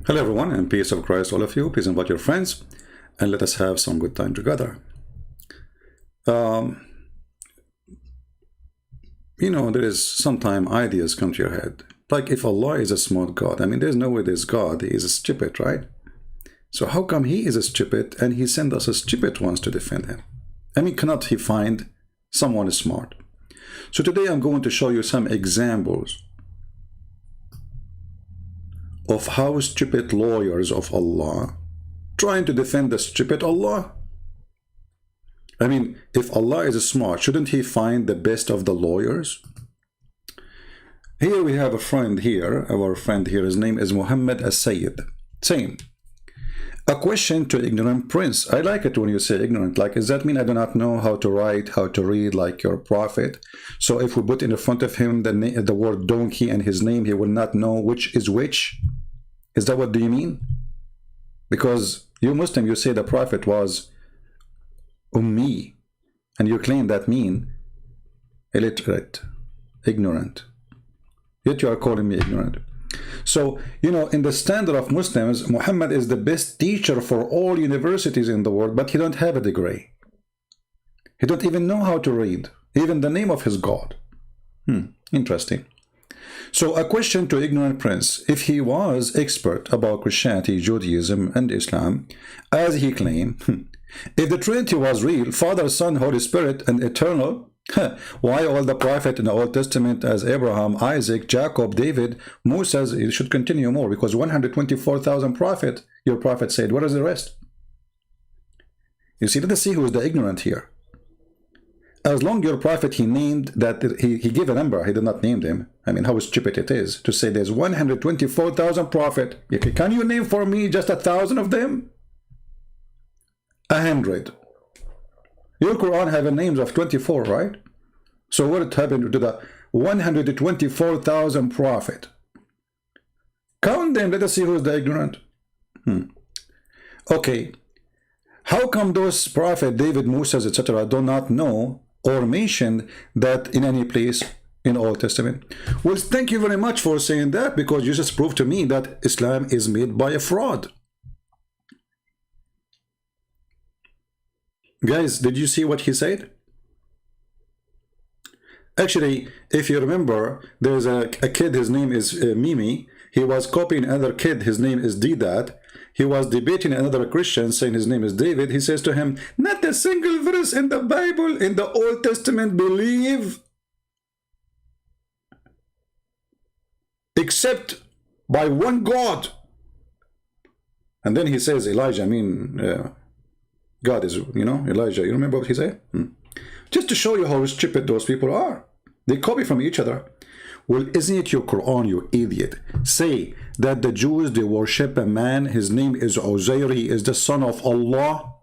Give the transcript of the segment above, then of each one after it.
Hello everyone, and peace of Christ all of you. Please invite your friends and let us have some good time together. Um, there is sometime ideas come to your head. Like if Allah is a smart God, there's no way this God is stupid, right? So how come he is a stupid and he sent us a stupid ones to defend him? Cannot he find someone smart? So today I'm going to show you some examples of how stupid lawyers of Allah trying to defend the stupid Allah. If Allah is smart, shouldn't he find the best of the lawyers? Here we have a friend here, our friend here, his name is Muhammad As-Sayyid, saying, a question to ignorant prince. I like it when you say ignorant. Like, does that mean I do not know how to write, how to read like your prophet? So if we put in front of him the word donkey and his name, he will not know which is which? Is that what do you mean? Because you Muslim, you say the prophet was ummi, and you claim that mean illiterate, ignorant. Yet you are calling me ignorant. So, in the standard of Muslims, Muhammad is the best teacher for all universities in the world, but he don't have a degree. He don't even know how to read, even the name of his God. Interesting. So a question to ignorant prince, if he was expert about Christianity, Judaism, and Islam, as he claimed, if the Trinity was real, Father, Son, Holy Spirit, and eternal, why all the prophet in the Old Testament as Abraham, Isaac, Jacob, David, Moses, it should continue more, because 124,000 prophet, your prophet said, what is the rest? You see, let's see who is the ignorant here. As long your prophet, he named that, he gave a number, he did not name them. How stupid it is to say there's 124,000 prophet. Can you name for me just 1,000 of them? 100. Your Quran have a names of 24, right? So what happened to the 124,000 prophet? Count them, let us see who's the ignorant. Okay. How come those prophet, David, Moses, etc., do not know or mention that in any place in Old Testament? Well, thank you very much for saying that, because you just proved to me that Islam is made by a fraud. Guys, did you see what he said? Actually, if you remember, there's a kid, his name is Mimi. He was copying another kid, his name is Didat. He was debating another Christian, saying his name is David. He says to him, not a single verse in the Bible, in the Old Testament, believe except by one God. And then he says, Elijah, God is, Elijah. You remember what he said? Just to show you how stupid those people are. They copy from each other. Well, isn't it your Quran, you idiot? Say that the Jews, they worship a man, his name is Uzair, he is the son of Allah.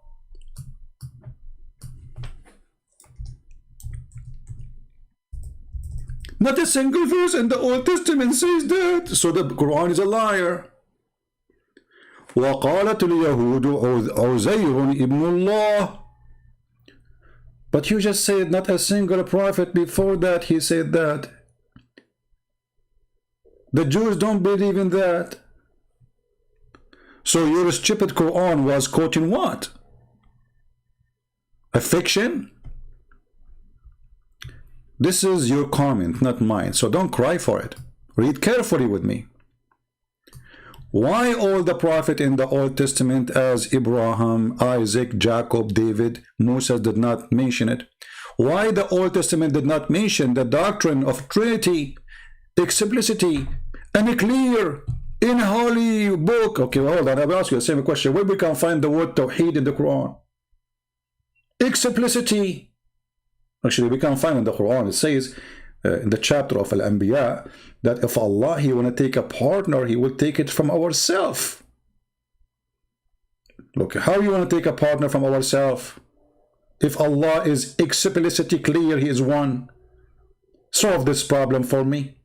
Not a single verse in the Old Testament says that. So the Quran is a liar. وَقَالَتُ الْيَهُودُ عُزَيْرٌ ibn Allah. But you just said not a single prophet before that he said that. The Jews don't believe in that. So your stupid Quran was quoting what? A fiction? This is your comment, not mine. So don't cry for it. Read carefully with me. Why all the prophet in the Old Testament as Abraham, Isaac, Jacob, David, Moses did not mention it? Why the Old Testament did not mention the doctrine of Trinity, explicity, and clear in holy book? Okay, well, hold on, I will ask you the same question. Where we can find the word Tawheed in the Quran? Explicity. Actually, we can find in the Quran, it says in the chapter of Al-Anbiya that if Allah, he want to take a partner, he will take it from ourselves. Okay, how you want to take a partner from ourselves? If Allah is explicitly clear, he is one. Solve this problem for me.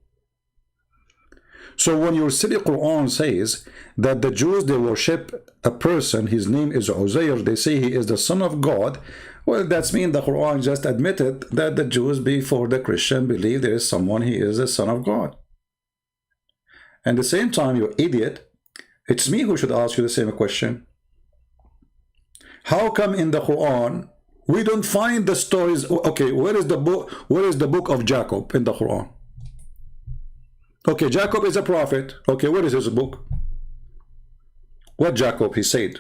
So when your silly Quran says that the Jews, they worship a person, his name is Uzair, they say he is the son of God, well, that means the Quran just admitted that the Jews before the Christian believe there is someone, he is the son of God. And at the same time, you idiot, It's me who should ask you the same question. How come in the Quran we don't find the stories? Okay, where is the book? Where is the book of Jacob in the Quran? Okay, Jacob is a prophet. Okay, where is his book? What Jacob he said?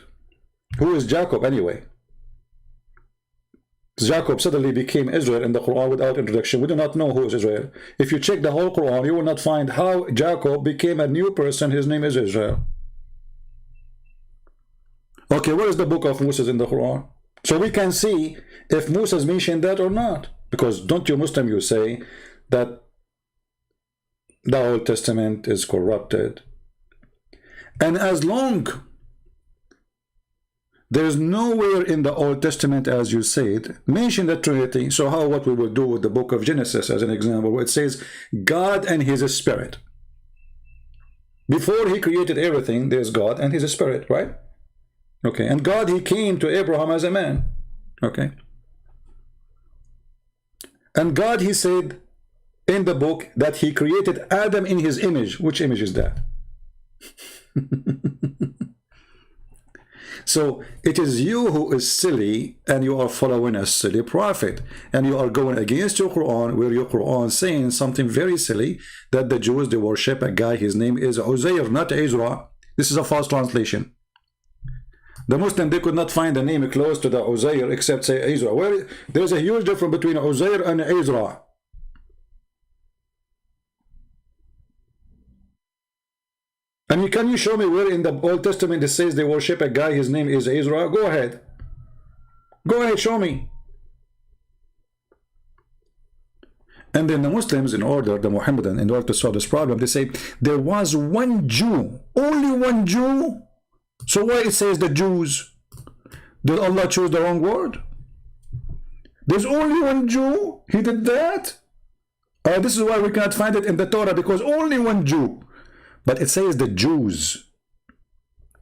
Who is Jacob anyway? Jacob suddenly became Israel in the Quran without introduction. We do not know who is Israel. If you check the whole Quran, you will not find how Jacob became a new person. His name is Israel. Okay, where is the book of Moses in the Quran? So we can see if Moses mentioned that or not. Because don't you Muslim, you say that the Old Testament is corrupted. And as long there is nowhere in the Old Testament, as you said, mention the Trinity. So how what we will do with the book of Genesis as an example, where it says God and his spirit. Before he created everything, there's God and his spirit, right? Okay, and God, he came to Abraham as a man. Okay. And God, he said in the book that he created Adam in his image. Which image is that? So it is you who is silly, and you are following a silly prophet, and you are going against your Quran, where your Quran saying something very silly, that the Jews, they worship a guy, his name is Uzair, not Ezra. This is a false translation. The Muslim, they could not find a name close to the Uzair except say Ezra. Where there's a huge difference between Uzair and Ezra. And can you show me where in the Old Testament it says they worship a guy, his name is Ezra? Go ahead. Go ahead, show me. And then the Muslims, in order, the Muhammadan, in order to solve this problem, they say there was one Jew, only one Jew. So why it says the Jews? Did Allah choose the wrong word? There's only one Jew. He did that. This is why we cannot find it in the Torah, because only one Jew. But it says the Jews.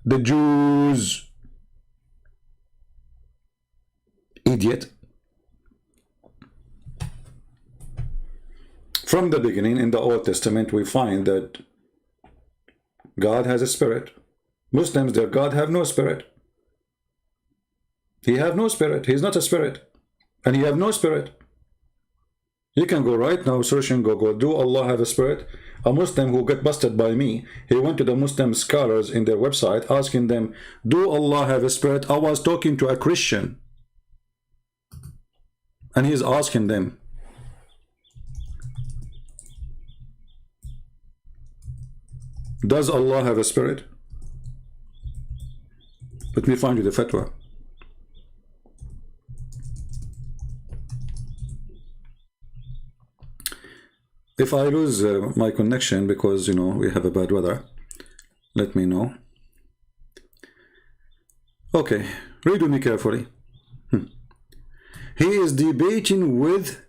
The Jews. Idiot. From the beginning in the Old Testament, we find that God has a spirit. Muslims, their God have no spirit. He have no spirit. He's not a spirit. And he have no spirit. You can go right now, search in Google, do Allah have a spirit? A Muslim who got busted by me, he went to the Muslim scholars in their website asking them, do Allah have a spirit? I was talking to a Christian. And he's asking them. Does Allah have a spirit? Let me find you the fatwa. If I lose my connection because, you know, we have a bad weather, let me know. Okay, read with me carefully. He is debating with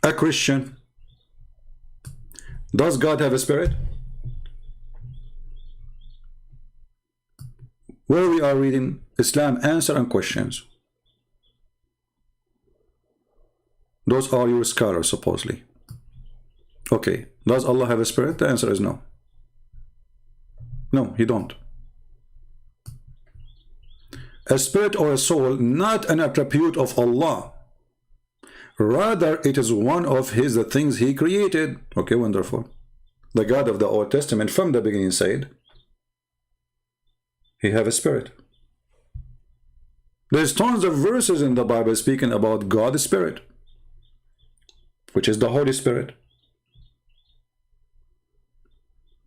a Christian. Does God have a spirit? Where we are reading Islam answer and questions. Those are your scholars, supposedly. Okay, does Allah have a spirit? The answer is no. No, he don't. A spirit or a soul, not an attribute of Allah. Rather, it is one of the things he created. Okay, wonderful. The God of the Old Testament from the beginning said, he have a spirit. There's tons of verses in the Bible speaking about God's spirit, which is the Holy Spirit.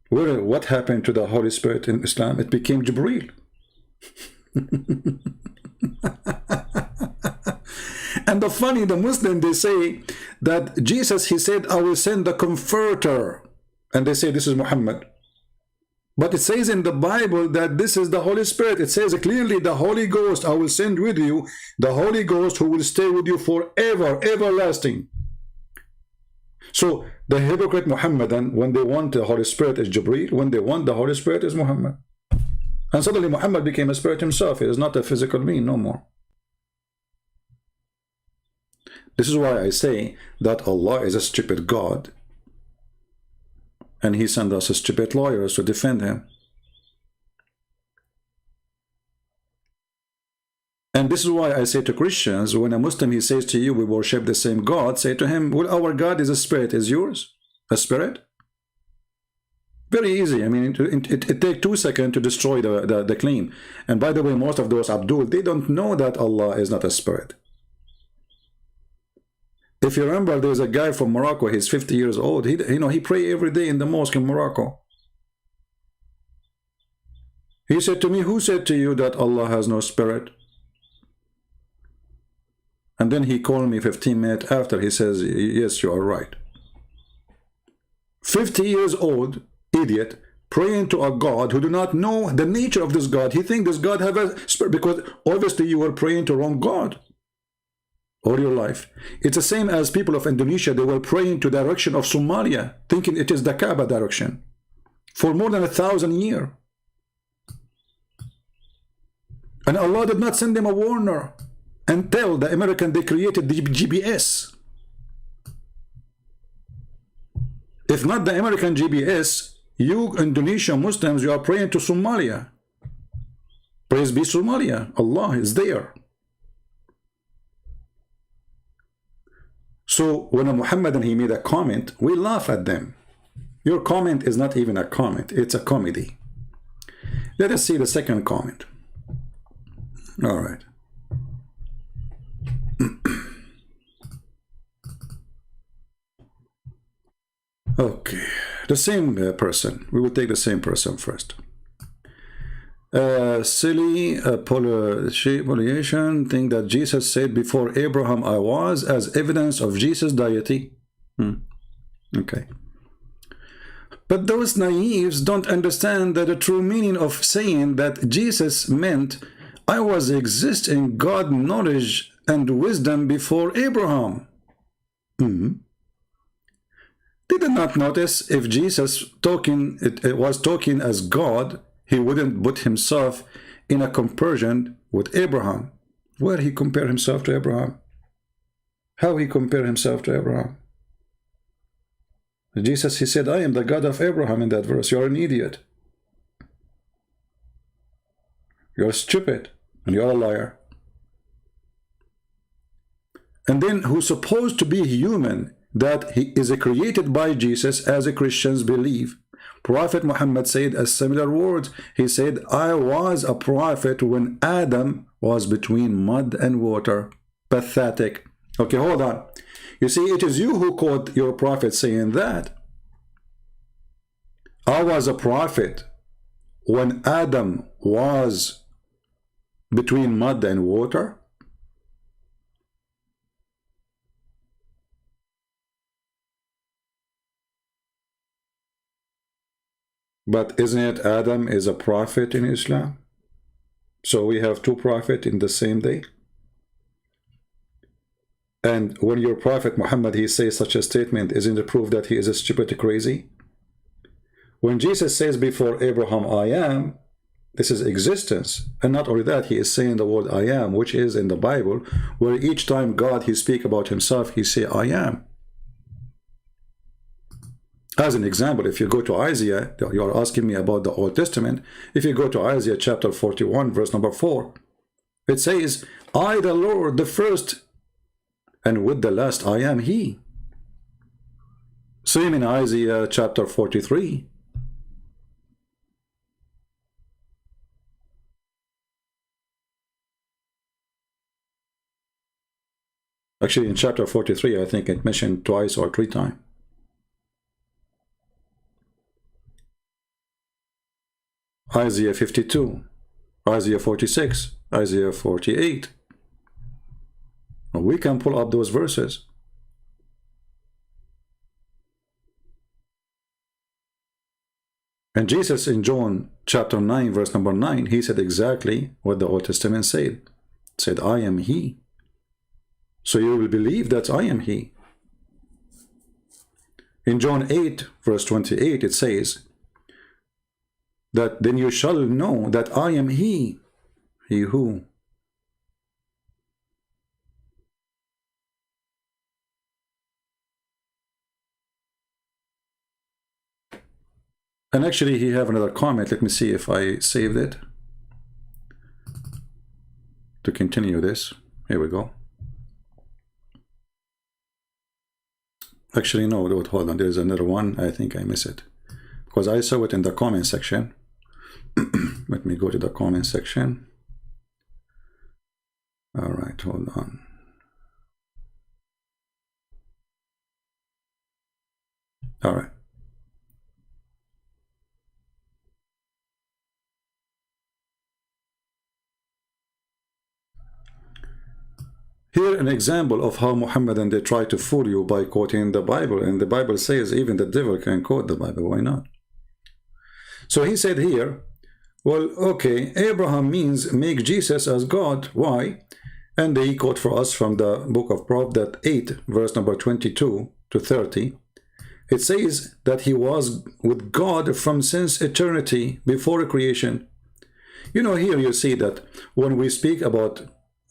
What happened to the Holy Spirit in Islam? It became Jibreel. And the funny, the Muslim, they say that Jesus, he said, I will send the Comforter. And they say this is Muhammad. But it says in the Bible that this is the Holy Spirit. It says clearly the Holy Ghost, I will send with you the Holy Ghost who will stay with you forever, everlasting. So the hypocrite Muhammadan, when they want the Holy Spirit is Jibreel, when they want the Holy Spirit is Muhammad. And suddenly Muhammad became a spirit himself. He is not a physical being no more. This is why I say that Allah is a stupid God. And he sent us stupid lawyers to defend him. And this is why I say to Christians, when a Muslim, he says to you, we worship the same God, say to him, well, our God is a spirit. Is yours a spirit? Very easy. I mean, it takes 2 seconds to destroy the claim. And by the way, most of those Abdul, they don't know that Allah is not a spirit. If you remember, there's a guy from Morocco, he's 50 years old. He pray every day in the mosque in Morocco. He said to me, who said to you that Allah has no spirit? And then he called me 15 minutes after. He says, yes, you are right. 50 years old, idiot, praying to a God who do not know the nature of this God. He thinks this God have a spirit because obviously you were praying to wrong God all your life. It's the same as people of Indonesia. They were praying to the direction of Somalia, thinking it is the Kaaba direction for more than 1,000 years. And Allah did not send them a warner and tell the American they created the GPS. If not the American GPS, you Indonesian Muslims, you are praying to Somalia. Praise be Somalia. Allah is there. So when a Muhammadan, he made a comment, we laugh at them. Your comment is not even a comment, it's a comedy. Let us see the second comment. All right. Okay, the same person. We will take the same person first. Silly pollution think that Jesus said before Abraham I was as evidence of Jesus' deity. Okay. But those naives don't understand that the true meaning of saying that Jesus meant I was exist in God knowledge and wisdom before Abraham. They did not notice if Jesus was talking as God, he wouldn't put himself in a comparison with Abraham. Where he compare himself to Abraham? How he compare himself to Abraham? Jesus, he said, I am the God of Abraham in that verse. You're an idiot. You're stupid and you're a liar. And then who's supposed to be human, that he is created by Jesus, as the Christians believe. Prophet Muhammad said a similar word. He said, I was a prophet when Adam was between mud and water. Pathetic. Okay, hold on. You see, it is you who quote your prophet saying that. I was a prophet when Adam was between mud and water. But isn't it Adam is a prophet in Islam? So we have two prophets in the same day. And when your prophet Muhammad, he says such a statement, isn't it proof that he is a stupid crazy? When Jesus says before Abraham, I am, this is existence. And not only that, he is saying the word I am, which is in the Bible, where each time God, he speak about himself, he say I am. As an example, if you go to Isaiah, you are asking me about the Old Testament. If you go to Isaiah chapter 41, verse number 4, it says, I, the Lord, the first, and with the last, I am he. Same in Isaiah chapter 43. Actually, in chapter 43, I think it mentioned twice or three times. Isaiah 52, Isaiah 46, Isaiah 48. We can pull up those verses. And Jesus in John chapter 9, verse number 9, he said exactly what the Old Testament said. It said, I am he. So you will believe that I am he. In John 8, verse 28, it says, that then you shall know that I am he who. And actually he have another comment. Let me see if I saved it. to continue this. Here we go. Actually, no, hold on. There's another one. I think I miss it because I saw it in the comment section. Let me go to the comment section. All right, hold on. All right. Here an example of how Muhammadan they try to fool you by quoting the Bible, and the Bible says even the devil can quote the Bible. Why not? So he said here, well, okay, Abraham means make Jesus as God. Why? And they quote for us from the book of Proverbs 8, verse number 22 to 30. It says that he was with God from since eternity, before creation. You know, here you see that when we speak about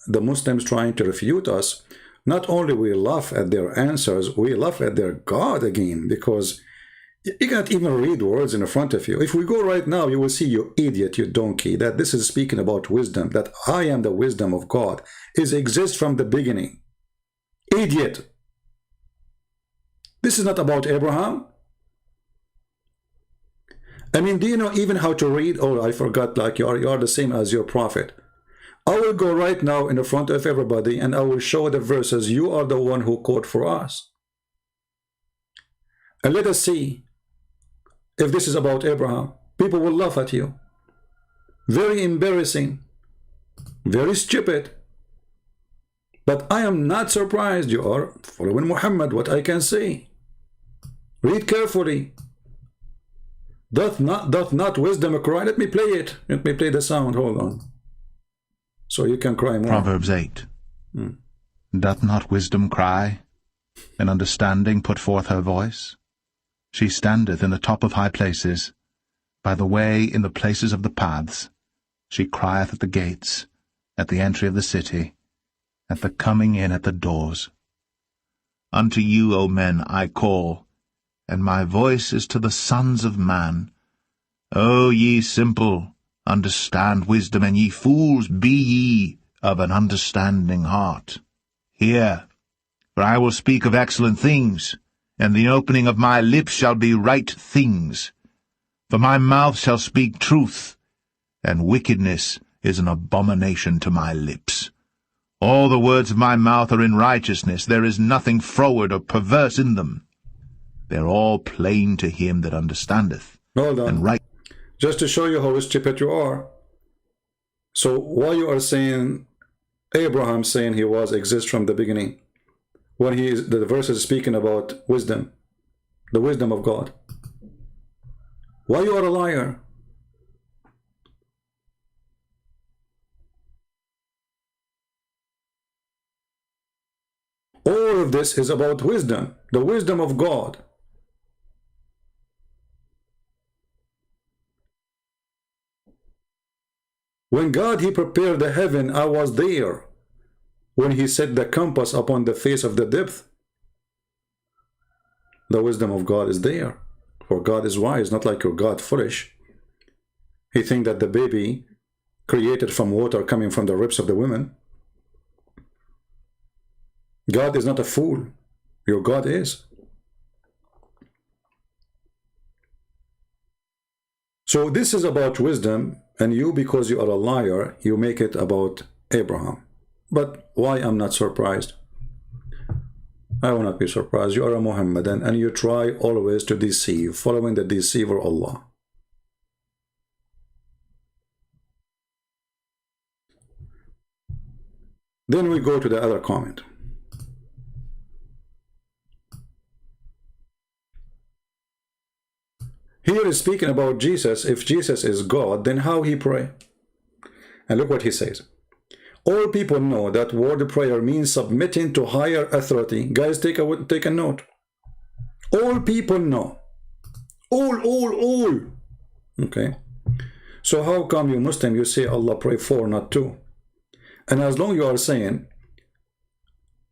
the Muslims trying to refute us, not only we laugh at their answers, we laugh at their God again, because you can't even read words in front of you. If we go right now, you will see, you idiot, you donkey, that this is speaking about wisdom, that I am the wisdom of God, is exist from the beginning. Idiot. This is not about Abraham. I mean, do you know even how to read? Oh, I forgot, like you are the same as your prophet. I will go right now in the front of everybody and I will show the verses you are the one who quote for us. And let us see if this is about Abraham. People will laugh at you. Very embarrassing. Very stupid. But I am not surprised you are following Muhammad, what I can say. Read carefully. Doth not wisdom cry? Let me play it. Let me play the sound. Hold on. So you can cry more. Proverbs 8. Doth not wisdom cry, and understanding put forth her voice? She standeth in the top of high places, by the way in the places of the paths. She crieth at the gates, at the entry of the city, at the coming in at the doors. Unto you, O men, I call, and my voice is to the sons of man. O ye simple, understand wisdom, and ye fools, be ye of an understanding heart. Hear, for I will speak of excellent things, and the opening of my lips shall be right things. For my mouth shall speak truth, and wickedness is an abomination to my lips. All the words of my mouth are in righteousness, there is nothing froward or perverse in them. They are all plain to him that understandeth. Hold on. And right. Just to show you how stupid you are. So why you are saying Abraham saying he was exist from the beginning, when he is, the verse is speaking about wisdom, the wisdom of God? Why you are a liar? All of this is about wisdom, the wisdom of God. When God, he prepared the heaven, I was there. When he set the compass upon the face of the depth, the wisdom of God is there. For God is wise, not like your God foolish. He think that the baby created from water coming from the ribs of the women. God is not a fool. Your God is. So this is about wisdom, and you, because you are a liar, you make it about Abraham. But why I'm not surprised? I will not be surprised. You are a Muhammadan, and you try always to deceive, following the deceiver Allah. Then we go to the other comment. Here is speaking about Jesus. If Jesus is God, then how he pray? And look what he says. All people know that word prayer means submitting to higher authority. Guys, take a note. All people know. All. Okay. So how come you Muslim, you say Allah pray for, not to? And as long you are saying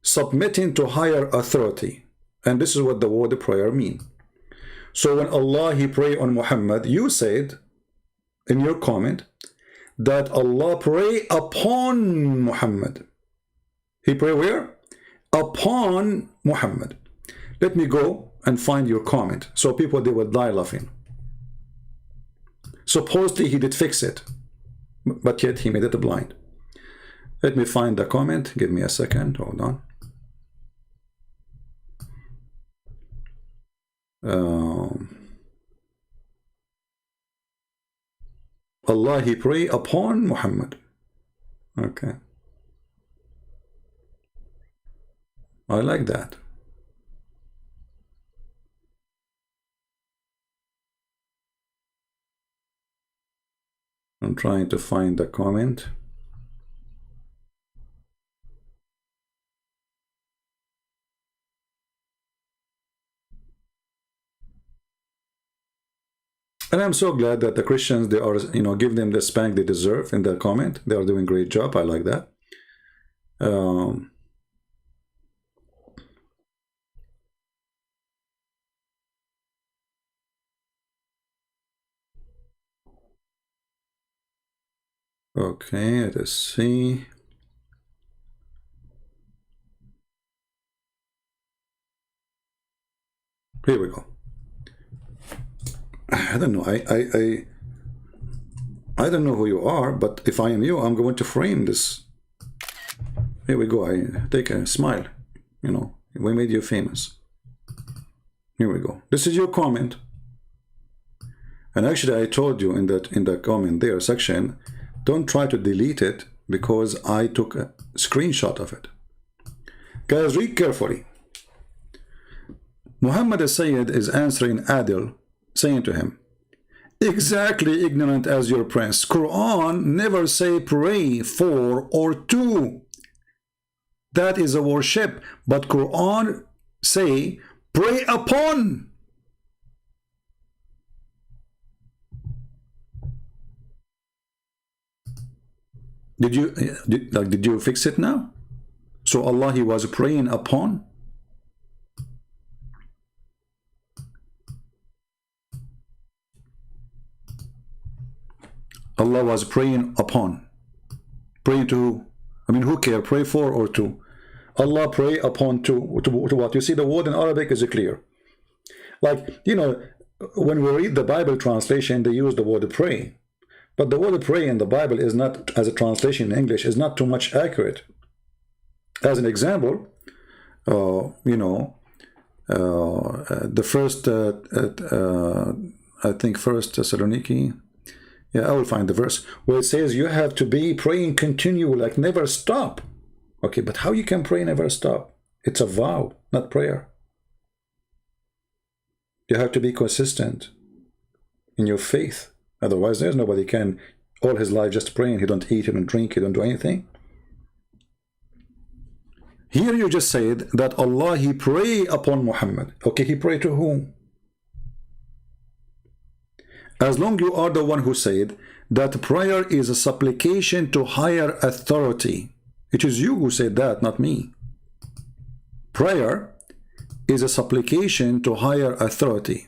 submitting to higher authority, and this is what the word prayer mean. So when Allah he pray on Muhammad, you said in your comment that Allah pray upon Muhammad. He pray where? Upon Muhammad. Let me go and find your comment. So people, they will die laughing. Supposedly he did fix it, but yet he made it blind. Let me find the comment. Give me a second. Hold on. Allah, he pray upon Muhammad. Okay. I like that. I'm trying to find the comment. And I'm so glad that the Christians, they are, you know, give them the spank they deserve in their comment. They are doing a great job. I like that. Okay, let's see. Here we go. I don't know. I don't know who you are, but if I am you, I'm going to frame this. Here we go. I take a smile. You know, we made you famous. Here we go. This is your comment. And actually, I told you in the comment there section, don't try to delete it because I took a screenshot of it. Guys, read carefully. Muhammad as-Sayyid is answering Adil, saying to him, exactly ignorant as your prince. Quran never say pray for or to. That is a worship. But Quran say pray upon. Did you fix it now? So Allah, he was praying upon. Allah was praying upon. Praying to, I mean, who care? Pray for or to? Allah pray upon to what? You see, the word in Arabic is clear. Like, you know, when we read the Bible translation, they use the word pray. But the word pray in the Bible is not, as a translation in English, is not too much accurate. As an example, you know, the first, I think, First Thessaloniki. Yeah, I will find the verse where it says you have to be praying continue, like never stop. Okay, but how you can pray never stop? It's a vow, not prayer. You have to be consistent in your faith. Otherwise, there's nobody can all his life just praying. He don't eat, he don't drink, he don't do anything. Here you just said that Allah, he pray upon Muhammad. Okay, he pray to whom? As long you are the one who said that prayer is a supplication to higher authority. It is you who said that, not me. Prayer is a supplication to higher authority.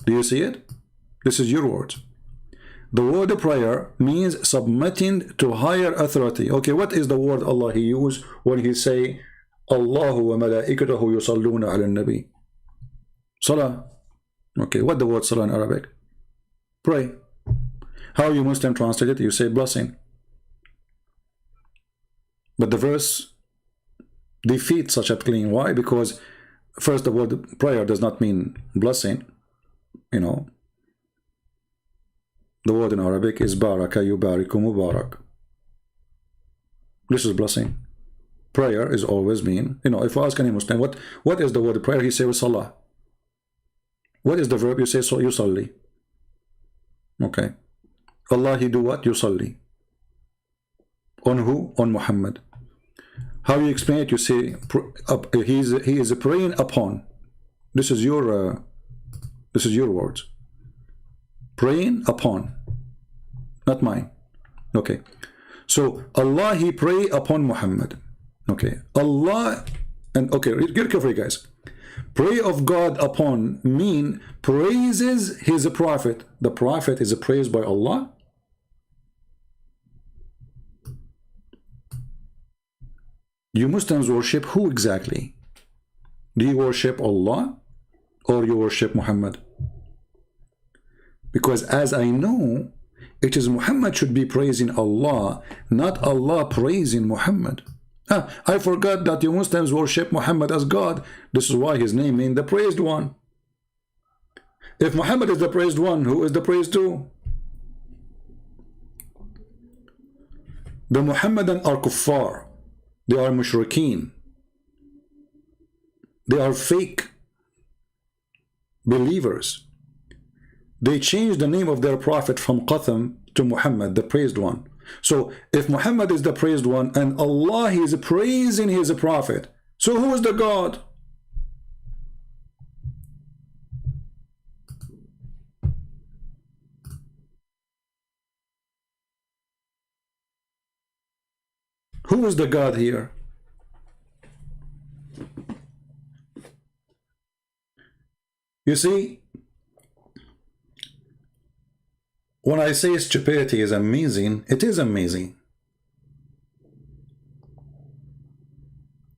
Do you see it? This is your words. The word prayer means submitting to higher authority. Okay, what is the word Allah he used when he say Allahu wa malaikatahu yusalluna ala nabi? Salah. Okay, what the word salah in Arabic? Pray. How you Muslim translate it? You say blessing. But the verse defeats such a claim. Why? Because first, the word prayer does not mean blessing. You know, the word in Arabic is baraka yubariku mubarak. This is blessing. Prayer is always mean, you know, if you ask any Muslim, what is the word prayer? He says salah. What is the verb? You say so, yusalli. Okay. Allah, he do what? Yusalli. On who? On Muhammad. How you explain it? You say he is praying upon. This is your words. Praying upon, not mine. Okay. So Allah, he pray upon Muhammad. Okay. Allah, and okay, get careful, guys. Pray of God upon mean praises his prophet. The prophet is praised by Allah. You Muslims worship who exactly? Do you worship Allah or you worship Muhammad? Because as I know, it is Muhammad should be praising Allah, not Allah praising Muhammad. I forgot that you Muslims worship Muhammad as God. This is why his name means the praised one. If Muhammad is the praised one, who is the praised to? The Muhammadan are kuffar. They are mushrikeen. They are fake believers. They changed the name of their prophet from Qatham to Muhammad, the praised one. So if Muhammad is the praised one and Allah is praising his prophet, so who is the God? Who is the God here? You see, when I say stupidity is amazing, it is amazing.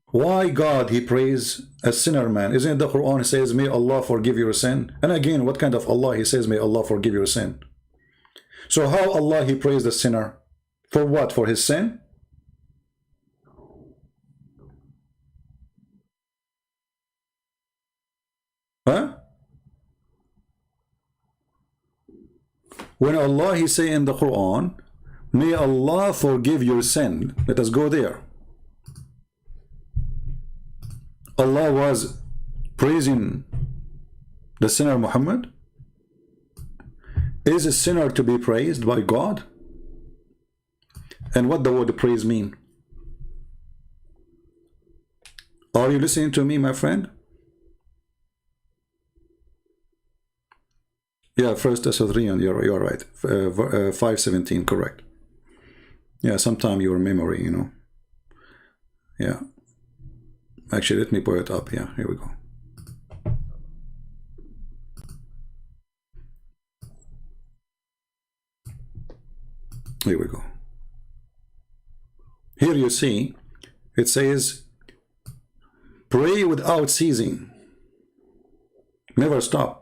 Why God he praise a sinner man? Isn't it the Quran says, may Allah forgive your sin? And again, what kind of Allah he says, may Allah forgive your sin? So how Allah he praised the sinner? For what? For his sin? Huh? When Allah he say in the Quran, may Allah forgive your sin. Let us go there. Allah was praising the sinner Muhammad. Is a sinner to be praised by God? And what the word praise mean? Are you listening to me, my friend? Yeah, First Thessalonians, you're right. 5:17, correct. Yeah, sometime your memory, you know. Yeah. Actually, let me pull it up. Yeah, here we go. Here we go. Here you see, it says, pray without ceasing. Never stop.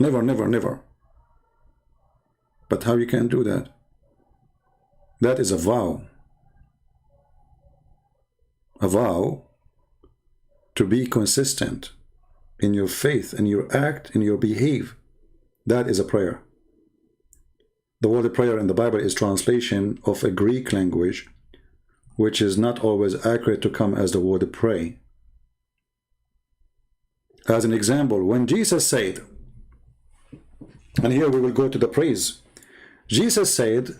Never, never, never. But how you can do that? That is a vow. A vow to be consistent in your faith, in your act, in your behave. That is a prayer. The word prayer in the Bible is translation of a Greek language, which is not always accurate to come as the word pray. As an example, when Jesus said, and here we will go to the praise. Jesus said,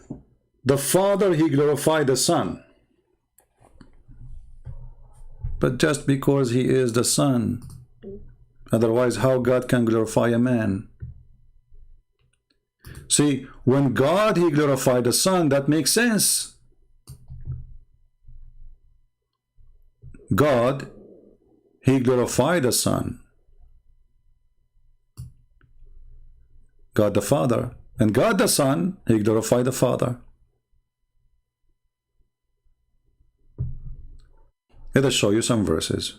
the Father, he glorified the Son. But just because he is the Son, otherwise how God can glorify a man? See, when God, he glorified the Son, that makes sense. God, he glorified the Son. God the Father, and God the Son, he glorified the Father. Let us show you some verses.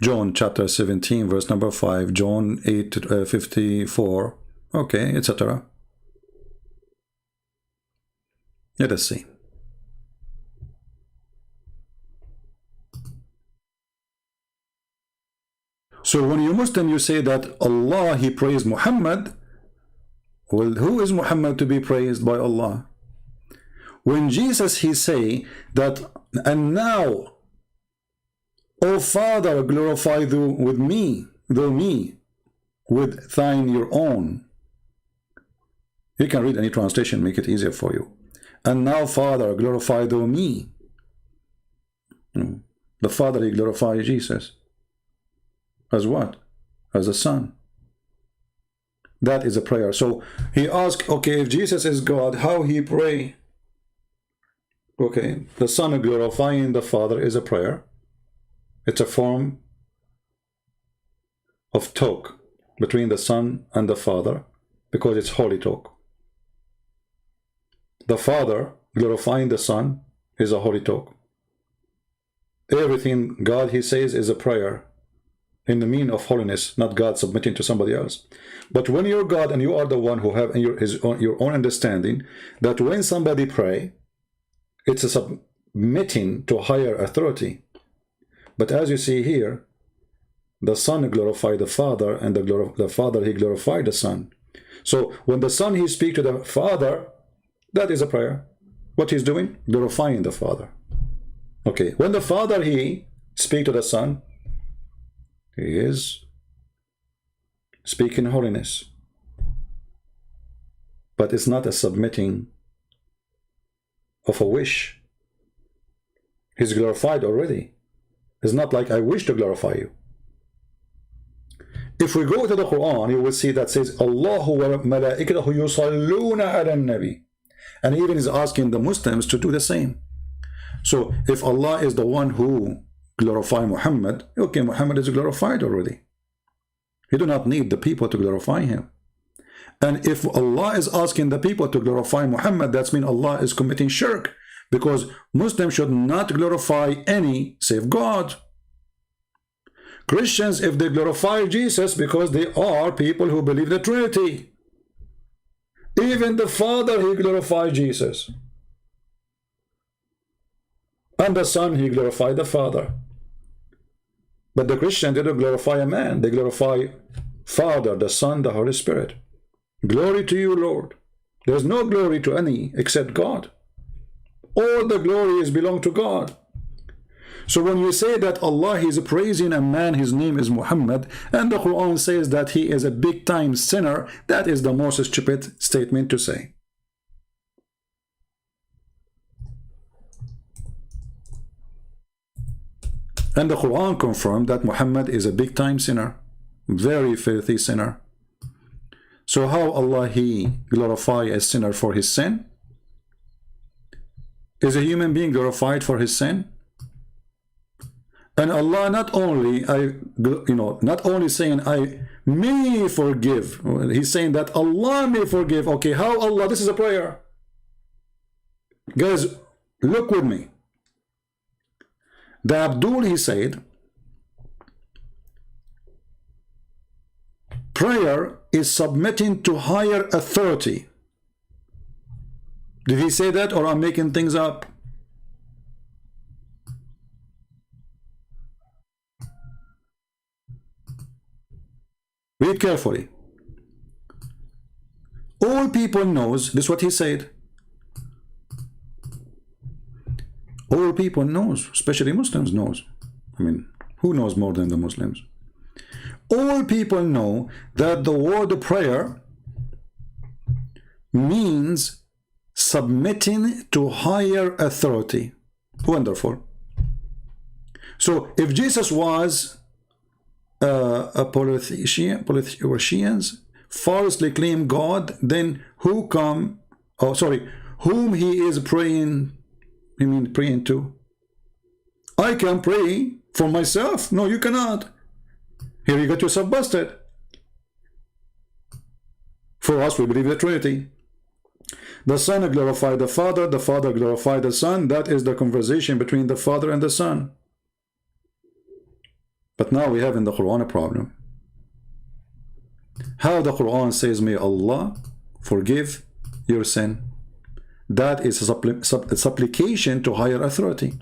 John chapter 17, verse number 5, John 8:54, okay, etc. Let us see. So when you Muslim, you say that Allah, he praised Muhammad. Well, who is Muhammad to be praised by Allah? When Jesus, he say that, and now, O Father, glorify thou with me, with thine your own. You can read any translation, make it easier for you. And now, Father, glorify thou me. The Father, he glorified Jesus. As what? As a Son. That is a prayer. So he asked, okay, if Jesus is God, how he pray? Okay, the Son glorifying the Father is a prayer. It's a form of talk between the Son and the Father because it's holy talk. The Father glorifying the Son is a holy talk. Everything God, he says, is a prayer in the mean of holiness, not God submitting to somebody else. But when you're God and you are the one who have your own understanding that when somebody pray, it's a submitting to higher authority. But as you see here, the Son glorified the Father, and the Father, he glorified the Son. So when the Son, he speak to the Father, that is a prayer. What he's doing? Glorifying the Father. Okay, when the Father, he speak to the Son, he is speaking holiness. But it's not a submitting of a wish. He's glorified already. It's not like I wish to glorify you. If we go to the Quran, you will see that says Allahu wa malaikatahu yusalluna ala nabi, and even is asking the Muslims to do the same. So if Allah is the one who glorify Muhammad, okay, Muhammad is glorified already. He do not need the people to glorify him. And if Allah is asking the people to glorify Muhammad, that means Allah is committing shirk, because Muslims should not glorify any save God. Christians, if they glorify Jesus, because they are people who believe the Trinity. Even the Father, he glorified Jesus. And the Son, he glorified the Father. But the Christian didn't glorify a man. They glorify Father, the Son, the Holy Spirit. Glory to you, Lord. There's no glory to any except God. All the glory is belong to God. So when you say that Allah is praising a man, his name is Muhammad, and the Quran says that he is a big time sinner, that is the most stupid statement to say. And the Quran confirmed that Muhammad is a big time sinner, very filthy sinner. So how Allah he glorify a sinner for his sin? Is a human being glorified for his sin? And Allah not only not only saying I may forgive, he's saying that Allah may forgive. Okay, how Allah? This is a prayer. Guys, look with me. The Abdul, he said, prayer is submitting to higher authority. Did he say that, or I'm making things up? Read carefully. All people knows, this is what he said. All people knows, especially Muslims knows. I mean, who knows more than the Muslims? All people know that the word prayer means submitting to higher authority. Wonderful. So if Jesus was a polytheist, falsely claim God, then whom he is praying, praying to? I can pray for myself. No, you cannot. Here you got yourself busted. For us, we believe the Trinity. The Son glorified the Father glorified the Son. That is the conversation between the Father and the Son. But now we have in the Quran a problem. How the Quran says, may Allah forgive your sin. That is a supplication to higher authority.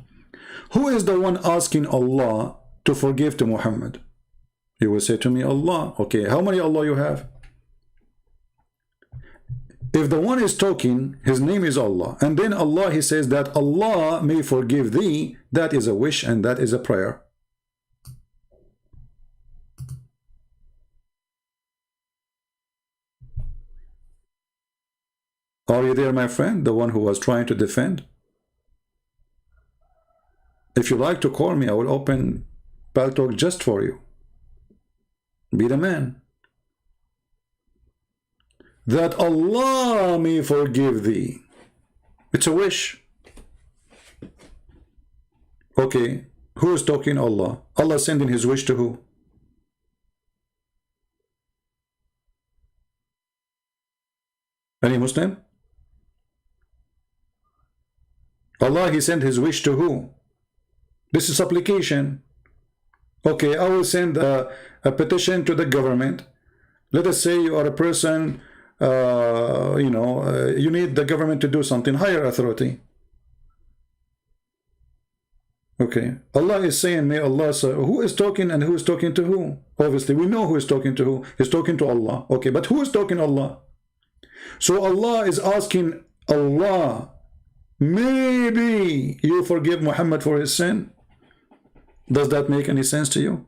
Who is the one asking Allah to forgive to Muhammad? He will say to me, Allah. Okay, how many Allah you have? If the one is talking, his name is Allah, and then Allah, he says that Allah may forgive thee, that is a wish and that is a prayer. Are you there, my friend, the one who was trying to defend? If you like to call me, I will open Paltalk just for you. Be the man. That Allah may forgive thee. It's a wish. Okay, who is talking? Allah. Allah sending his wish to who? Any Muslim? Allah, he sent his wish to who? This is supplication. Okay, I will send a petition to the government. Let us say you are a person, you need the government to do something, higher authority. Okay, Allah is saying, may Allah say, who is talking and who is talking to who? Obviously, we know who is talking to who. He's talking to Allah. Okay, but who is talking to Allah? So Allah is asking Allah, maybe you forgive Muhammad for his sin. Does that make any sense to you?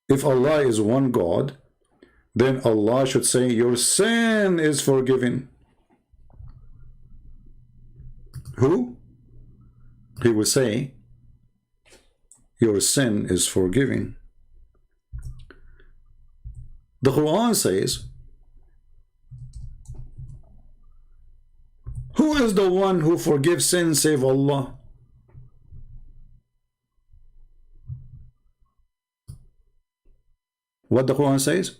If Allah is one God, then Allah should say, your sin is forgiven. Who? He will say, your sin is forgiven. The Quran says, who is the one who forgives sin save Allah? What the Quran says?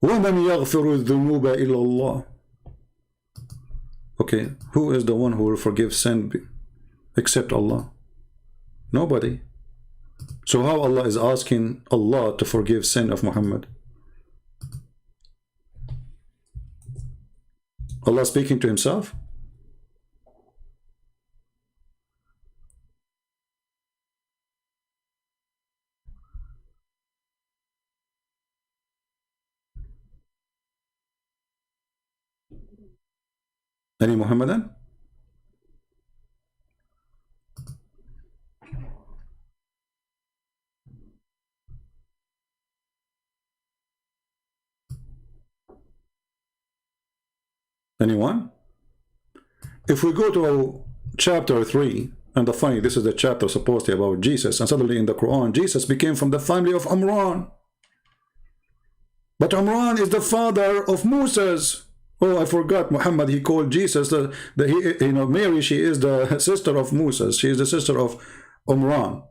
وَمَنْ يَغْفِرُ الذُّنُوبَ إِلَّا اللَّهِ. Okay, who is the one who will forgive sin except Allah? Nobody. So how Allah is asking Allah to forgive sin of Muhammad? Allah speaking to himself? Any Muhammadan? Anyone? If we go to chapter 3, and the funny, this is the chapter supposedly about Jesus, and suddenly in the Quran, Jesus became from the family of Imran. But Imran is the father of Moses. Oh, I forgot, Muhammad, he called Jesus, Mary, she is the sister of Moses. She is the sister of Imran.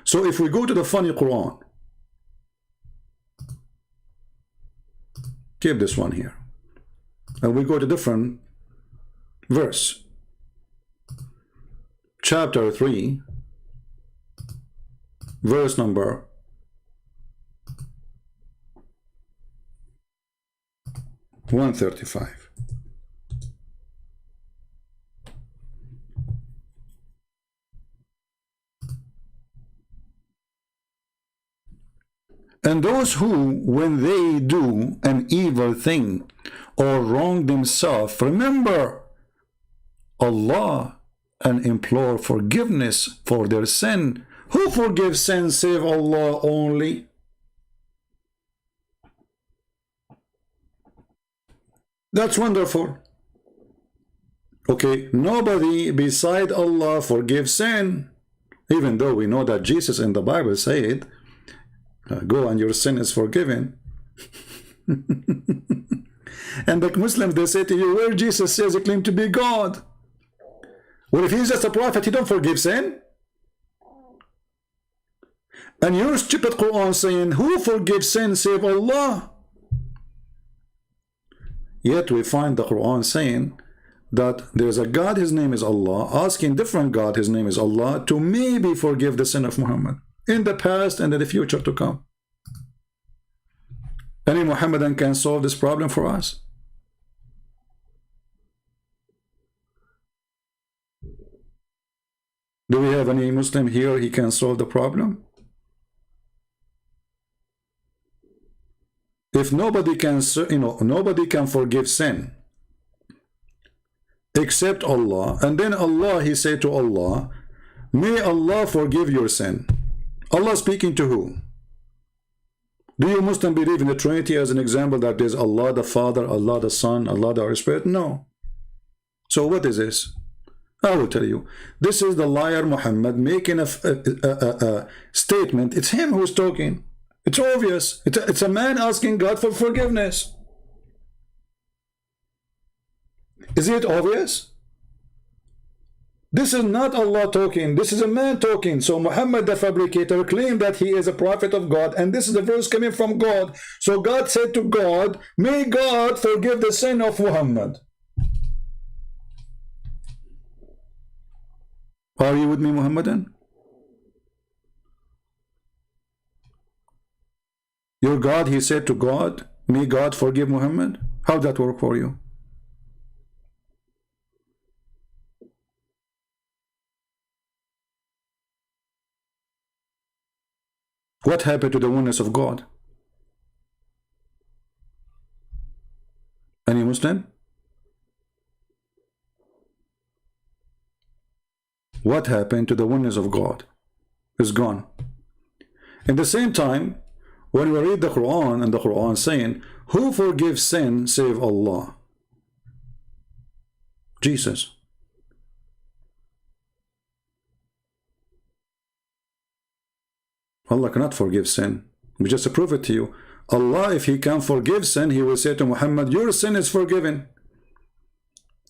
So if we go to the funny Quran, keep this one here, and we go to different verse. Chapter 3, verse number 135. And those who, when they do an evil thing or wrong themselves, remember Allah and implore forgiveness for their sin. Who forgives sin save Allah only? That's wonderful. Okay, nobody beside Allah forgives sin, even though we know that Jesus in the Bible said, go and your sin is forgiven. And the Muslims, they say to you, where Jesus says he claimed to be God? Well, if he's just a prophet, he don't forgive sin. And your stupid Quran saying, who forgives sin save Allah? Yet we find the Quran saying that there's a God, his name is Allah, asking different God, his name is Allah, to maybe forgive the sin of Muhammad in the past and in the future to come. Any Muhammadan can solve this problem for us? Do we have any Muslim here he can solve the problem? If nobody can, nobody can forgive sin except Allah, and then Allah, he said to Allah, may Allah forgive your sin. Allah speaking to who? Do you Muslim believe in the Trinity as an example, that there's Allah the Father, Allah the Son, Allah the Holy Spirit? No. So what is this? I will tell you. This is the liar Muhammad making a statement. It's him who's talking. It's obvious. It's a man asking God for forgiveness. Is it obvious? This is not Allah talking, this is a man talking. So Muhammad the fabricator claimed that he is a prophet of God, and this is the verse coming from God. So God said to God, may God forgive the sin of Muhammad. Are you with me, Muhammadan? Your God, he said to God, may God forgive Muhammad. How did that work for you? What happened to the oneness of God? Any Muslim? What happened to the oneness of God? It's gone. In the same time, when we read the Quran, and the Quran saying, who forgives sin save Allah? Jesus. Allah cannot forgive sin. We just prove it to you. Allah, if he can forgive sin, he will say to Muhammad, your sin is forgiven.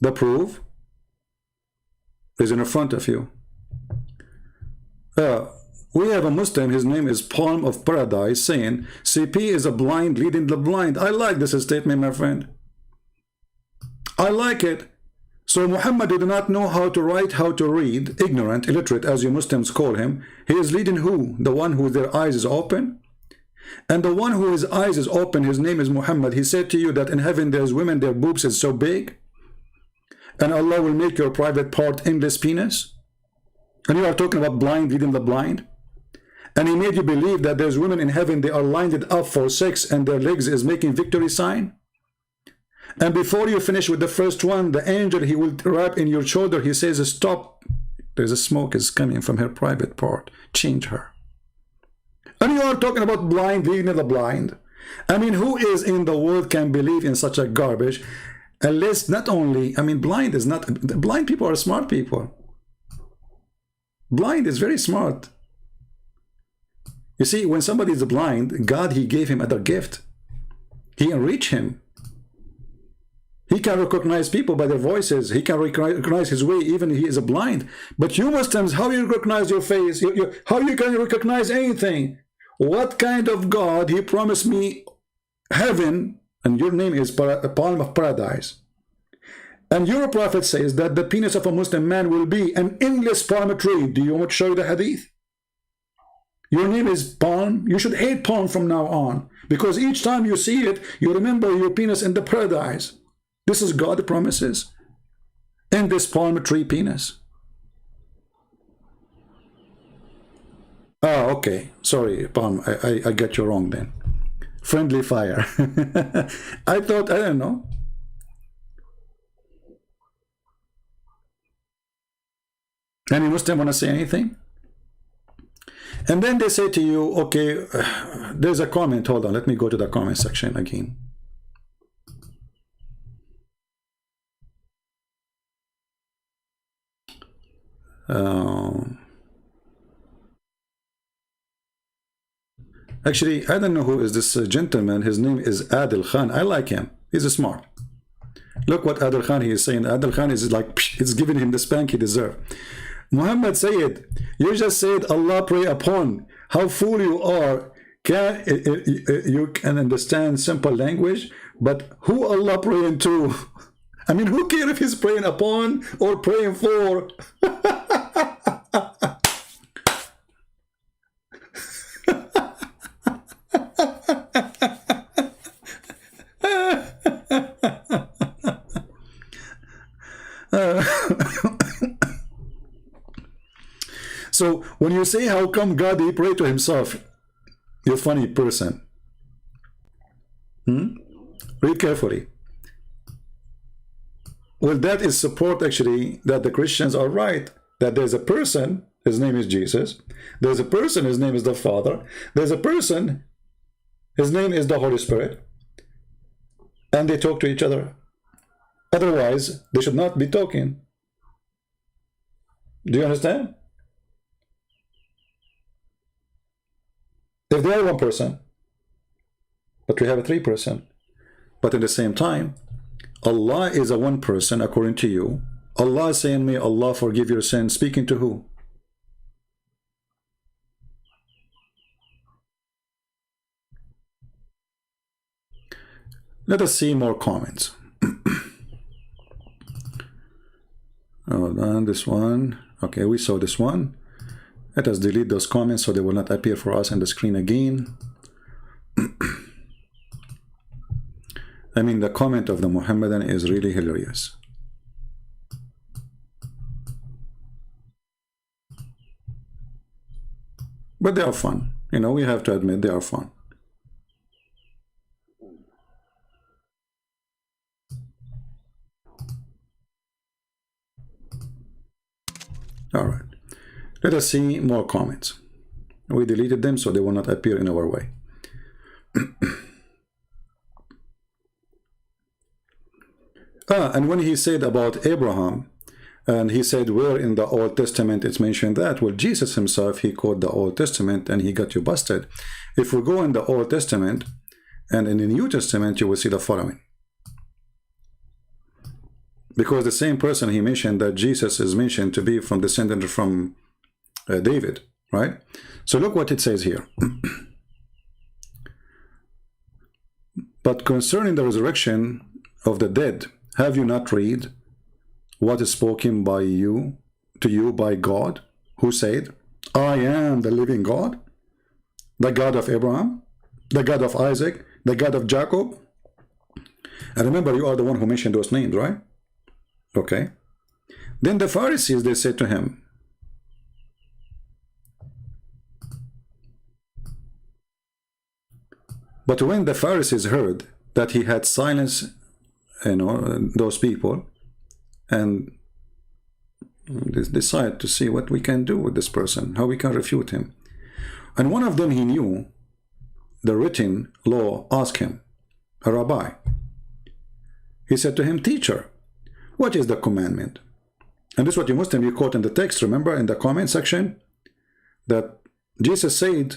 The proof is in front of you. We have a Muslim, his name is Palm of Paradise, saying CP is a blind leading the blind. I like this statement, my friend. I like it. So Muhammad did not know how to write, how to read, ignorant, illiterate, as you Muslims call him. He is leading who? The one who their eyes is open? And the one who his eyes is open, his name is Muhammad. He said to you that in heaven there's women, their boobs is so big, and Allah will make your private part endless penis. And you are talking about blind leading the blind? And he made you believe that there's women in heaven, they are lined up for sex and their legs is making victory sign? And before you finish with the first one, the angel, he will wrap in your shoulder, he says, stop, there's a smoke is coming from her private part, change her. And you are talking about blind leading the blind. I mean, who is in the world can believe in such a garbage? Unless not only, I mean, blind is not, blind people are smart people. Blind is very smart. You see, when somebody is blind, God, he gave him other gift. He enriched him. He can recognize people by their voices. He can recognize his way, even he is a blind. But you Muslims, how you recognize your face? How you can recognize anything? What kind of God? He promised me heaven, and your name is Palm of Paradise. And your prophet says that the penis of a Muslim man will be an endless palm tree. Do you want to show you the hadith? Your name is palm. You should hate palm from now on, because each time you see it, you remember your penis in the paradise. This is God promises. In this palm tree penis. Oh, okay. Sorry, Palm. I got you wrong then. Friendly fire. I thought, I don't know. Any Muslim want to say anything? And then they say to you, okay, there's a comment. Hold on. Let me go to the comment section again. Actually, I don't know who is this gentleman. His name is Adil Khan. I like him. He's smart. Look what Adil Khan he is saying. Adil Khan is like, it's giving him the spank he deserves. Muhammad said, you just said Allah pray upon. How fool you are. You can understand simple language, but who Allah praying to? I mean, who cares if he's praying upon or praying for? So when you say how come God he pray to himself, you're a funny person. Read carefully. Well, that is support actually that the Christians are right, that there's a person, his name is Jesus, there's a person, his name is the Father, there's a person, his name is the Holy Spirit, and they talk to each other. Otherwise, they should not be talking. Do you understand? If they are one person, but we have a 3 person, but at the same time, Allah is a one person according to you. Allah saying, may Allah forgive your sins, speaking to who? Let us see more comments. Hold on, this one. Okay, we saw this one. Let us delete those comments so they will not appear for us on the screen again. I mean, the comment of the Muhammadan is really hilarious. But they are fun. You know, we have to admit they are fun. All right. Let us see more comments. We deleted them so they will not appear in our way. And when he said about Abraham, and he said where in the Old Testament it's mentioned that, well, Jesus himself, he quoted the Old Testament and he got you busted. If we go in the Old Testament and in the New Testament, you will see the following. Because the same person he mentioned that Jesus is mentioned to be from descendant from David, right? So look what it says here. But concerning the resurrection of the dead, have you not read what is spoken by you to you by God, who said, I am the living God, the God of Abraham, the God of Isaac, the God of Jacob? And remember, you are the one who mentioned those names, right? Okay. Then the Pharisees, they said to him, but when the Pharisees heard that he had silenced, you know, those people, and they decided to see what we can do with this person, how we can refute him. And one of them, he knew the written law, asked him, a rabbi. He said to him, teacher, what is the commandment? And this is what you Muslim, you quote in the text, remember, in the comment section, that Jesus said,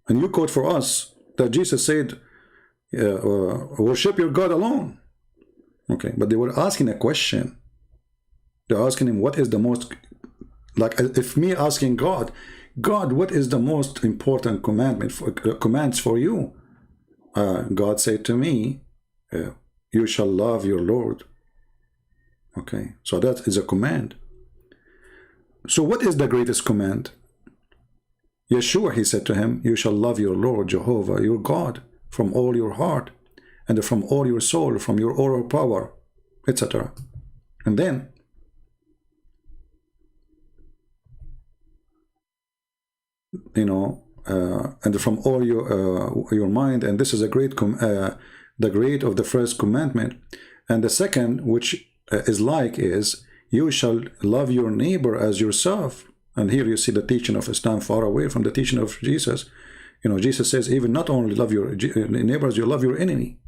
and you quote for us, that Jesus said, worship your God alone. Okay, but they were asking a question. They're asking him, what is the most, like if me asking God, what is the most important commandment for commands for you? God said to me, you shall love your Lord. Okay, so that is a command. So what is the greatest command? Yeshua, he said to him, you shall love your Lord Jehovah, your God, from all your heart, and from all your soul, from your oral power, etc. And then, you know, and from all your mind, and this is a great, the great of the first commandment. And the second, which is like, is you shall love your neighbor as yourself. And here you see the teaching of Islam far away from the teaching of Jesus. You know, Jesus says, even not only love your neighbors, you love your enemy.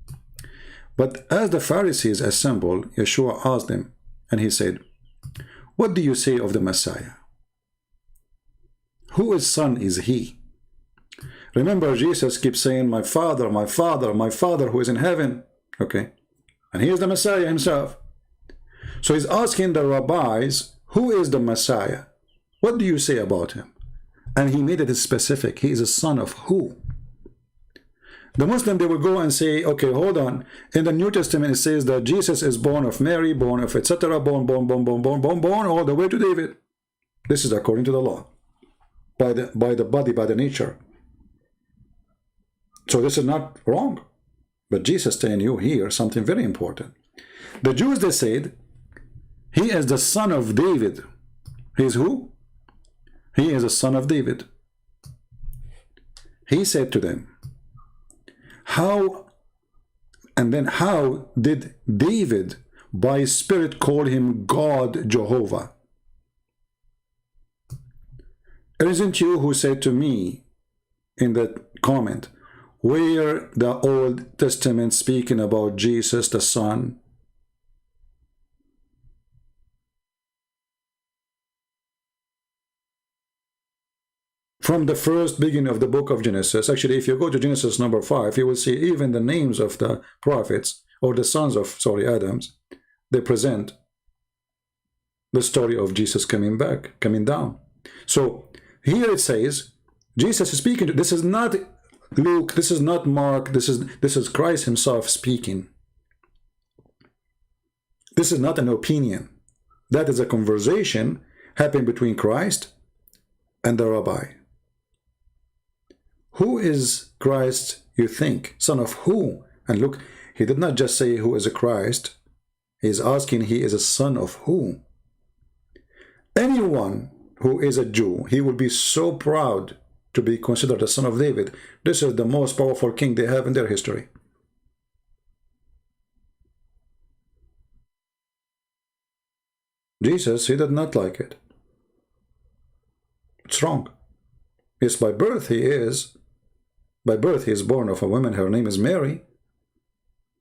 But as the Pharisees assembled, Yeshua asked them, and he said, what do you say of the Messiah? Whose son is he? Remember, Jesus keeps saying, my Father, my Father, my Father who is in heaven. Okay, and he is the Messiah himself. So he's asking the rabbis, who is the Messiah? What do you say about him? And he made it specific. He is a son of who? The Muslim, they will go and say, okay, hold on. In the New Testament, it says that Jesus is born of Mary, born of etc., born all the way to David. This is according to the law, by the body, by the nature. So this is not wrong. But Jesus telling you here something very important. The Jews, they said, he is the son of David. He is who? He is a son of David. He said to them, how, and then how did David by spirit call him God Jehovah? Isn't you who said to me in the comment, where the Old Testament speaking about Jesus the Son? From the first beginning of the book of Genesis, actually, if you go to Genesis number 5, you will see even the names of the prophets or the sons of, sorry, Adams, they present the story of Jesus coming back, coming down. So here it says, Jesus is speaking. This is not Luke, this is not Mark, this is Christ himself speaking. This is not an opinion. That is a conversation happening between Christ and the rabbi. Who is Christ, you think? Son of who? And look, he did not just say who is a Christ. He is asking, he is a son of who? Anyone who is a Jew, he will be so proud to be considered the son of David. This is the most powerful king they have in their history. Jesus, he did not like it. It's wrong. Yes, by birth he is. By birth he is born of a woman, her name is Mary.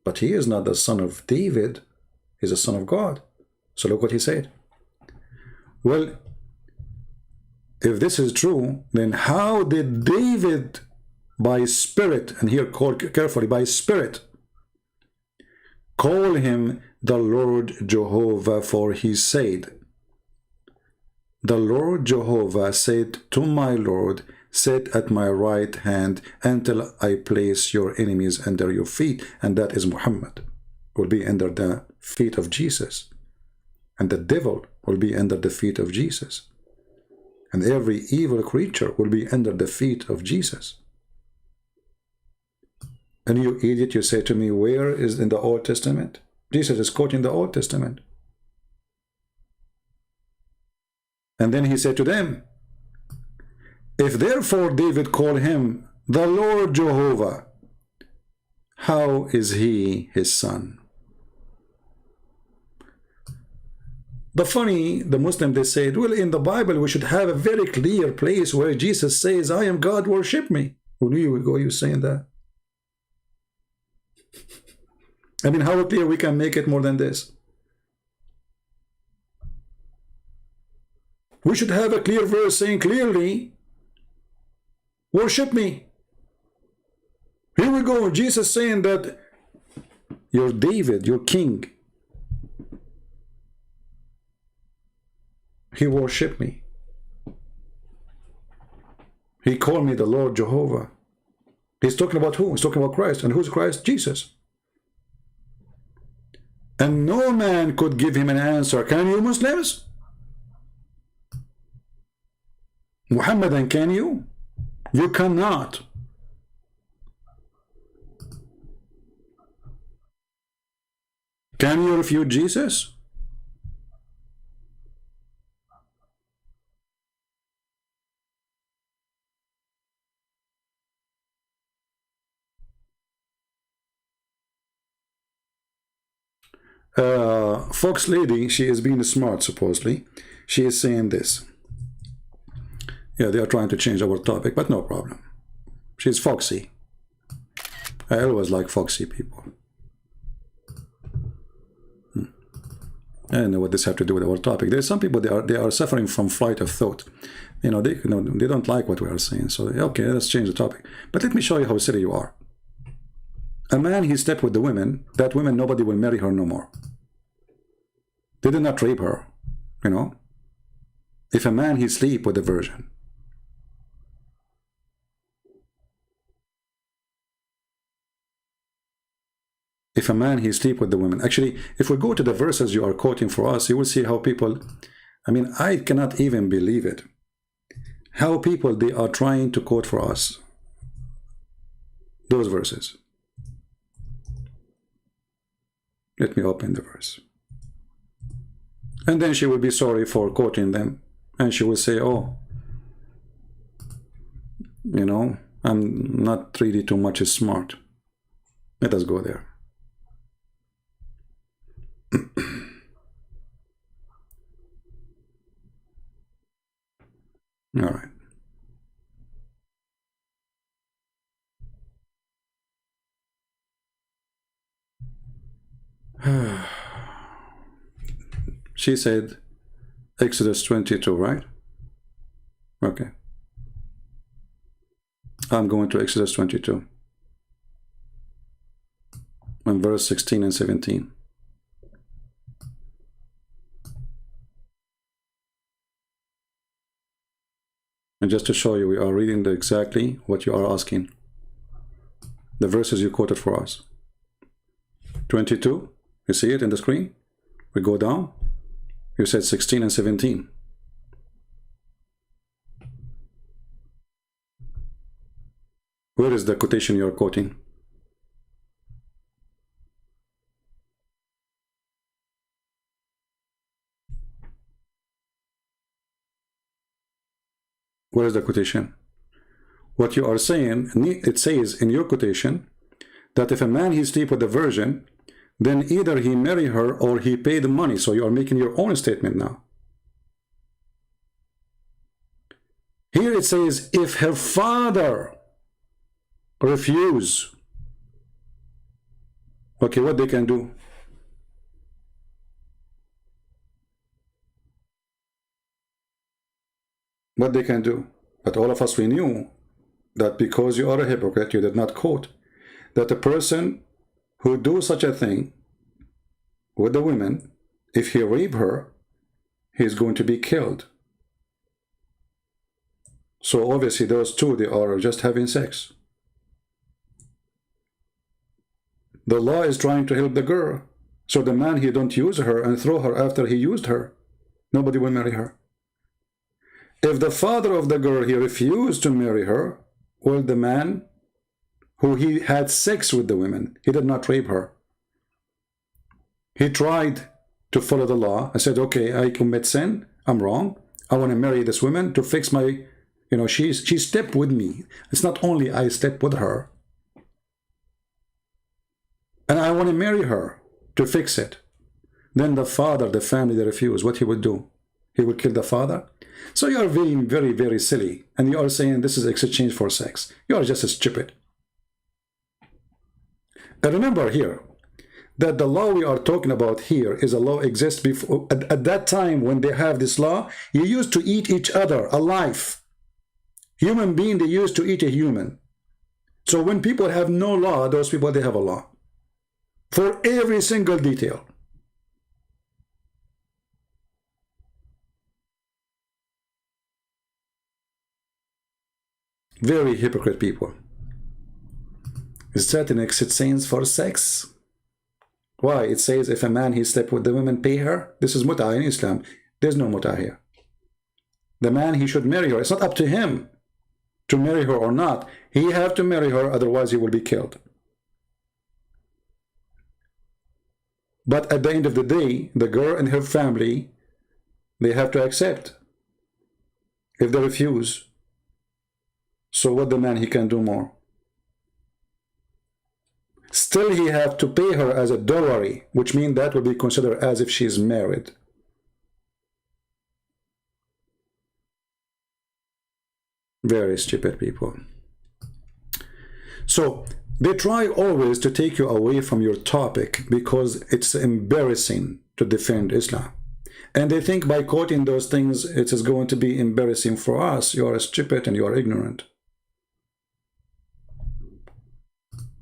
But he is not the son of David. He's a son of God. So look what he said. Well, if this is true, then how did David, by spirit, and here call carefully, by spirit, call him the Lord Jehovah? For he said, the Lord Jehovah said to my Lord, sit at my right hand until I place your enemies under your feet. And that is Muhammad, will be under the feet of Jesus. And the devil will be under the feet of Jesus. And every evil creature will be under the feet of Jesus. And you idiot, you say to me, where is in the Old Testament? Jesus is quoting the Old Testament. And then he said to them, if therefore David called him the Lord Jehovah, how is he his son? The Muslim, they said, well, in the Bible, we should have a very clear place where Jesus says, I am God, worship me. Who knew you saying that? I mean, how clear we can make it more than this? We should have a clear verse saying clearly, worship me. Here we go, Jesus saying that you're David, your king. He worshiped me. He called me the Lord Jehovah. He's talking about who? He's talking about Christ. And who's Christ? Jesus. And no man could give him an answer. Can you, Muslims? Muhammadan, can you? You cannot. Can you refute Jesus? Fox lady, she is being smart, supposedly. She is saying this. Yeah, they are trying to change our topic, but no problem. She's foxy. I always like foxy people. I don't know what this have to do with our topic. There's some people, they are suffering from flight of thought. They don't like what we are saying. So, okay, let's change the topic. But let me show you how silly you are. A man, he slept with the women. That woman, nobody will marry her no more. They did not rape her, If a man, he sleep with a virgin. If a man, he sleep with the women. Actually, if we go to the verses you are quoting for us, you will see how people, I cannot even believe it. How people, they are trying to quote for us those verses. Let me open the verse. And then she will be sorry for quoting them. And she will say, oh, I'm not really too much smart. Let us go there. All right. She said Exodus 22, right? Okay. I'm going to Exodus 22. in verse 16 and 17. And just to show you, we are reading exactly what you are asking. The verses you quoted for us. 22, you see it in the screen? We go down. You said 16 and 17. Where is the quotation you are quoting? Where is the quotation? What you are saying, it says in your quotation that if a man he sleep with a virgin, then either he marry her or he pay the money. So you are making your own statement now. Here it says if her father refuse, okay, what they can do? What they can do? But all of us, we knew that because you are a hypocrite, you did not quote that a person who do such a thing with the women, if he rape her, he's going to be killed. So obviously those two, they are just having sex. The law is trying to help the girl. So the man, he don't use her and throw her after he used her. Nobody will marry her. If the father of the girl, he refused to marry her, well, the man who he had sex with the women, he did not rape her. He tried to follow the law. I said, okay, I commit sin. I'm wrong. I want to marry this woman to fix my, you know, she stepped with me. It's not only I stepped with her. And I want to marry her to fix it. Then the father, the family, they refuse. What he would do? He would kill the father. So you are being very, very silly. And you are saying this is exchange for sex. You are just stupid. And remember here that the law we are talking about here is a law exists before. At that time when they have this law, you used to eat each other alive. Human being, they used to eat a human. So when people have no law, those people, they have a law. For every single detail. Very hypocrite people. Is that an exchange for sex? Why? It says if a man he slept with the women, pay her. This is mut'ah in Islam. There's no mut'ah here. The man, he should marry her. It's not up to him to marry her or not. He have to marry her, otherwise he will be killed. But at the end of the day, the girl and her family, they have to accept. If they refuse, so what the man, he can do more? Still, he have to pay her as a dowry, which means that will be considered as if she is married. Very stupid people. So they try always to take you away from your topic because it's embarrassing to defend Islam. And they think by quoting those things, it is going to be embarrassing for us. You are stupid and you are ignorant.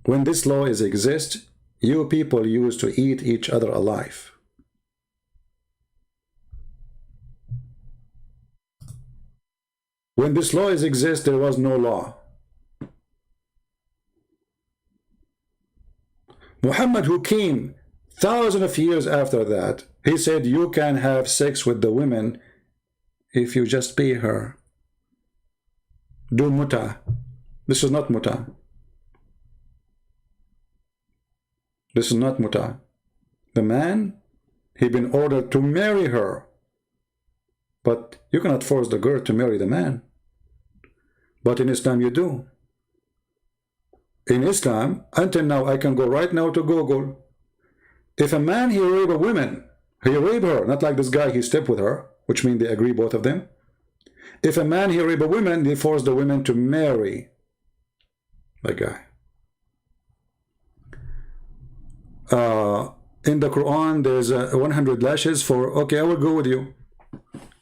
When this law exists, you people used to eat each other alive. When this law exists, there was no law. Muhammad, who came thousands of years after that, he said you can have sex with the women if you just pay her. Do mut'ah. This is not mut'ah. This is not mut'ah. The man, he been ordered to marry her. But you cannot force the girl to marry the man. But in Islam you do. In Islam, until now, I can go right now to Google. If a man, he rape a woman, he rape her, not like this guy, he slept with her, which means they agree, both of them. If a man, he rape a woman, they force the women to marry the guy. In the Quran, there's 100 lashes for, okay, I will go with you.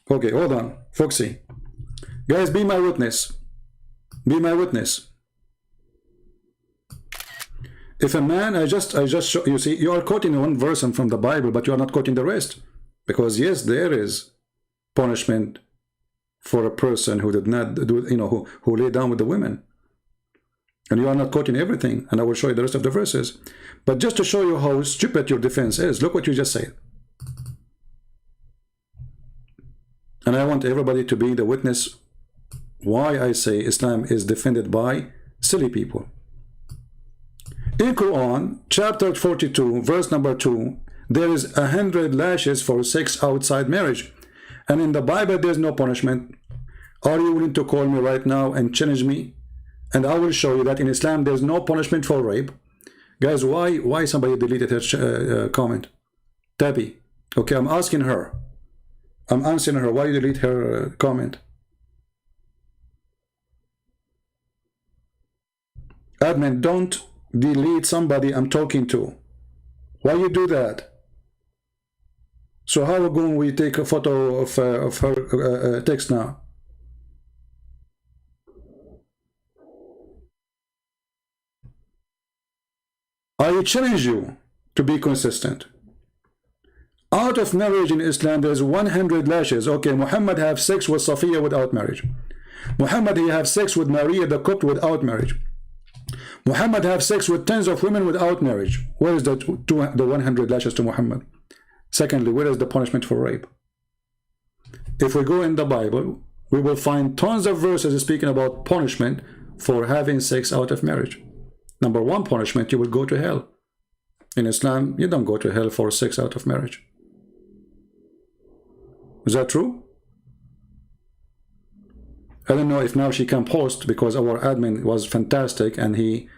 Okay, hold on, Foxy. Guys, be my witness. Be my witness. If a man, I just show, you see, you are quoting one verse from the Bible, but you are not quoting the rest. Because yes, there is punishment for a person who did not do, you know, who lay down with the women. And you are not quoting everything, and I will show you the rest of the verses. But just to show you how stupid your defense is, look what you just said. And I want everybody to be the witness why I say Islam is defended by silly people. In Quran, chapter 42, verse number 2, there is 100 lashes for sex outside marriage. And in the Bible, there's no punishment. Are you willing to call me right now and challenge me? And I will show you that in Islam, there's no punishment for rape. Guys, why somebody deleted her comment? Tabby. Okay, I'm asking her. I'm answering her. Why you delete her comment? Admin, don't delete somebody I'm talking to. Why you do that? So how can we take a photo of her text now? I challenge you to be consistent. Out of marriage in Islam, there's 100 lashes. Okay, Muhammad have sex with Safiya without marriage. Muhammad, he have sex with Maria the Copt without marriage. Muhammad have sex with tens of women without marriage. Where is the 100 lashes to Muhammad? Secondly, where is the punishment for rape? If we go in the Bible, we will find tons of verses speaking about punishment for having sex out of marriage. Number one punishment, you will go to hell. In Islam, you don't go to hell for sex out of marriage. Is that true? I don't know if now she can post, because our admin was fantastic and he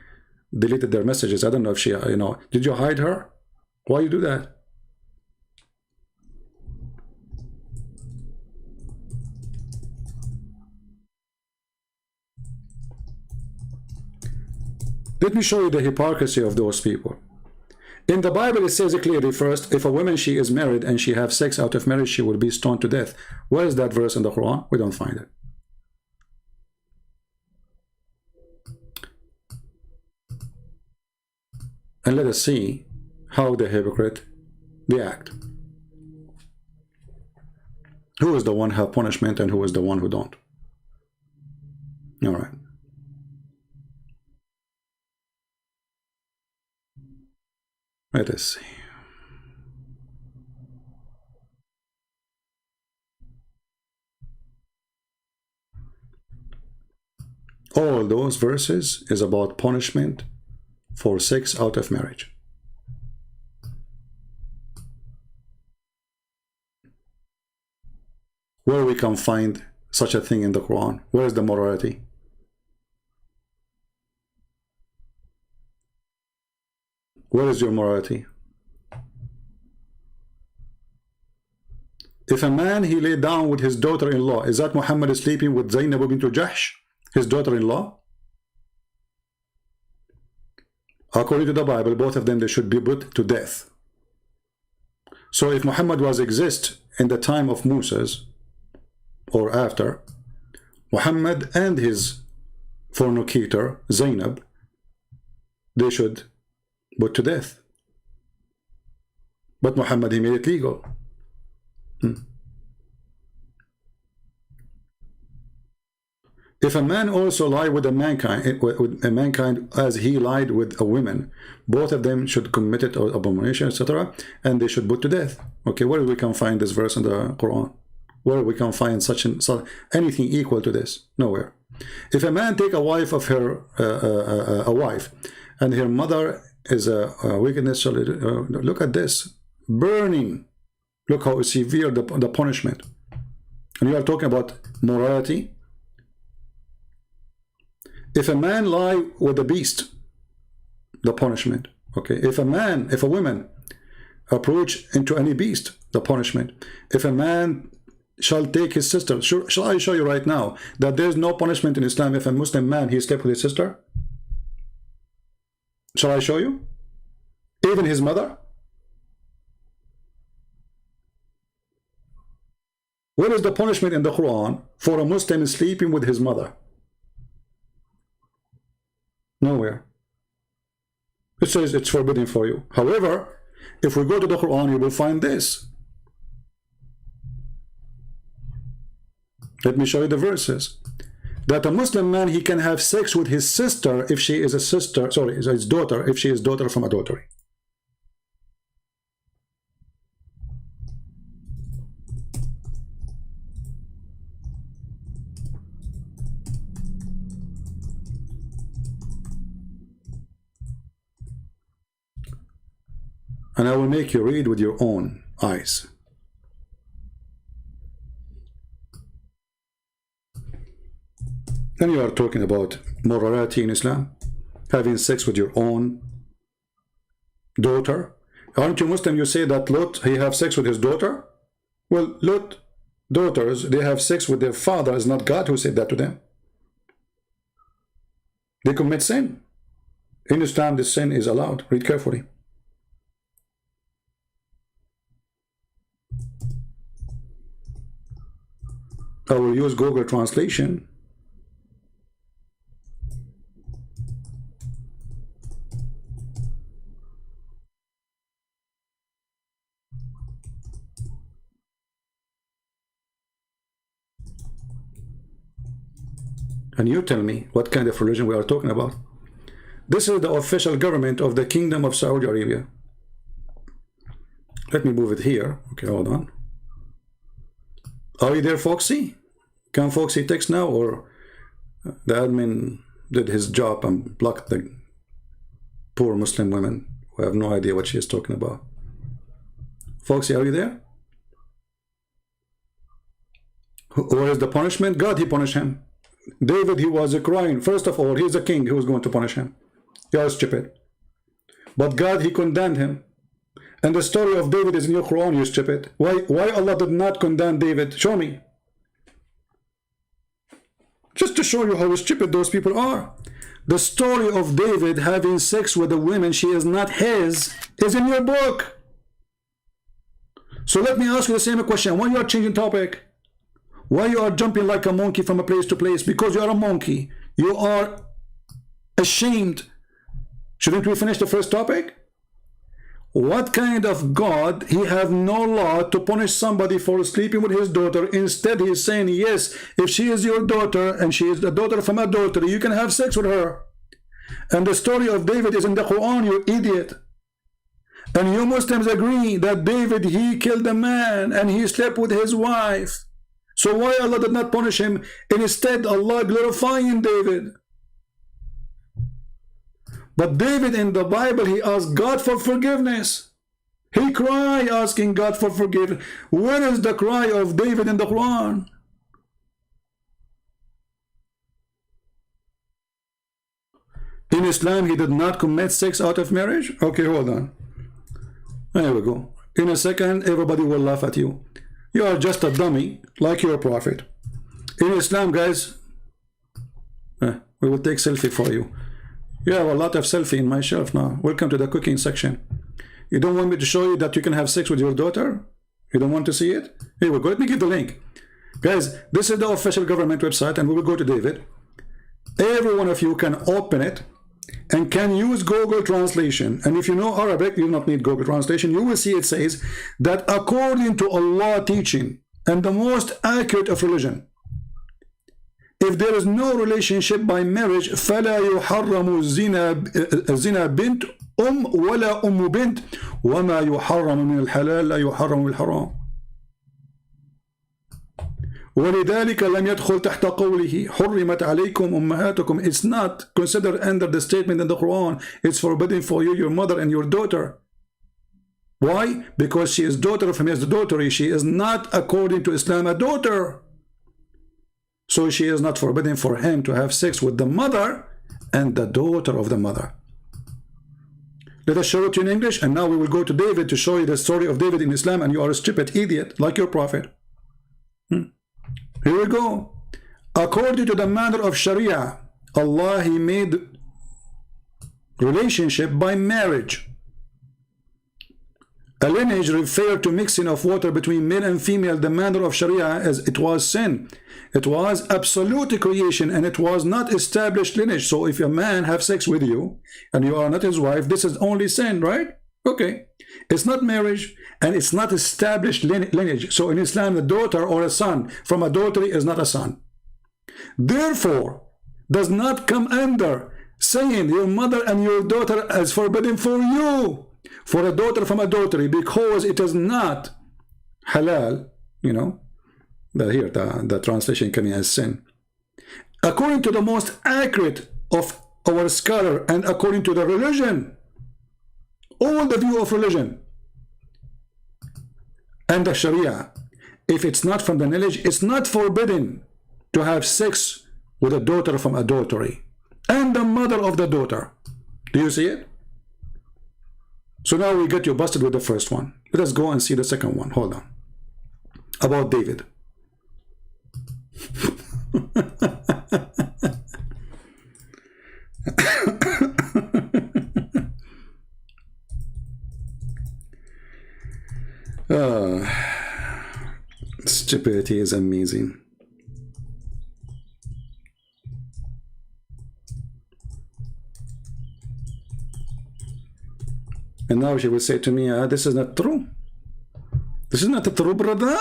deleted their messages. I don't know if she, you know, did you hide her? Why you do that? Let me show you the hypocrisy of those people. In the Bible, it says clearly, first, if a woman, she is married and she have sex out of marriage, she will be stoned to death. Where is that verse in the Quran? We don't find it. And let us see how the hypocrite they act. Who is the one who have punishment and who is the one who don't? All right. Let us see. All those verses is about punishment for sex out of marriage. Where we can find such a thing in the Quran? Where is the morality? Where is your morality? If a man, he lay down with his daughter-in-law, is that Muhammad is sleeping with Zainab bint Jahsh, his daughter-in-law? According to the Bible, both of them, they should be put to death. So if Muhammad was exist in the time of Moses or after, Muhammad and his fornicator Zainab, they should put to death. But Muhammad, he made it legal. If a man also lie with a mankind as he lied with a woman, both of them should commit it or abomination, etc., and they should put to death. Okay, where we can find this verse in the Quran? Where we can find such anything equal to this? Nowhere. If a man take a wife of her, a wife, and her mother is a wickedness, look at this, burning. Look how severe the punishment. And you are talking about morality. If a man lie with a beast, the punishment. Okay. If a woman approach into any beast, the punishment. If a man shall take his sister, shall I show you right now that there's no punishment in Islam if a Muslim man, he slept with his sister? Shall I show you? Even his mother? Where is the punishment in the Quran for a Muslim sleeping with his mother? Nowhere. It says it's forbidden for you. However, if we go to the Quran, you will find this. Let me show you the verses. That a Muslim man, he can have sex with his sister if she is a sister, sorry, his daughter, if she is daughter from adultery. And I will make you read with your own eyes. And you are talking about morality in Islam, having sex with your own daughter. Aren't you Muslim? You say that Lot, he have sex with his daughter? Well, Lot daughters, they have sex with their father. It's not God who said that to them. They commit sin. In Islam, this sin is allowed. Read carefully. I will use Google Translation. And you tell me what kind of religion we are talking about. This is the official government of the Kingdom of Saudi Arabia. Let me move it here. Okay, hold on. Are you there, Foxy? Can Foxy text now, or the admin did his job and blocked the poor Muslim women who have no idea what she is talking about? Foxy, are you there? Where is the punishment? God, he punished him. David, he was crying. First of all, he's a king who was going to punish him. You are stupid. But God, he condemned him. And the story of David is in your Quran, you stupid. Why Allah did not condemn David? Show me. Just to show you how stupid those people are. The story of David having sex with a woman she is not his is in your book. So let me ask you the same question. Why you are changing topic? Why you are jumping like a monkey from a place to place? Because you are a monkey. You are ashamed. Shouldn't we finish the first topic? What kind of God, he have no law to punish somebody for sleeping with his daughter? Instead, he is saying, yes, if she is your daughter and she is the daughter from adultery, you can have sex with her. And the story of David is in the Quran, you idiot. And you Muslims agree that David, he killed a man and he slept with his wife. So why Allah did not punish him? Instead, Allah glorifying David. But David in the Bible, he asked God for forgiveness. He cried asking God for forgiveness. Where is the cry of David in the Quran? In Islam, he did not commit sex out of marriage? Okay, hold on. There we go. In a second, everybody will laugh at you. You are just a dummy, like your prophet. In Islam, guys, we will take selfie for you. You have a lot of selfie in my shelf now. Welcome to the cooking section. You don't want me to show you that you can have sex with your daughter? You don't want to see it? Here we go. Let me give the link. Guys, this is the official government website, and we will go to David. Every one of you can open it and can use Google Translation. And if you know Arabic, you will not need Google Translation. You will see it says that according to Allah teaching and the most accurate of religion, if there is no relationship by marriage, فَلَا يُحَرَّمُ الزِّنَا بِنْتُ وَلَا أُمُّ بِنْتُ وَمَا يُحَرَّمُ مِنَ الْحَلَالِ لَا يُحَرَّمُ الْحَرَامِ وَلِذَلِكَ لَمْ يَدْخُلْ تَحْتَ قَوْلِهِ حُرِّمَتْ عَلَيْكُمْ أُمَّهَاتُكُمْ. It's not considered under the statement in the Quran. It's forbidden for you, your mother and your daughter. Why? Because she is daughter of him as the daughter. She is not, according to Islam, a daughter. So she is not forbidden for him to have sex with the mother and the daughter of the mother. Let us show it to you in English, and now we will go to David to show you the story of David in Islam, and you are a stupid idiot like your prophet. Here we go. According to the manner of Sharia, Allah, he made relationship by marriage. A lineage referred to mixing of water between male and female. The manner of Sharia as it was sin. It was absolute creation and it was not established lineage. So if a man have sex with you and you are not his wife, this is only sin, right? Okay. It's not marriage and it's not established lineage. So in Islam, a daughter or a son from adultery is not a son. Therefore, does not come under saying your mother and your daughter as forbidden for you, for a daughter from adultery, because it is not halal, you know. Here the translation coming as sin. According to the most accurate of our scholar and according to the religion, all the view of religion and the Sharia, if it's not from the knowledge, it's not forbidden to have sex with a daughter from adultery and the mother of the daughter. Do you see it? So now we get you busted with the first one. Let us go and see the second one. Hold on. About David. Stupidity is amazing. And now she will say to me, this is not true. This is not true, brother.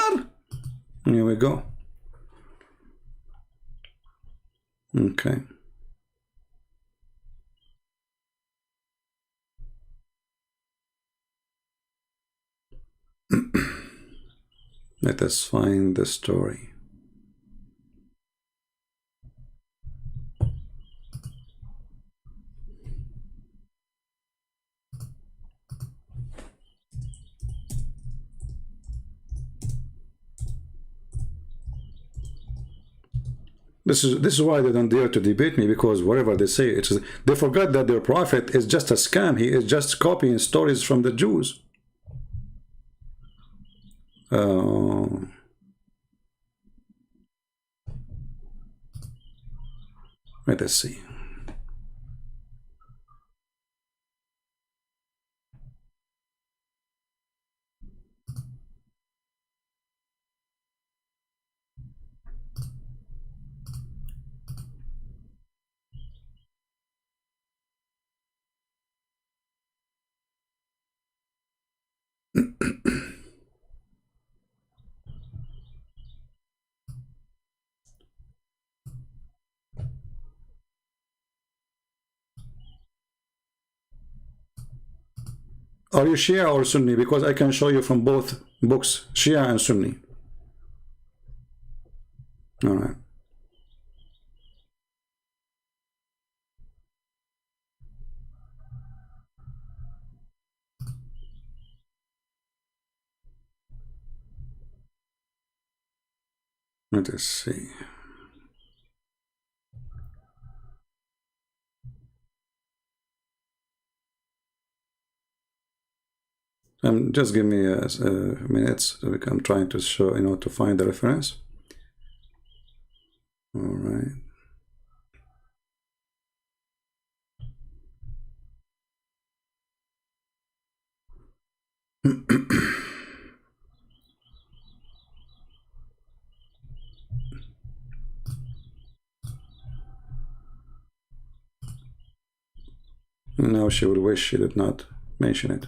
Here we go. Okay. Let us find the story. This is why they don't dare to debate me, because whatever they say, they forgot that their prophet is just a scam. He is just copying stories from the Jews. Let us see. Are you Shia or Sunni? Because I can show you from both books, Shia and Sunni. All right. Let us see. Just give me a minute. I'm trying to show, to find the reference. All right. Now she would wish she did not mention it.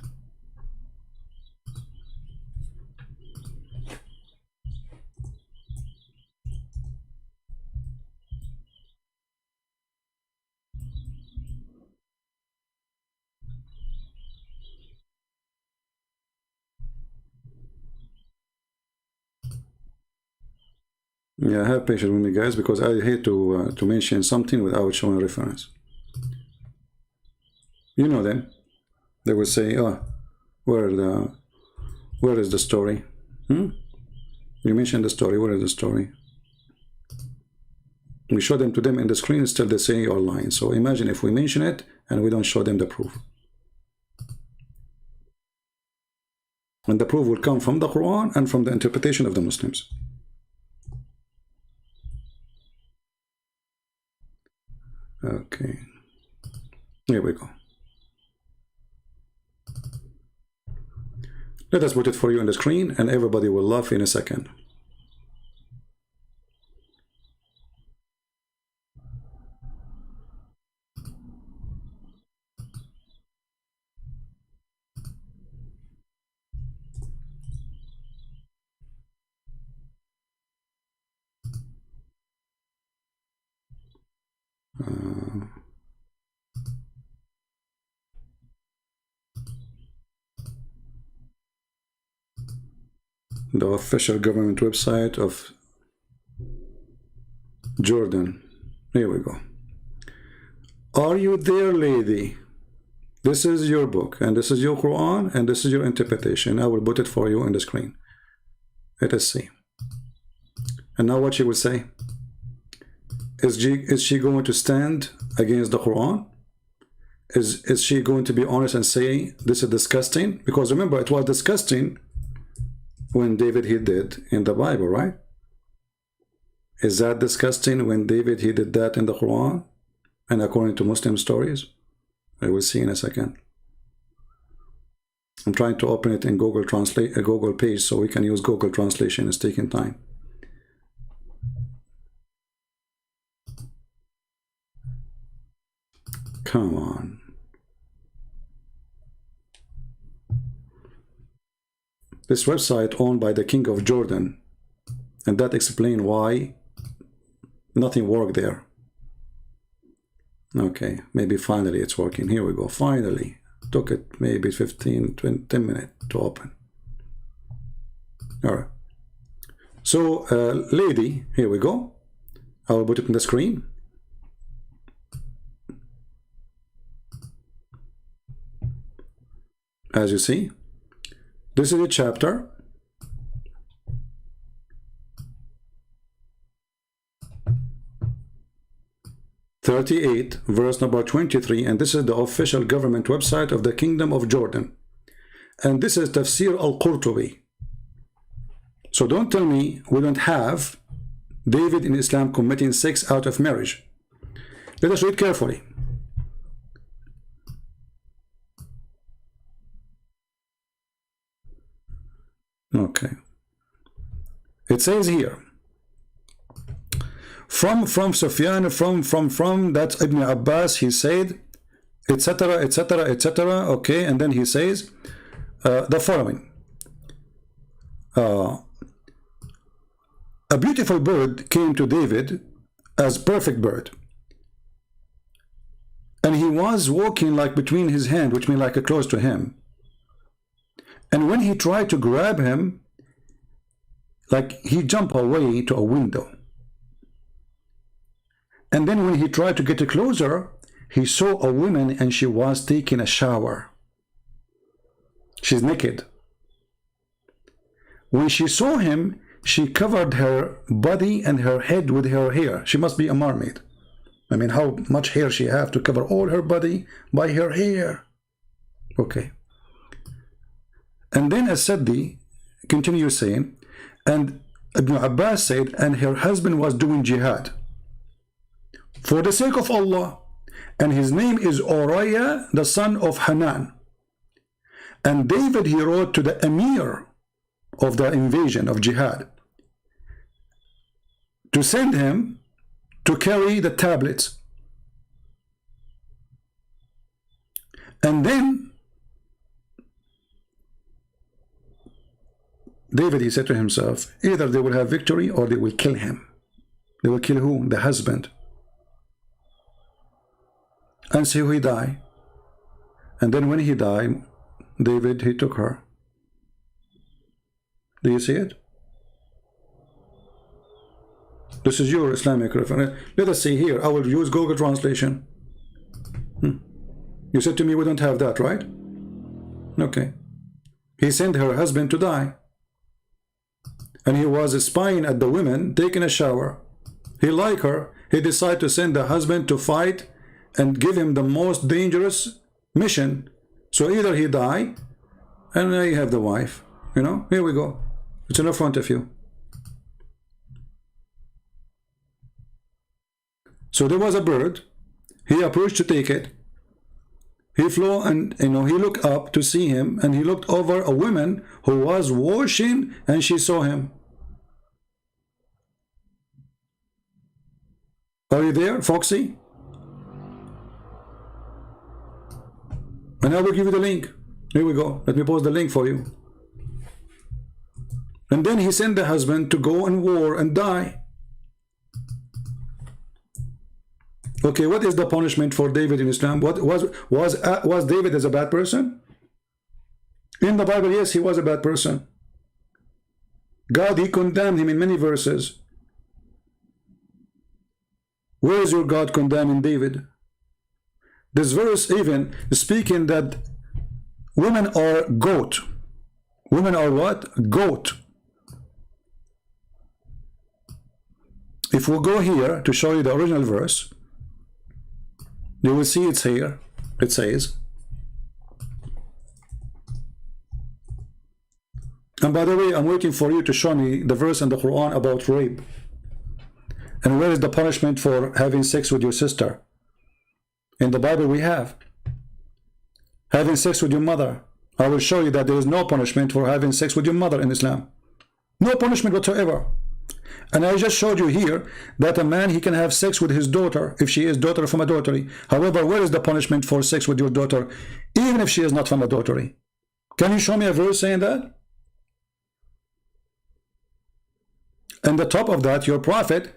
Yeah, have patience with me, guys, because I hate to mention something without showing reference. You know them. They will say, "Oh, where is the story? You mentioned the story. Where is the story?" We show them to them in the screen, still they say you're lying. So imagine if we mention it and we don't show them the proof. And the proof will come from the Quran and from the interpretation of the Muslims. Okay. Here we go. Let us put it for you on the screen, and everybody will laugh in a second. The official government website of Jordan. Here we go. Are you there, lady? This is your book, and this is your Quran, and this is your interpretation. I will put it for you on the screen. Let us see. And now what she will say? Is she going to stand against the Quran? Is she going to be honest and say this is disgusting? Because remember, it was disgusting when David he did in the Bible, right? Is that disgusting when David he did that in the Quran and according to Muslim stories? I will see in a second. I'm trying to open it in Google Translate, a Google page, so we can use Google Translation. It's taking time. Come on. This website owned by the King of Jordan, and that explains why nothing worked there. Okay, maybe finally it's working. Here we go. Finally. Took it maybe 15, 20, 10 minutes to open. All right. So, lady, here we go. I will put it on the screen. As you see, this is a chapter. (38) verse number 23, and this is the official government website of the Kingdom of Jordan, and this is Tafsir al-Qurtubi. So don't tell me we don't have David in Islam committing sex out of marriage. Let us read carefully. Okay, it says here from Sufyan, from that Ibn Abbas, he said, etc., etc., etc. Okay, and then he says the following: a beautiful bird came to David as perfect bird, and he was walking like between his hand, which means like close to him. And when he tried to grab him, like he jumped away to a window. And then when he tried to get closer, he saw a woman and she was taking a shower. She's naked. When she saw him, she covered her body and her head with her hair. She must be a mermaid. I mean, how much hair she have to cover all her body by her hair? Okay. And then As-Saddi continues saying, and Ibn Abbas said, and her husband was doing jihad for the sake of Allah, and his name is Uriah, the son of Hanan. And David, he wrote to the emir of the invasion of jihad to send him to carry the tablets. And then David, he said to himself, either they will have victory or they will kill him. They will kill who? The husband. And so he died. And then when he died, David, he took her. Do you see it? This is your Islamic reference. Let us see here. I will use Google Translation. You said to me we don't have that, right? Okay. He sent her husband to die. And he was spying at the women taking a shower. He liked her. He decided to send the husband to fight and give him the most dangerous mission. So either he die, and now you have the wife. You know, here we go. It's in front of you. So there was a bird. He approached to take it. He flew and he looked up to see him, and he looked over a woman who was washing, and she saw him. Are you there, Foxy? And I will give you the link. Here we go. Let me post the link for you. And then he sent the husband to go and war and die. Okay, what is the punishment for David in Islam? What was David as a bad person? In the Bible, yes, he was a bad person. God, he condemned him in many verses. Where is your God condemning David? This verse even speaking that women are goat. Women are what? Goat. If we go here to show you the original verse, you will see it's here. It says, and by the way, I'm waiting for you to show me the verse in the Quran about rape. And where is the punishment for having sex with your sister? In the Bible we have. Having sex with your mother. I will show you that there is no punishment for having sex with your mother in Islam. No punishment whatsoever. And I just showed you here that a man, he can have sex with his daughter if she is daughter from adultery. However, where is the punishment for sex with your daughter, even if she is not from adultery? Can you show me a verse saying that? And the top of that, your prophet,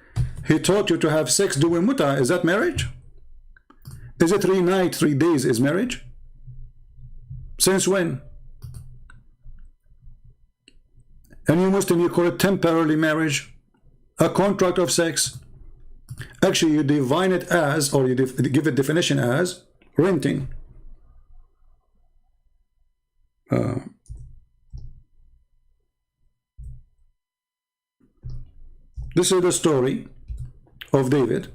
he taught you to have sex doing muta. Is that marriage? Is it 3 nights, 3 days is marriage? Since when? And you Muslim, you call it temporary marriage, a contract of sex. Actually, you define it as, or you give it definition as, renting. This is the story of David.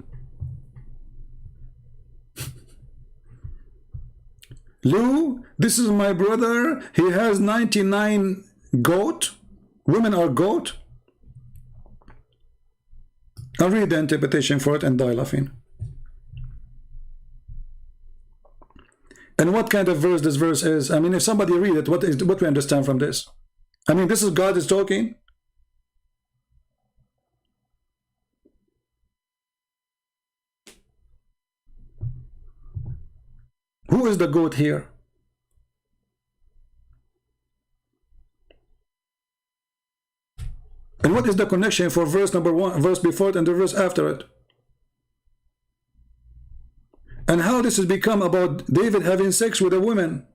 Lou, this is my brother. He has 99 goat. Women are goat. I'll read the interpretation for it and die laughing. And what kind of verse this verse is? I mean, if somebody read it, what we understand from this? I mean, this is God is talking. Who is the goat here? And what is the connection for verse number 1, verse before it and the verse after it? And how this has become about David having sex with a woman,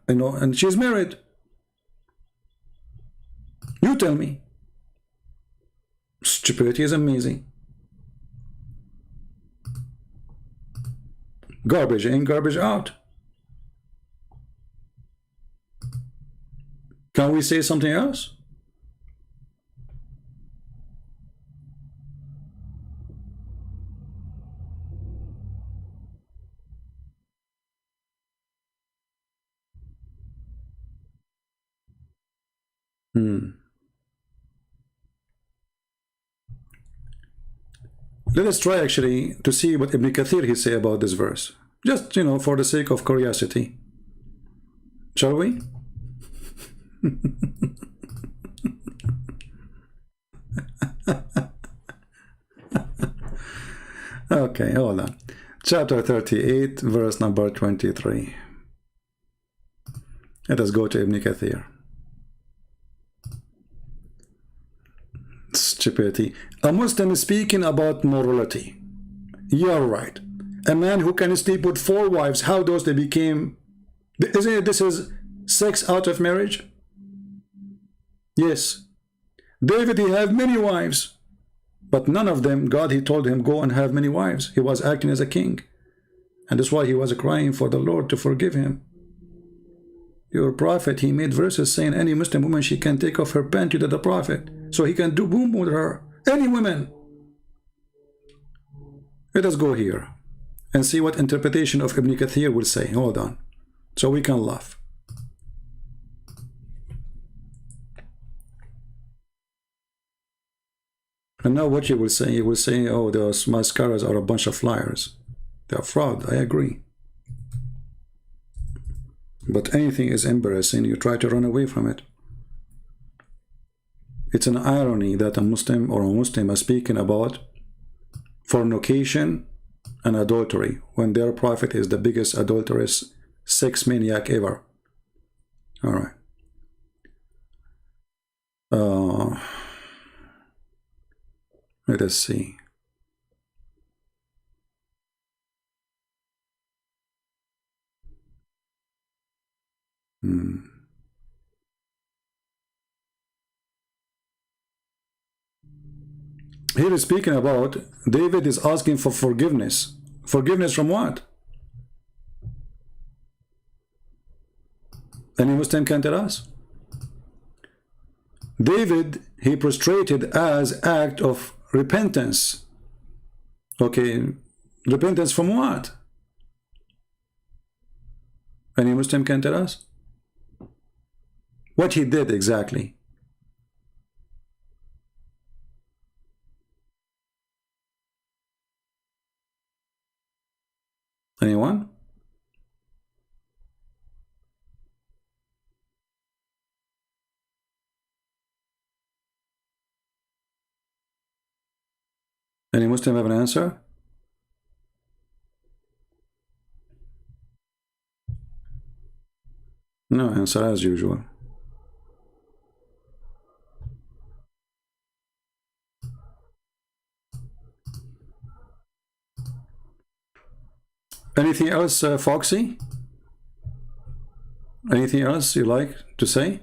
and she's married? You tell me. Stupidity is amazing. Garbage in, garbage out. Can we say something else? Let us try actually to see what Ibn Kathir he say about this verse. Just, for the sake of curiosity. Shall we? Okay, hold on. Chapter 38, verse number 23. Let us go to Ibn Kathir. Stupidity. A Muslim is speaking about morality. You're right. A man who can sleep with 4 wives, how those they became... Isn't it this is sex out of marriage? Yes. David, he had many wives. But none of them, God, he told him, go and have many wives. He was acting as a king. And that's why he was crying for the Lord to forgive him. Your prophet, he made verses saying any Muslim woman, she can take off her panty to the prophet. So he can do boom with her. Any women. Let us go here and see what interpretation of Ibn Kathir will say. Hold on. So we can laugh. And now what you will say? You will say, oh, those mascaras are a bunch of liars. They are fraud. I agree. But anything is embarrassing, you try to run away from it. It's an irony that a Muslim or a Muslim is speaking about fornication and adultery when their prophet is the biggest adulterous sex maniac ever. All right. Let us see. Here is speaking about David is asking for forgiveness. Forgiveness from what? Any Muslim can tell us? David, he prostrated as act of repentance. Okay, repentance from what? Any Muslim can tell us? What he did exactly? Anyone? Any Muslim have an answer? No answer as usual. Anything else, Foxy? Anything else you like to say?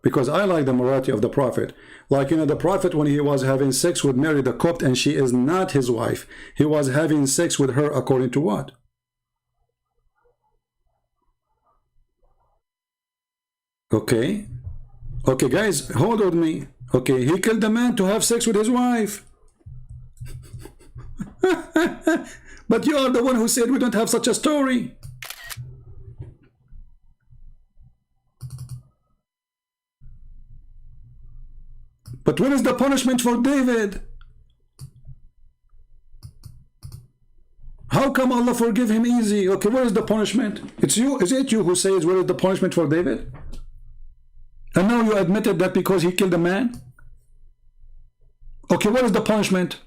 Because I like the morality of the Prophet. Like, you know, the Prophet, when he was having sex with Mary the Copt, and she is not his wife, he was having sex with her according to what? Okay. Okay, guys, hold on me. Okay, he killed a man to have sex with his wife. But you are the one who said we don't have such a story. But what is the punishment for David? How come Allah forgive him easy? Okay, what is the punishment? It's you. Is it you who says what is the punishment for David? And now you admitted that because he killed a man? Okay, what is the punishment?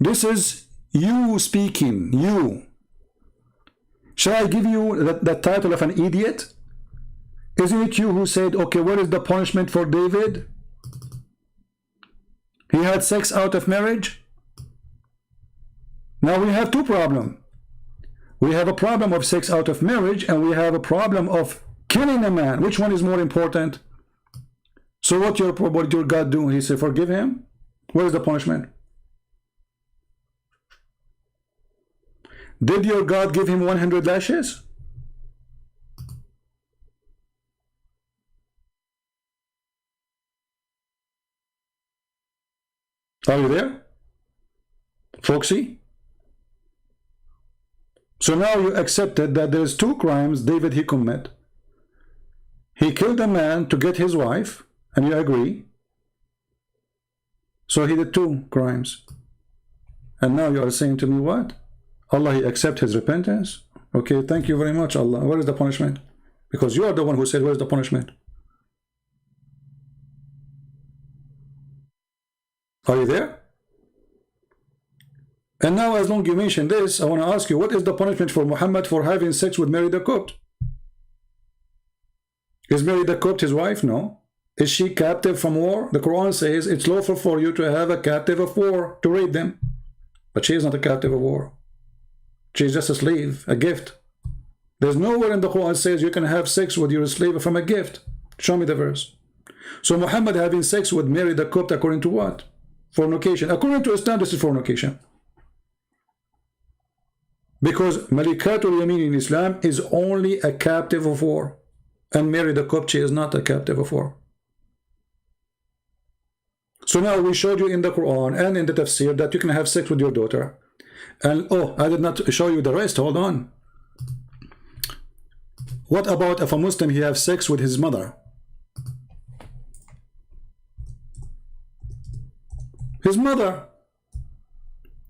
This is you speaking, you. Shall I give you the title of an idiot? Isn't it you who said, okay, what is the punishment for David? He had sex out of marriage? Now we have two problems. We have a problem of sex out of marriage, and we have a problem of killing a man. Which one is more important? So what your God do? He said, forgive him? What is the punishment? Did your God give him 100 lashes? Are you there? Foxy? So now you accepted that there's two crimes David he commit. He killed a man to get his wife, and you agree. So he did two crimes. And now you are saying to me what? Allah, he accept his repentance? Okay, thank you very much, Allah. What is the punishment? Because you are the one who said, what is the punishment? Are you there? And now, as long as you mention this, I want to ask you, what is the punishment for Muhammad for having sex with Mary the Copt? Is Mary the Copt his wife? No. Is she captive from war? The Quran says it's lawful for you to have a captive of war, to raid them. But she is not a captive of war. She is just a slave, a gift. There's nowhere in the Quran says you can have sex with your slave from a gift. Show me the verse. So Muhammad having sex with Mary the Copt according to what? Fornication. According to Islam, this is fornication. Because Malikatul Yamin in Islam is only a captive of war. And Mary the Copt, she is not a captive of war. So now we showed you in the Quran and in the tafsir that you can have sex with your daughter. And oh, I did not show you the rest. Hold on. What about if a Muslim he have sex with his mother? His mother.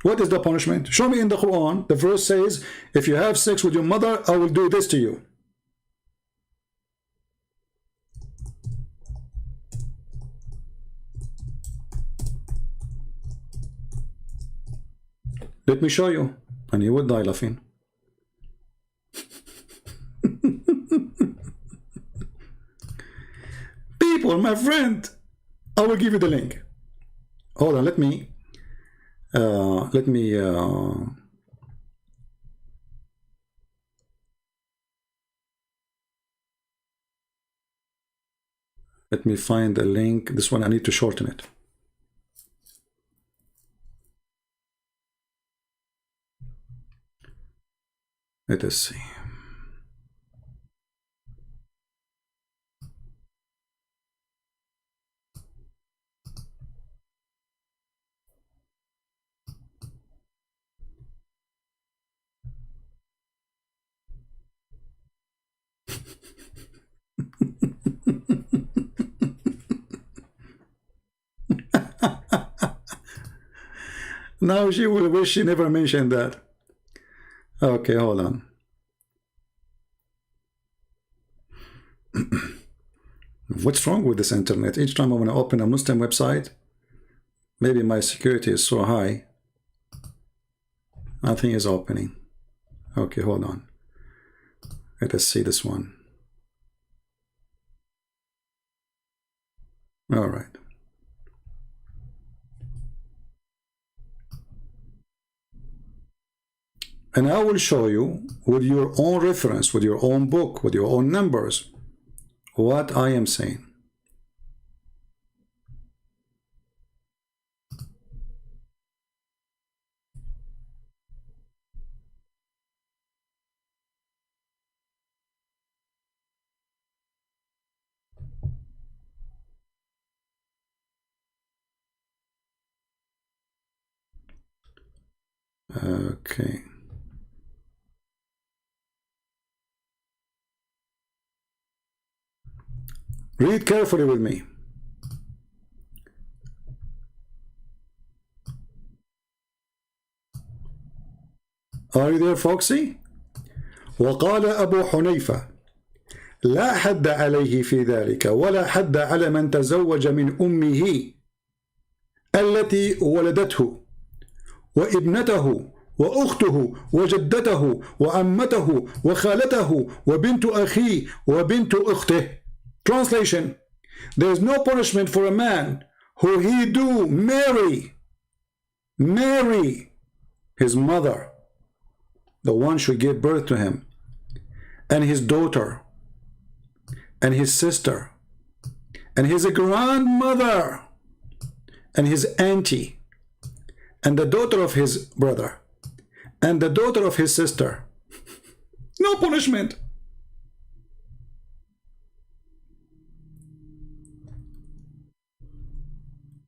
What is the punishment? Show me in the Quran. The verse says, if you have sex with your mother, I will do this to you. Let me show you. And you would die laughing. People, my friend, I will give you the link. Hold on, let me find the link. This one I need to shorten it. Let us see. Now she will wish she never mentioned that. Okay, hold on. What's wrong with this internet? Each time I want to open a Muslim website, maybe my security is so high, nothing is opening. Okay, hold on. Let us see this one. All right. And I will show you with your own reference, with your own book, with your own numbers, what I am saying. Okay. Read carefully with me. Are you there, Foxy? وقال أبو حنيفة لا حد عليه في ذلك ولا حد على من تزوج من أمه التي ولدته وابنته وأخته وجدته وعمته وخالته وبنت أخيه وبنت أخته. Translation: there is no punishment for a man who he do marry his mother, the one who gave birth to him, and his daughter, and his sister, and his grandmother, and his auntie, and the daughter of his brother, and the daughter of his sister. No punishment.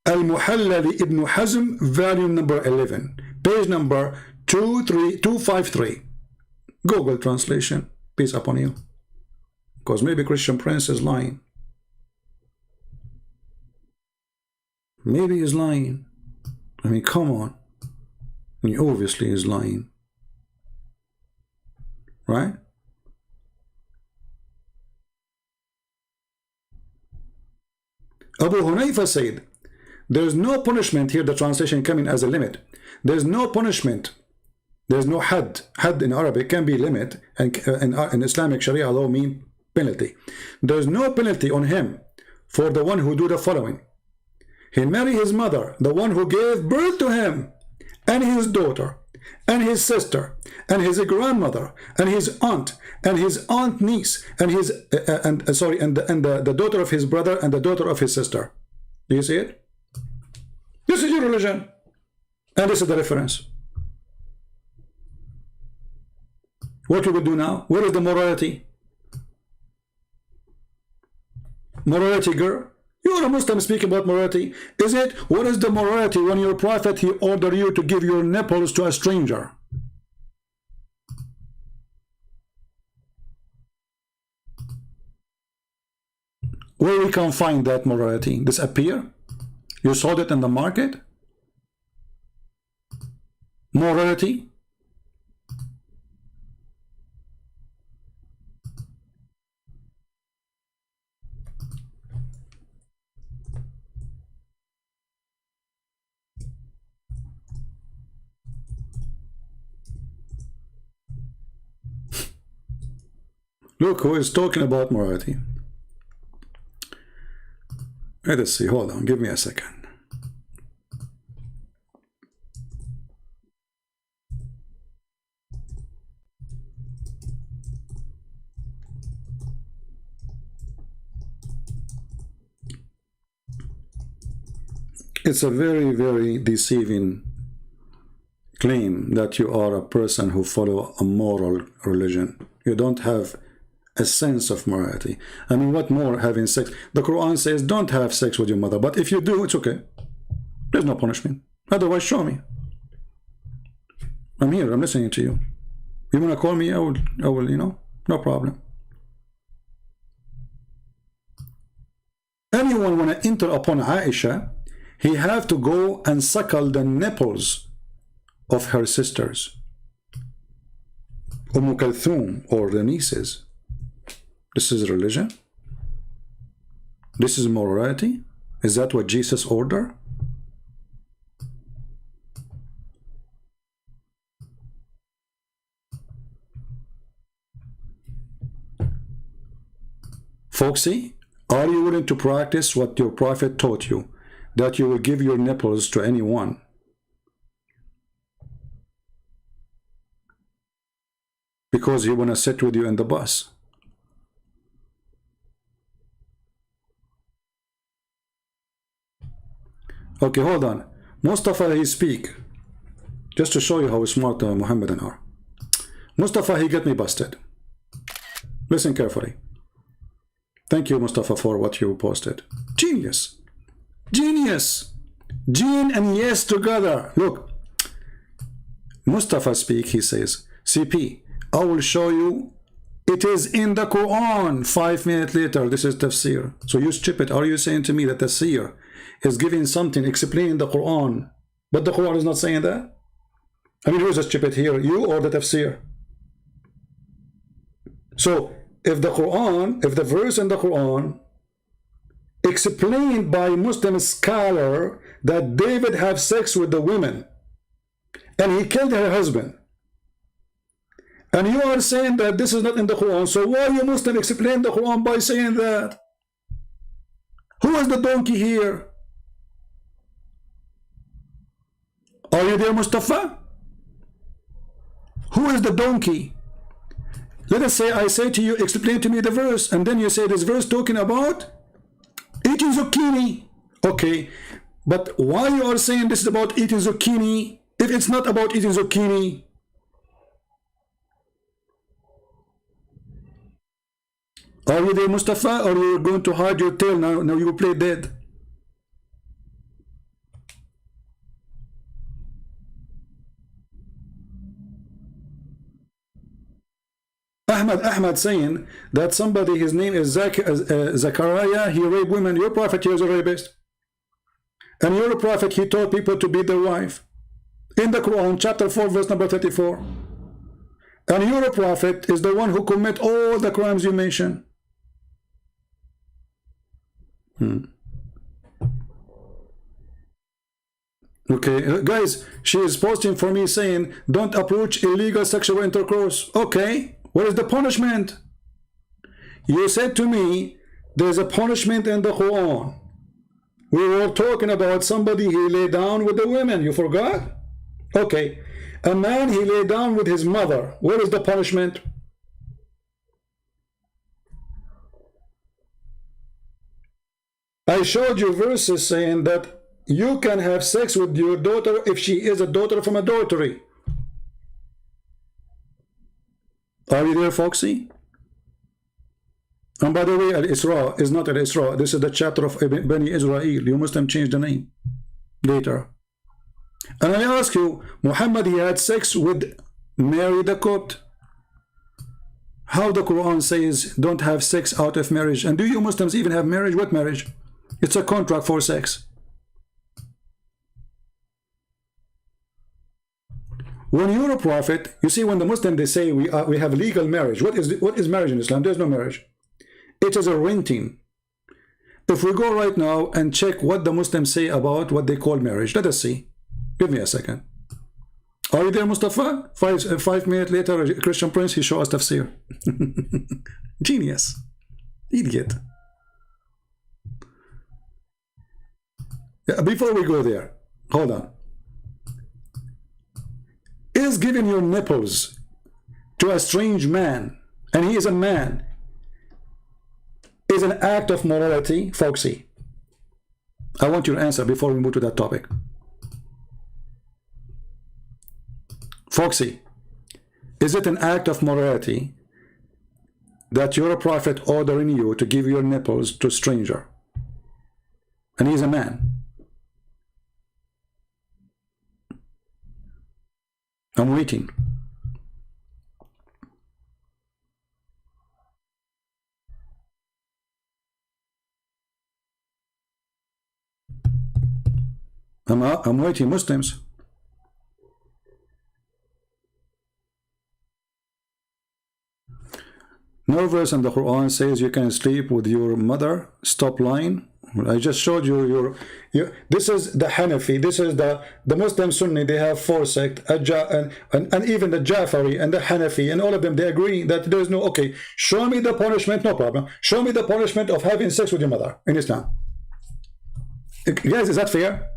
Al-Muhalla Ibn Hazm, volume number 11, page number 25253. Google translation. Peace upon you. Because maybe Christian Prince is lying. Maybe he's lying. I mean, come on. He obviously is lying. Right? Abu Hunayfa said, there's no punishment here, the translation coming as a limit. There's no punishment. There's no had. Had in Arabic can be limit, and in Islamic Sharia law mean penalty. There's no penalty on him for the one who do the following. He married his mother, the one who gave birth to him, and his daughter, and his sister, and his grandmother, and his aunt niece, and his the daughter of his brother, and the daughter of his sister. Do you see it? This is your religion, and this is the reference. What you will do now? Where is the morality? Morality, girl. You are a Muslim speaking about morality. Is it? What is the morality when your prophet, he ordered you to give your nipples to a stranger? Where we can find that morality? Disappear? You sold it in the market? morality? Look who is talking about morality. Let us see. Hold on. Give me a second. It's a very, very deceiving claim that you are a person who follow a moral religion. You don't have a sense of morality. I mean, what more having sex? The Quran says don't have sex with your mother, but if you do, it's okay. There's no punishment. Otherwise, show me. I'm here. I'm listening to you. You want to call me? I will, you know, no problem. Anyone want to enter upon Aisha, he have to go and suckle the nipples of her sisters, Umm Kulthum, or the nieces. This is religion? This is morality? Is that what Jesus ordered? Foxy, are you willing to practice what your prophet taught you, that you will give your nipples to anyone? Because he want to sit with you in the bus. Okay, hold on. Mustafa, he speak. Just to show you how smart Muhammadan are. Mustafa, he get me busted. Listen carefully. Thank you, Mustafa, for what you posted. Genius. Genius. Gene and yes together. Look. Mustafa speak, he says, CP, I will show you. It is in the Quran. 5 minutes later, this is tafsir. So you stupid, are you saying to me that tafsir is giving something, explaining the Quran, but the Quran is not saying that? I mean, who's a stupid here, you or the tafsir? So, if the Quran, if the verse in the Quran explained by Muslim scholar that David have sex with the women and he killed her husband, and you are saying that this is not in the Quran, so why you Muslim explain the Quran by saying that? Who is the donkey here? Are you there, Mustafa? Who is the donkey? Let us say I say to you, explain to me the verse, and then you say this verse talking about eating zucchini. Okay, but why you are saying this is about eating zucchini if it's not about eating zucchini? Are you there, Mustafa, or you're going to hide your tail now? Now you will play dead. Ahmad saying that somebody, his name is Zachariah, he raped women. Your prophet, he was a rapist. And your prophet, he taught people to beat their wife. In the Quran, chapter 4, verse number 34. And your prophet is the one who commit all the crimes you mention. Okay, guys, she is posting for me saying, don't approach illegal sexual intercourse. Okay, what is the punishment? You said to me, there's a punishment in the Quran. We were talking about somebody, he lay down with the women. You forgot? Okay, a man, he lay down with his mother. What is the punishment? I showed you verses saying that you can have sex with your daughter if she is a daughter from adultery. Are you there, Foxy? And by the way, Al-Isra is not Al-Isra. This is the chapter of Bani Israel. You must have changed the name later. And I ask you, Muhammad, he had sex with Mary the Copt. How the Quran says don't have sex out of marriage. And do you Muslims even have marriage? What marriage? It's a contract for sex. When you're a prophet, you see, when the Muslim, they say we have legal marriage. What is marriage in Islam? There's no marriage. It is a renting. If we go right now and check what the Muslims say about what they call marriage, let us see. Give me a second. Are you there, Mustafa? 5 minutes later, a Christian Prince, he shows us tafsir. Genius. Idiot. Before we go there, hold on. Is giving your nipples to a strange man, and he is a man, is an act of morality, Foxy? I want your answer before we move to that topic. Foxy, is it an act of morality that you're a prophet ordering you to give your nipples to a stranger? And he's a man. I'm waiting. I'm waiting, Muslims. No verse in the Quran says you can sleep with your mother. Stop lying. I just showed you this is the Hanafi, this is the Muslim Sunni. They have 4 sects, and even the Jafari and the Hanafi, and all of them, they agree that there is no, okay, show me the punishment, no problem. Show me the punishment of having sex with your mother in Islam. Guys, is that fair?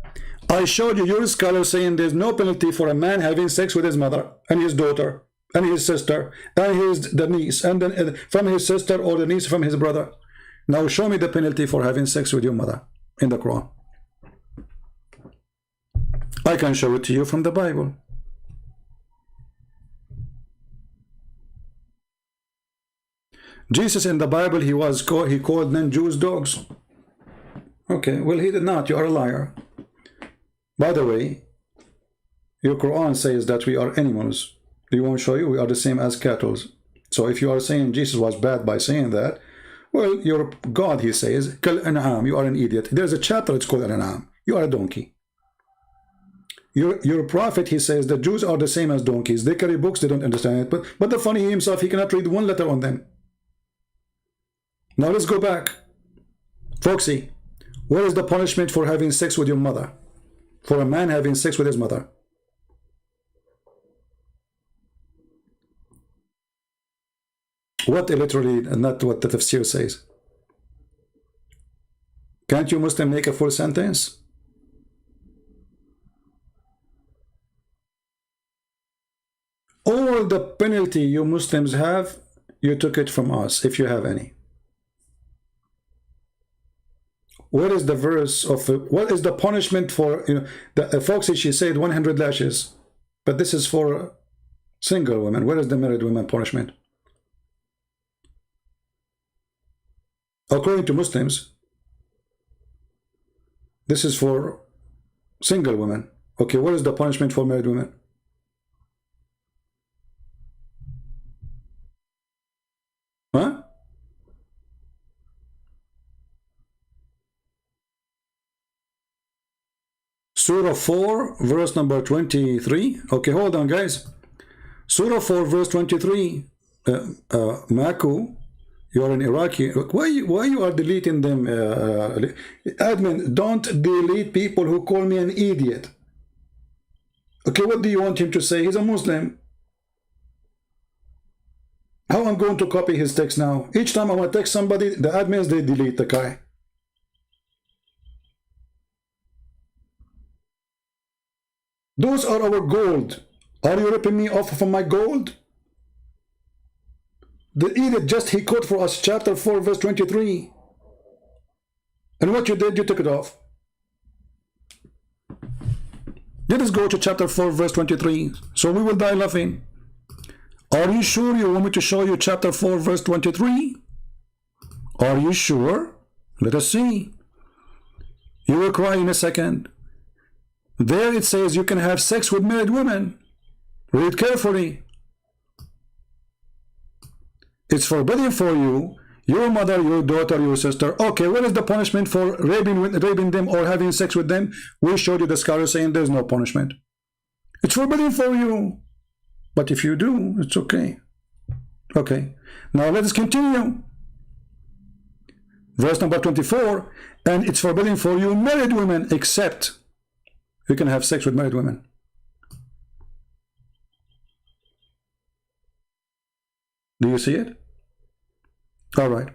I showed you your scholar saying there's no penalty for a man having sex with his mother and his daughter and his sister and the niece, and then from his sister, or the niece from his brother. Now show me the penalty for having sex with your mother in the Quran. I can show it to you from the Bible. Jesus in the Bible, he called non-Jews dogs. Okay, well, he did not. You are a liar. By the way, your Quran says that we are animals. We won't show you we are the same as cattle. So if you are saying Jesus was bad by saying that, well, your God, he says, Kal An'am, you are an idiot. There's a chapter, it's called An'am. You are a donkey. Your prophet, he says, the Jews are the same as donkeys. They carry books, they don't understand it. But the funny, he himself, he cannot read one letter on them. Now let's go back. Foxy, what is the punishment for having sex with your mother? For a man having sex with his mother? What literally, not what the tafsir says. Can't you Muslim make a full sentence? All the penalty you Muslims have, you took it from us, if you have any. What is the verse of, what is the punishment for, the Foxy, she said 100 lashes, but this is for single women. Where is the married women punishment? According to Muslims, this is for single women. Okay, what is the punishment for married women? Huh? Surah 4, verse number 23. Okay, hold on, guys. Surah 4, verse 23. Maku, you are an Iraqi. Why you are deleting them? Admin, don't delete people who call me an idiot. Okay, what do you want him to say? He's a Muslim. How I'm going to copy his text now? Each time I want to text somebody, the admins, they delete the guy. Those are our gold. Are you ripping me off from my gold? The idiot just, he quote for us chapter 4 verse 23. And what you did, you took it off. Let us go to chapter 4 verse 23. So we will die laughing. Are you sure you want me to show you chapter 4 verse 23? Are you sure? Let us see. You will cry in a second. There it says you can have sex with married women. Read carefully. It's forbidden for you, your mother, your daughter, your sister. Okay, what is the punishment for raping them or having sex with them? We showed you the scholar saying there's no punishment. It's forbidden for you. But if you do, it's okay. Okay, now let us continue. Verse number 24, and it's forbidden for you married women, except you can have sex with married women. Do you see it? All right.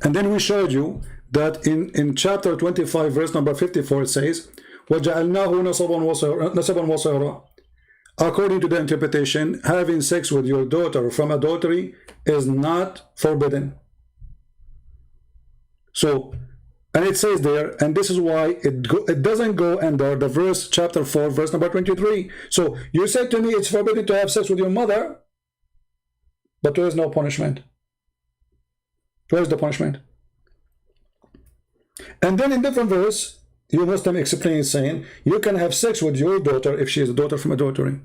And then we showed you that in chapter 25, verse number 54, it says, وَجَعَلْنَاهُ نَسَبًا وَصَيْرًا. According to the interpretation, having sex with your daughter from adultery is not forbidden. So, and it says there, and this is why it doesn't go under the verse, chapter 4, verse number 23. So, you said to me it's forbidden to have sex with your mother, but there is no punishment. Where is the punishment? And then in different verse, you Muslim explains saying, you can have sex with your daughter if she is a daughter from adultery.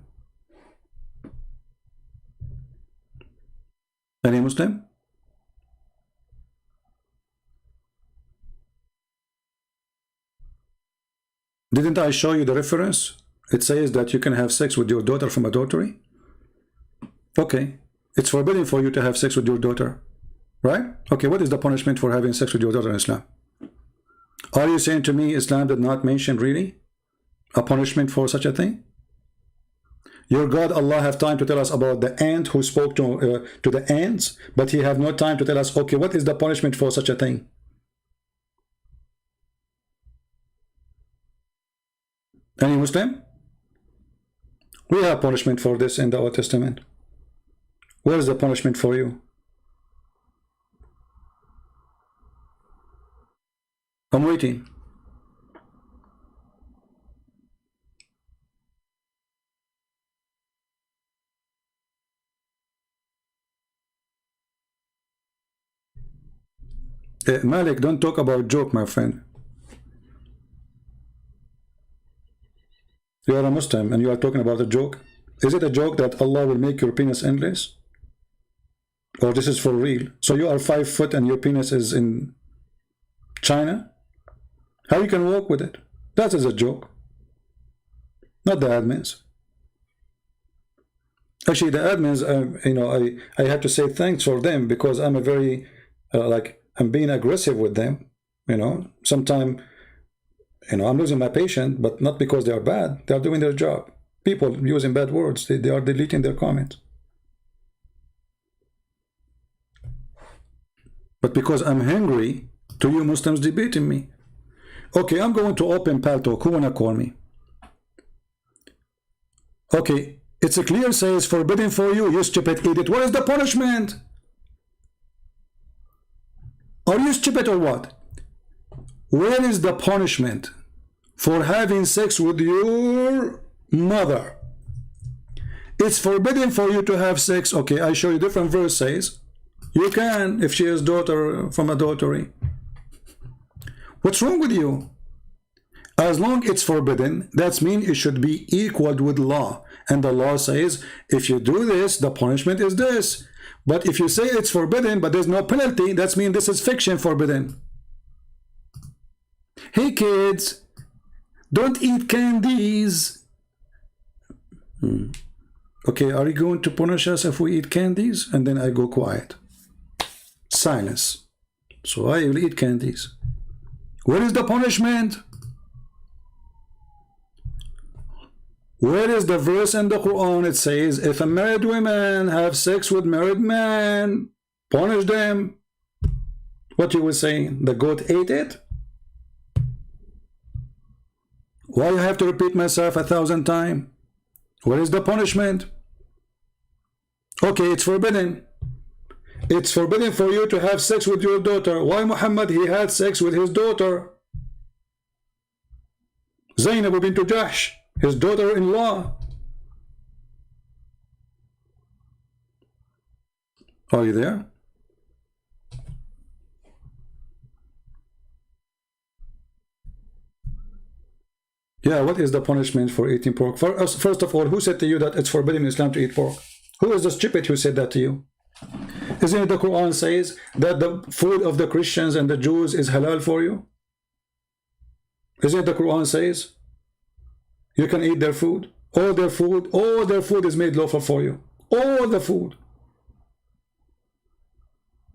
Any Muslim? Didn't I show you the reference? It says that you can have sex with your daughter from adultery. Okay, it's forbidden for you to have sex with your daughter, right? Okay, what is the punishment for having sex with your daughter in Islam? Are you saying to me Islam did not mention really a punishment for such a thing? Your God Allah have time to tell us about the ant who spoke to the ants, but he have no time to tell us, okay, what is the punishment for such a thing? Any Muslim? We have punishment for this in the Old Testament. Where is the punishment for you? I'm waiting. Malik, don't talk about joke, my friend. You are a Muslim and you are talking about a joke. Is it a joke that Allah will make your penis endless? Or this is for real? So you are 5 foot and your penis is in China? How you can walk with it? That is a joke. Not the admins. Actually, the admins, you know, I have to say thanks for them because I'm a very, I'm being aggressive with them. You know, sometimes, you know, I'm losing my patience, but not because they are bad. They are doing their job. People using bad words, they are deleting their comments. But because I'm hungry to you Muslims debating me. Okay, I'm going to open Paltalk. Who wanna call me? Okay, it's a clear says forbidden for you, you stupid idiot. What is the punishment? Are you stupid or what? Where is the punishment for having sex with your mother? It's forbidden for you to have sex. Okay, I show you different verse says you can if she is daughter from adultery. What's wrong with you? As long it's forbidden, that means it should be equal with law. And the law says, if you do this, the punishment is this. But if you say it's forbidden, but there's no penalty, that means this is fiction forbidden. Hey kids, don't eat candies. Okay, are you going to punish us if we eat candies? And then I go quiet. Silence. So I will eat candies. Where is the punishment? Where is the verse in the Quran? It says, if a married woman have sex with married men, punish them. What you were saying? The goat ate it? Why I have to repeat myself 1,000 times? Where is the punishment? Okay, it's forbidden. It's forbidden for you to have sex with your daughter. Why Muhammad, he had sex with his daughter? Zainab bint Jahsh, his daughter-in-law. Are you there? Yeah, what is the punishment for eating pork? First of all, who said to you that it's forbidden in Islam to eat pork? Who is the stupid who said that to you? Isn't it the Quran says that the food of the Christians and the Jews is halal for you? Isn't it the Quran says you can eat their food? All their food is made lawful for you. all the food.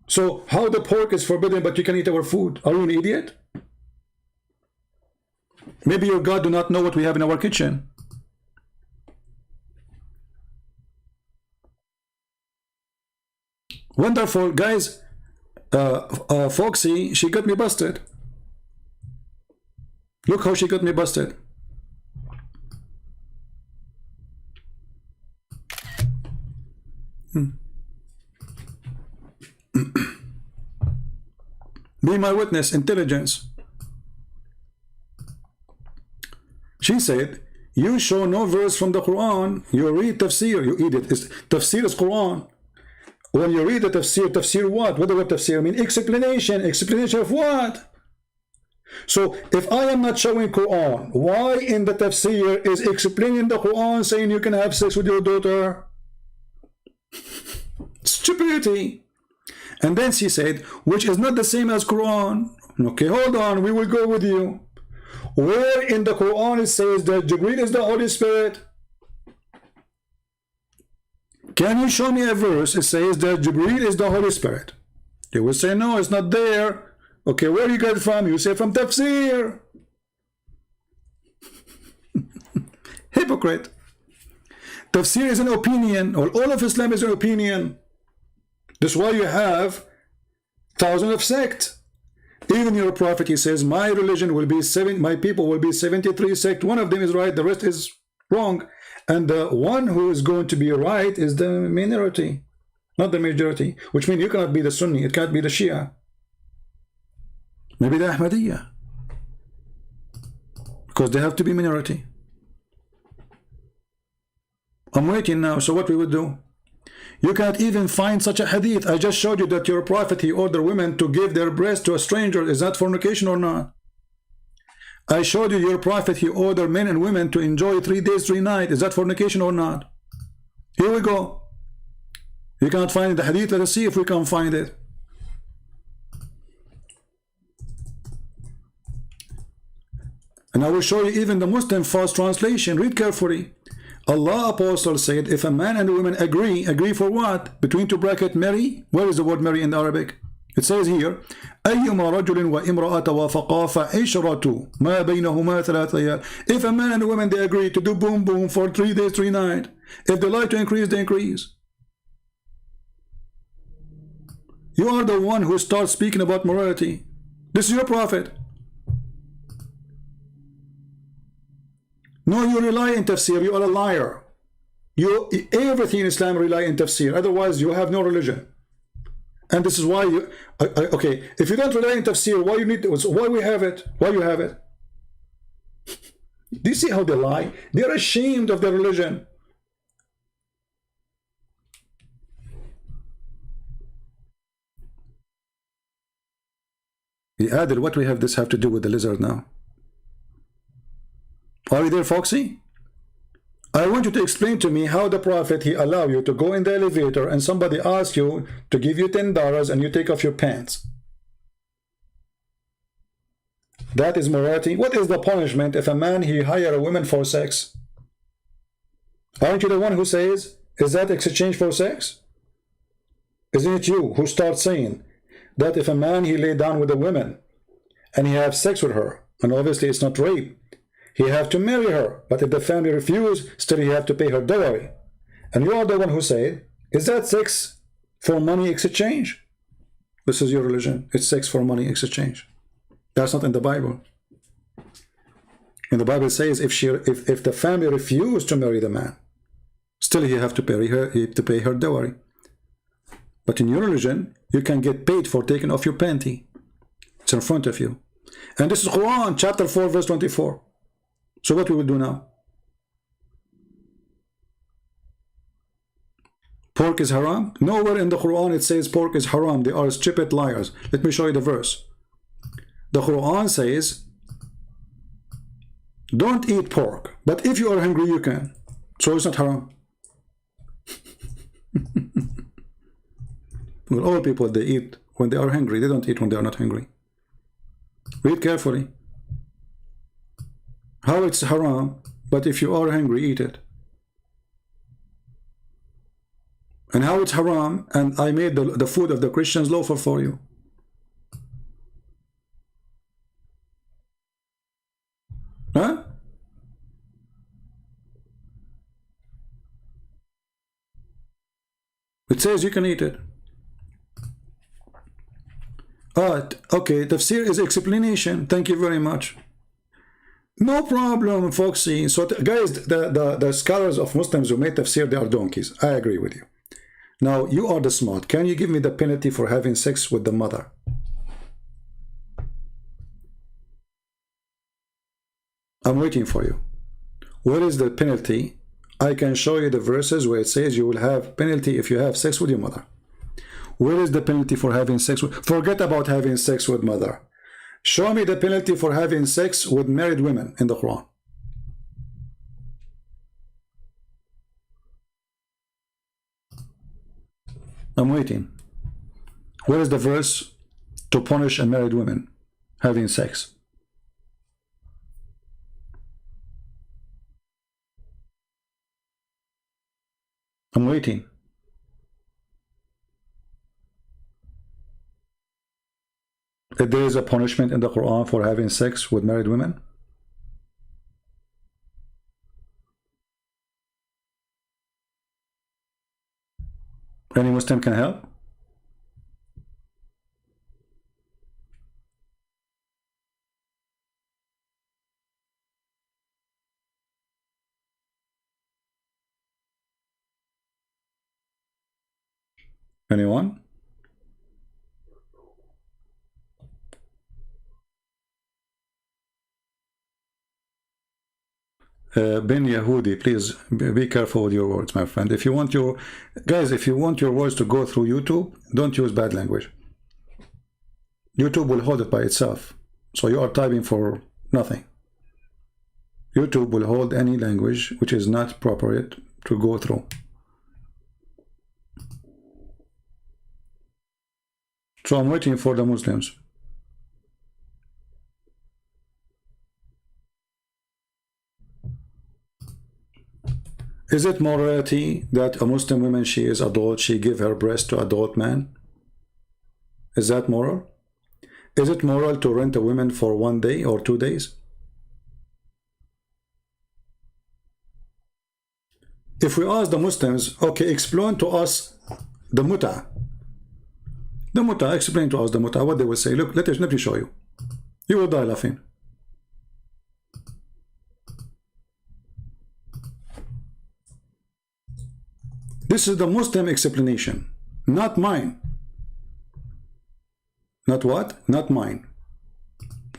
So how the pork is forbidden but you can eat our food? Are you an idiot? Maybe your God do not know what we have in our kitchen. Wonderful, guys. Foxy, she got me busted. Look how she got me busted. Be my witness, intelligence. She said, you show no verse from the Quran, you read tafsir, you idiot. Tafsir is Quran. When you read the tafsir, tafsir what? What does tafsir mean? Explanation. Explanation of what? So if I am not showing Quran, why in the tafsir is explaining the Quran saying you can have sex with your daughter? Stupidity. And then she said, which is not the same as Quran. Okay, hold on, we will go with you. Where in the Quran it says that Jibreel is the Holy Spirit? Can you show me a verse it says that Jibreel is the Holy Spirit? They will say, no, it's not there. Okay, where you got it from? You say from tafsir. Hypocrite. Tafsir is an opinion, or all of Islam is an opinion. That's why you have thousands of sects. Even your prophet, he says, my religion will be my people will be 73 sects. One of them is right, the rest is wrong. And the one who is going to be right is the minority, not the majority. Which means you cannot be the Sunni, it can't be the Shia. Maybe the Ahmadiyya. Because they have to be minority. I'm waiting now, so what we would do? You can't even find such a hadith. I just showed you that your prophet, he ordered women to give their breast to a stranger. Is that fornication or not? I showed you your prophet, he ordered men and women to enjoy 3 days, 3 nights. Is that fornication or not? Here we go. You can't find the hadith. Let us see if we can find it. And I will show you even the Muslim false translation. Read carefully. Allah Apostle said, if a man and a woman agree for what? Between two brackets, marry. Where is the word marry in Arabic? It says here, أيما رجل وامرأة وافقا فعشرة ما بينهما 3 أيام. If a man and a woman, they agree to do boom boom for 3 days, 3 nights. If they like to increase, they increase. You are the one who starts speaking about morality. This is your prophet. No, you rely in tafsir. You are a liar. Everything in Islam rely in tafsir. Otherwise, you have no religion. And this is why you. Okay, if you don't rely in tafsir, why you need? Why we have it? Why you have it? Do you see how they lie? They are ashamed of their religion. He added, what we have this have to do with the lizard now? Are you there, Foxy? I want you to explain to me how the prophet, he allow you to go in the elevator and somebody asks you to give you $10 and you take off your pants. That is morality. What is the punishment if a man, he hire a woman for sex? Aren't you the one who says, is that exchange for sex? Isn't it you who starts saying that if a man, he lay down with a woman and he have sex with her, and obviously it's not rape, he have to marry her, but if the family refuse, still he have to pay her dowry. And you are the one who said, is that sex for money exchange? This is your religion. It's sex for money exchange. That's not in the Bible. In the Bible it says if the family refuse to marry the man, still he have to pay her dowry. But in your religion, you can get paid for taking off your panty. It's in front of you. And this is Quran chapter 4 verse 24. So what we will do now? Pork is haram? Nowhere in the Quran it says pork is haram. They are stupid liars. Let me show you the verse. The Quran says, don't eat pork, but if you are hungry, you can. So it's not haram. Well, all people, they eat when they are hungry. They don't eat when they are not hungry. Read carefully. How it's haram, but if you are hungry, eat it. and how it's haram, and I made the food of the Christians lawful for you. Huh? It says you can eat it. Okay, tafsir is explanation. Thank you very much. No problem, Foxy. So guys, the scholars of Muslims who made tafsir, they are donkeys. I agree with you. Now, you are the smart. Can you give me the penalty for having sex with the mother? I'm waiting for you. What is the penalty? I can show you the verses where it says you will have penalty if you have sex with your mother. Where is the penalty for having sex with... Forget about having sex with mother. Show me the penalty for having sex with married women in the Quran. I'm waiting. Where is the verse to punish a married woman having sex? I'm waiting. If there is a punishment in the Quran for having sex with married women? Any Muslim can help? Anyone? Ben Yehudi, please be careful with your words, my friend. If you want your guys, if you want your words to go through YouTube, don't use bad language. YouTube will hold it by itself. So you are typing for nothing. YouTube will hold any language which is not appropriate to go through. So I'm waiting for the Muslims. Is it morality that a Muslim woman, she is adult, she give her breast to adult man? Is that moral? Is it moral to rent a woman for 1 day or 2 days? If we ask the Muslims, okay, explain to us the muta. The muta, explain to us the muta. What they will say, look, let me show you. You will die laughing. This is the Muslim explanation, not mine. Not what? Not mine.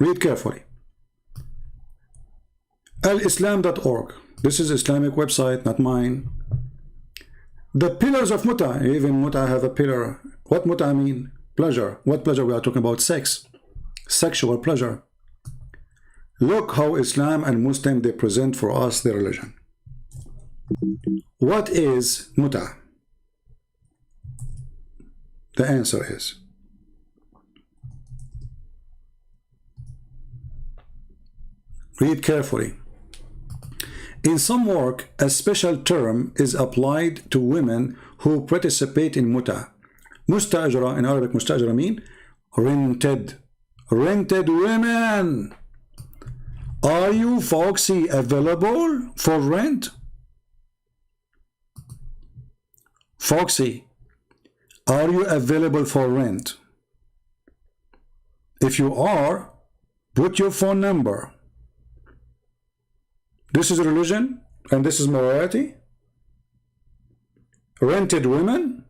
Read carefully. alislam.org. This is Islamic website, not mine. The pillars of muta. Even muta have a pillar. What muta mean? Pleasure. What pleasure? We are talking about sex. Sexual pleasure. Look how Islam and Muslim, they present for us their religion. What is muta? The answer is read carefully. In some work, a special term is applied to women who participate in muta. Mustajra, in Arabic, mustajra mean rented. Rented women. Are you, Foxy, available for rent? Foxy, are you available for rent? If you are, put your phone number. This is religion and this is morality. Rented women.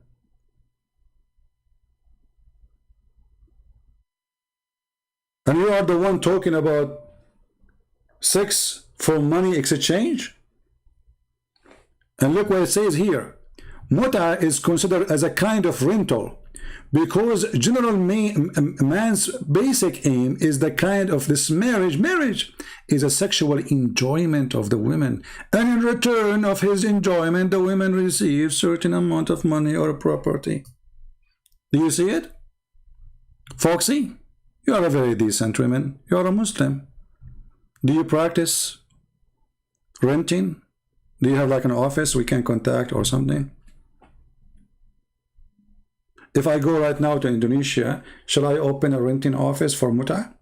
And you are the one talking about sex for money exchange? And look what it says here. Muta is considered as a kind of rental because general man's basic aim is the kind of this marriage. Marriage is a sexual enjoyment of the women, and in return of his enjoyment, the women receive certain amount of money or property. Do you see it? Foxy, you are a very decent woman. You are a Muslim. Do you practice renting? Do you have like an office we can contact or something? If I go right now to Indonesia, shall I open a renting office for muta?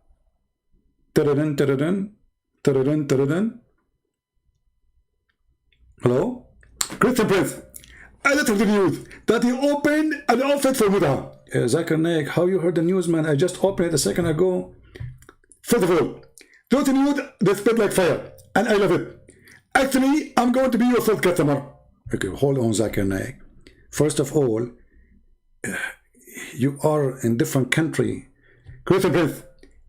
Hello? Christian Prince, I just heard the news that he opened an office for muta. Zakir Naik, how you heard the news, man? I just opened it a second ago. First of all, those news, they spread like fire, and I love it. Actually, I'm going to be your first customer. Okay, hold on, Zakir Naik. First of all, you are in different country. Christian Prince,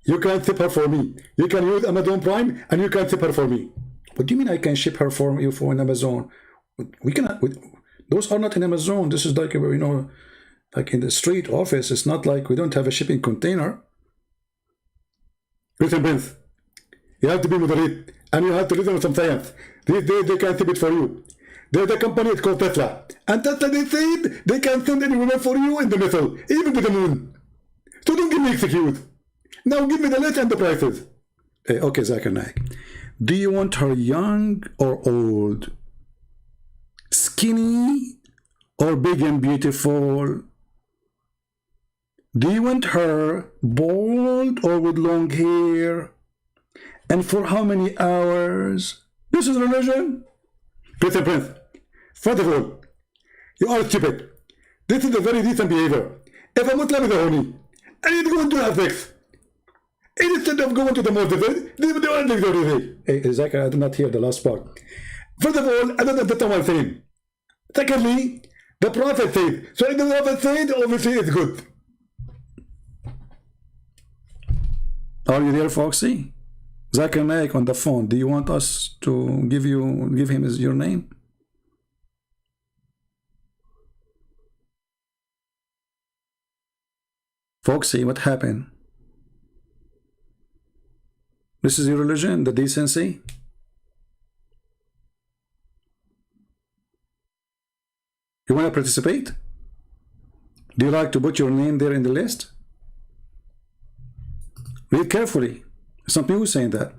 you can ship her for me. You can use Amazon Prime and you can ship her for me. What do you mean I can ship her for you for an Amazon? We cannot. Those are not in Amazon. This is like, you know, like in the street office. It's not like we don't have a shipping container. Christian Prince, you have to be moderate and you have to listen to some science. These days they can ship it for you. There's a company, it's called Tesla. And Tesla, they said they can send any woman for you in the missile, even to the moon. So don't give me excuse. Now give me the list and the prices. Okay, Zakir Naik. Do you want her young or old? Skinny or big and beautiful? Do you want her bald or with long hair? And for how many hours? This is religion. Christian Prince, first of all, you are stupid. This is a very decent behavior. If a Muslim is a honey, and he's going to have sex, instead of going to the mosque, they are things already. Hey, Zakir, I did not hear the last part. First of all, I don't understand one thing. Secondly, the Prophet said, so if the Prophet said, obviously it's good. Are you there, Foxy? Zakir Naik on the phone. Do you want us to give him your name? Foxy, what happened? This is your religion, the decency? You want to participate? Do you like to put your name there in the list? Read carefully. Some people saying that.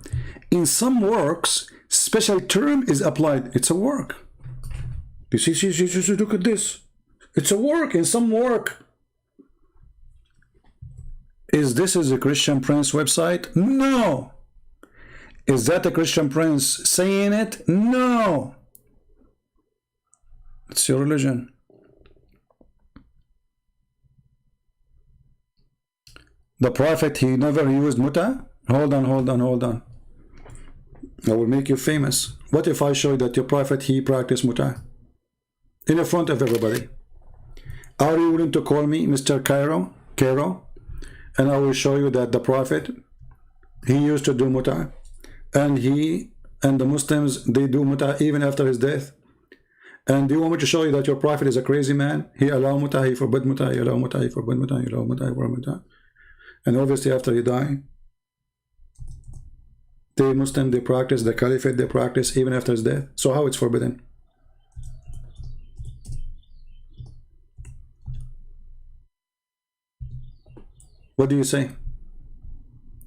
In some works, special term is applied. It's a work. You see, look at this. It's a work in some work. Is this a Christian Prince website? No. Is that a Christian Prince saying it? No. It's your religion. The Prophet, he never used muta? Hold on. I will make you famous. What if I show you that your Prophet, he practiced muta? In the front of everybody. Are you willing to call me Mr. Cairo? And I will show you that the Prophet, he used to do muta. And he and the Muslims, they do muta even after his death. And do you want me to show you that your Prophet is a crazy man? He allowed muta, he forbid muta, he allowed muta, he forbid muta, he allowed muta, he forbid muta. And obviously after he died, the Muslim, they practice, the Caliphate, they practice even after his death. So how it's forbidden? What do you say?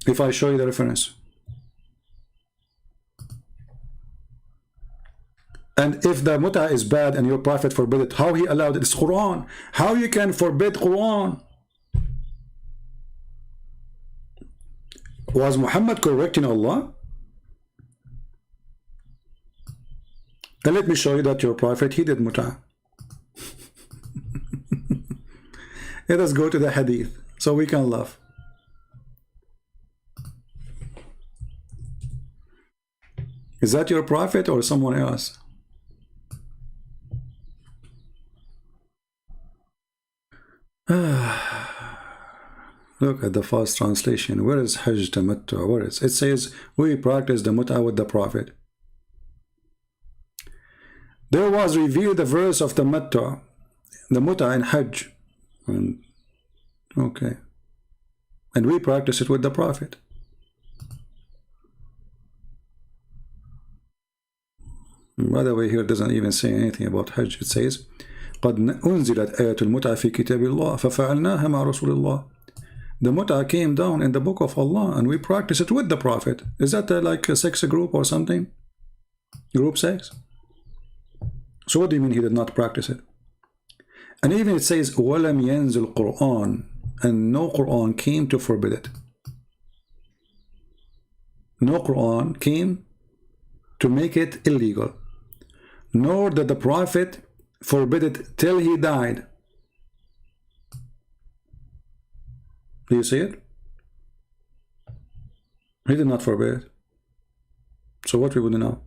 If I show you the reference. And if the muta is bad and your Prophet forbid it, how he allowed it? It's Quran. How you can forbid Quran? Was Muhammad correcting Allah? Then let me show you that your Prophet, he did muta. Let us go to the hadith so we can laugh. Is that your Prophet or someone else? Look at the fast translation. Where is Hajj Tamattu? Where is it? Says we practice the muta with the Prophet. There was revealed the verse of the muta in Hajj. Okay. And we practice it with the Prophet. By the way, here it doesn't even say anything about Hajj. It says قد أنزلت آية المتعة في كتاب الله ففعلناها مع رسول الله. The muta came down in the book of Allah and we practice it with the Prophet. Is that like a sex group or something? Group sex? So what do you mean he did not practice it? And even it says وَلَمْ يَنزِلْ Quran, and no Quran came to forbid it. No Quran came to make it illegal, nor did the Prophet forbid it till he died. Do you see it? He did not forbid it. So what we would know?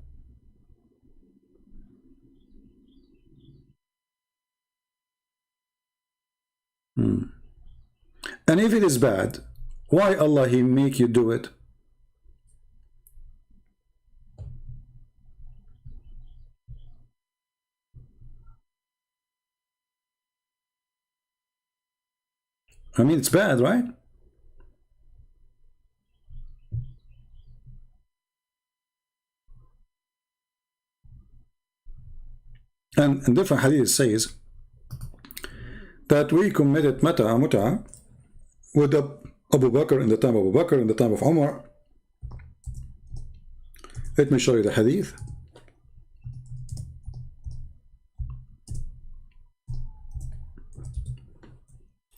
And if it is bad, why Allah He make you do it? I mean, it's bad, right? And in different hadith says that we committed muta with Abu Bakr in the time of Abu Bakr, in the time of Umar. Let me show you the hadith.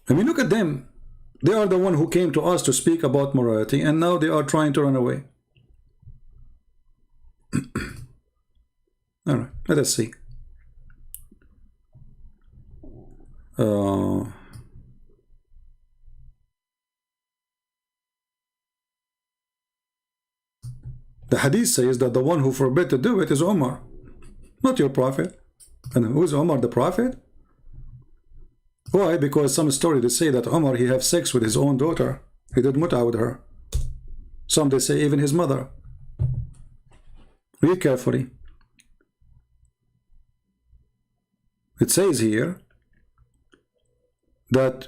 I mean, look at them. They are the one who came to us to speak about morality, and now they are trying to run away. All right, let us see. The hadith says that the one who forbid to do it is Umar, not your prophet. And who is Umar, the prophet? Why? Because some story they say that Umar, he have sex with his own daughter. He did muta with her. Some they say even his mother. Read carefully. It says here that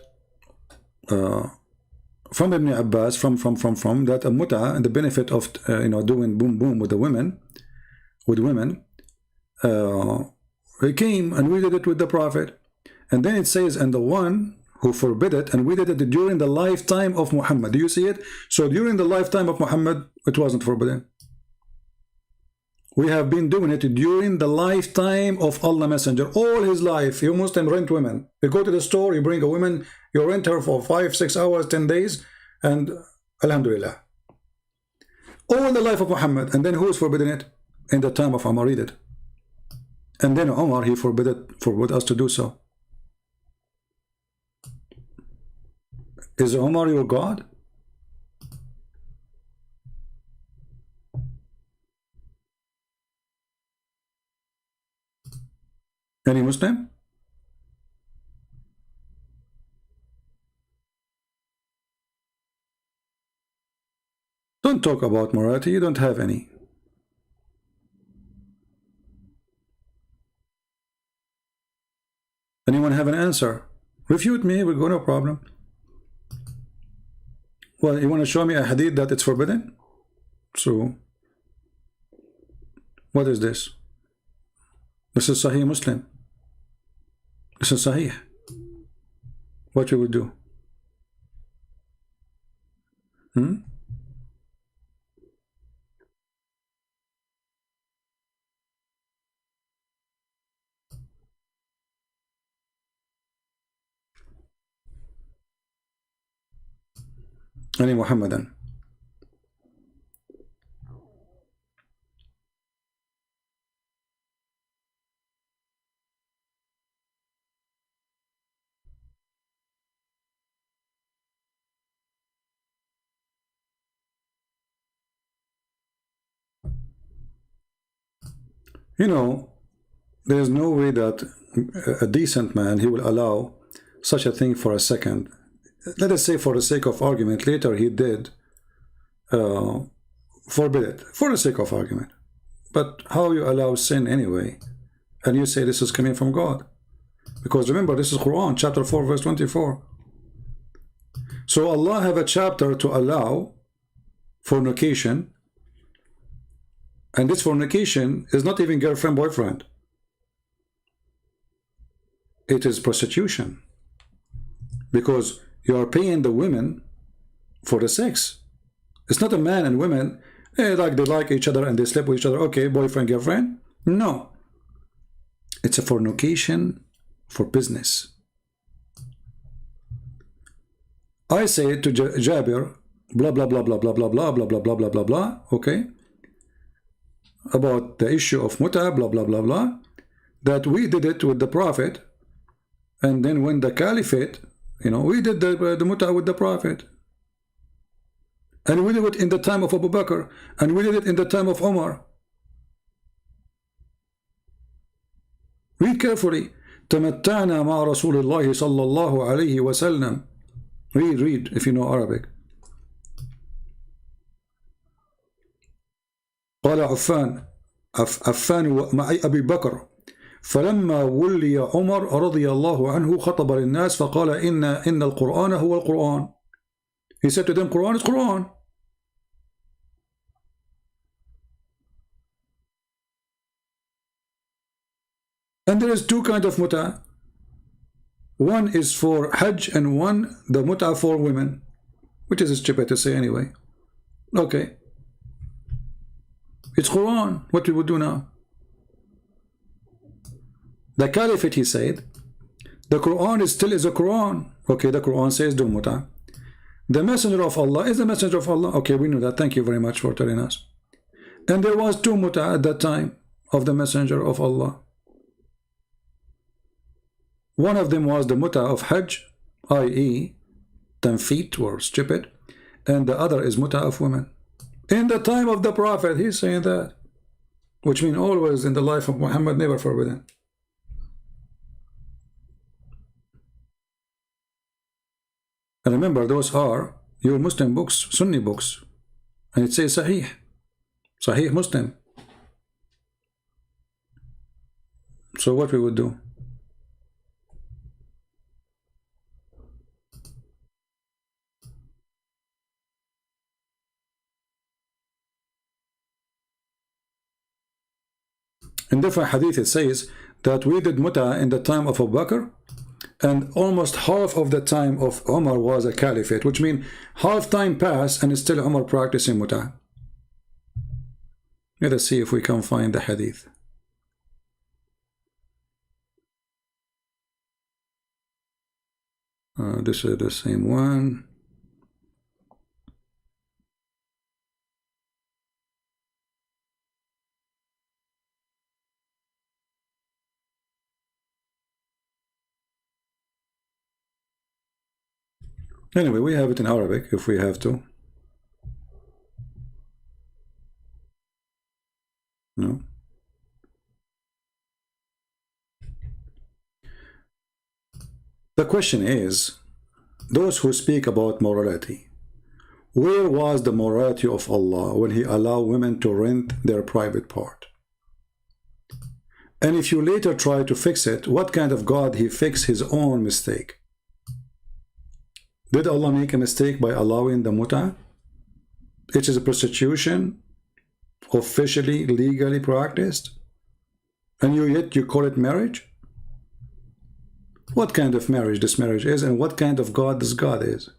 from Ibn Abbas, from that a muta, and the benefit of doing boom boom with the women, he came and we did it with the Prophet. And then it says, and the one who forbid it, and we did it during the lifetime of Muhammad. Do you see it? So during the lifetime of Muhammad, it wasn't forbidden. We have been doing it during the lifetime of Allah Messenger. All his life, you Muslim rent women. You go to the store, you bring a woman, you rent her for 5, 6 hours, 10 days, and Alhamdulillah. All the life of Muhammad. And then who is forbidden it? In the time of Umar, read it. And then Umar, he forbid us to do so. Is Umar your God? Any Muslim? Don't talk about morality, you don't have any. Anyone have an answer? Refute me, we'll go, no problem. Well, you want to show me a hadith that it's forbidden? So, what is this? This is Sahih Muslim. This is Sahih. What you would do? Any Muhammadan? You know, there is no way that a decent man, he will allow such a thing for a second. Let us say for the sake of argument, later he did forbid it, for the sake of argument. But how you allow sin anyway? And you say this is coming from God. Because remember, this is Quran, chapter 4, verse 24. So Allah have a chapter to allow fornication. And this fornication is not even girlfriend, boyfriend. It is prostitution. Because you are paying the women for the sex. It's not a man and women, like they like each other and they sleep with each other. Okay, boyfriend, girlfriend. No. It's a fornication for business. I say to Jabir, blah blah blah blah blah blah blah blah blah blah blah blah blah, okay, about the issue of muta, blah blah blah blah, that we did it with the Prophet, and then when the Caliphate, you know, we did the muta with the Prophet, and we did it in the time of Abu Bakr, and we did it in the time of Umar. Read carefully. تمتعنا مع رسول الله صلى الله عليه وسلم. Read if you know Arabic. قال عفان مع أبي بكر فلما ولي عمر رضي الله عنه خطب للناس فقال إن القرآن هو القرآن. He said to them, Quran is Quran. And there is two kinds of muta. One is for Hajj and one the muta for women, which is stupid to say anyway. Okay. It's Quran. What we would do now? The Caliphate, he said, the Quran is still a Quran. Okay, the Quran says do muta. The Messenger of Allah is the Messenger of Allah. Okay, we knew that. Thank you very much for telling us. And there was two muta at that time of the Messenger of Allah. One of them was the muta of Hajj, i.e. tanfit or stupid, and the other is muta of women. In the time of the Prophet, he's saying that, which means always in the life of Muhammad, never forbidden. And remember, those are your Muslim books, Sunni books, and it says Sahih Muslim. So what we would do? In different hadith it says that we did muta in the time of Abu Bakr, and almost half of the time of Umar was a caliphate, which means half time passed and still Umar practicing muta. Let us see if we can find the hadith. This is the same one. Anyway, we have it in Arabic if we have to. No. The question is, those who speak about morality, where was the morality of Allah when He allowed women to rent their private part? And if you later try to fix it, what kind of God He fixed His own mistake? Did Allah make a mistake by allowing the muta, which is a prostitution, officially, legally practiced, and yet you call it marriage? What kind of marriage this marriage is, and what kind of God this God is?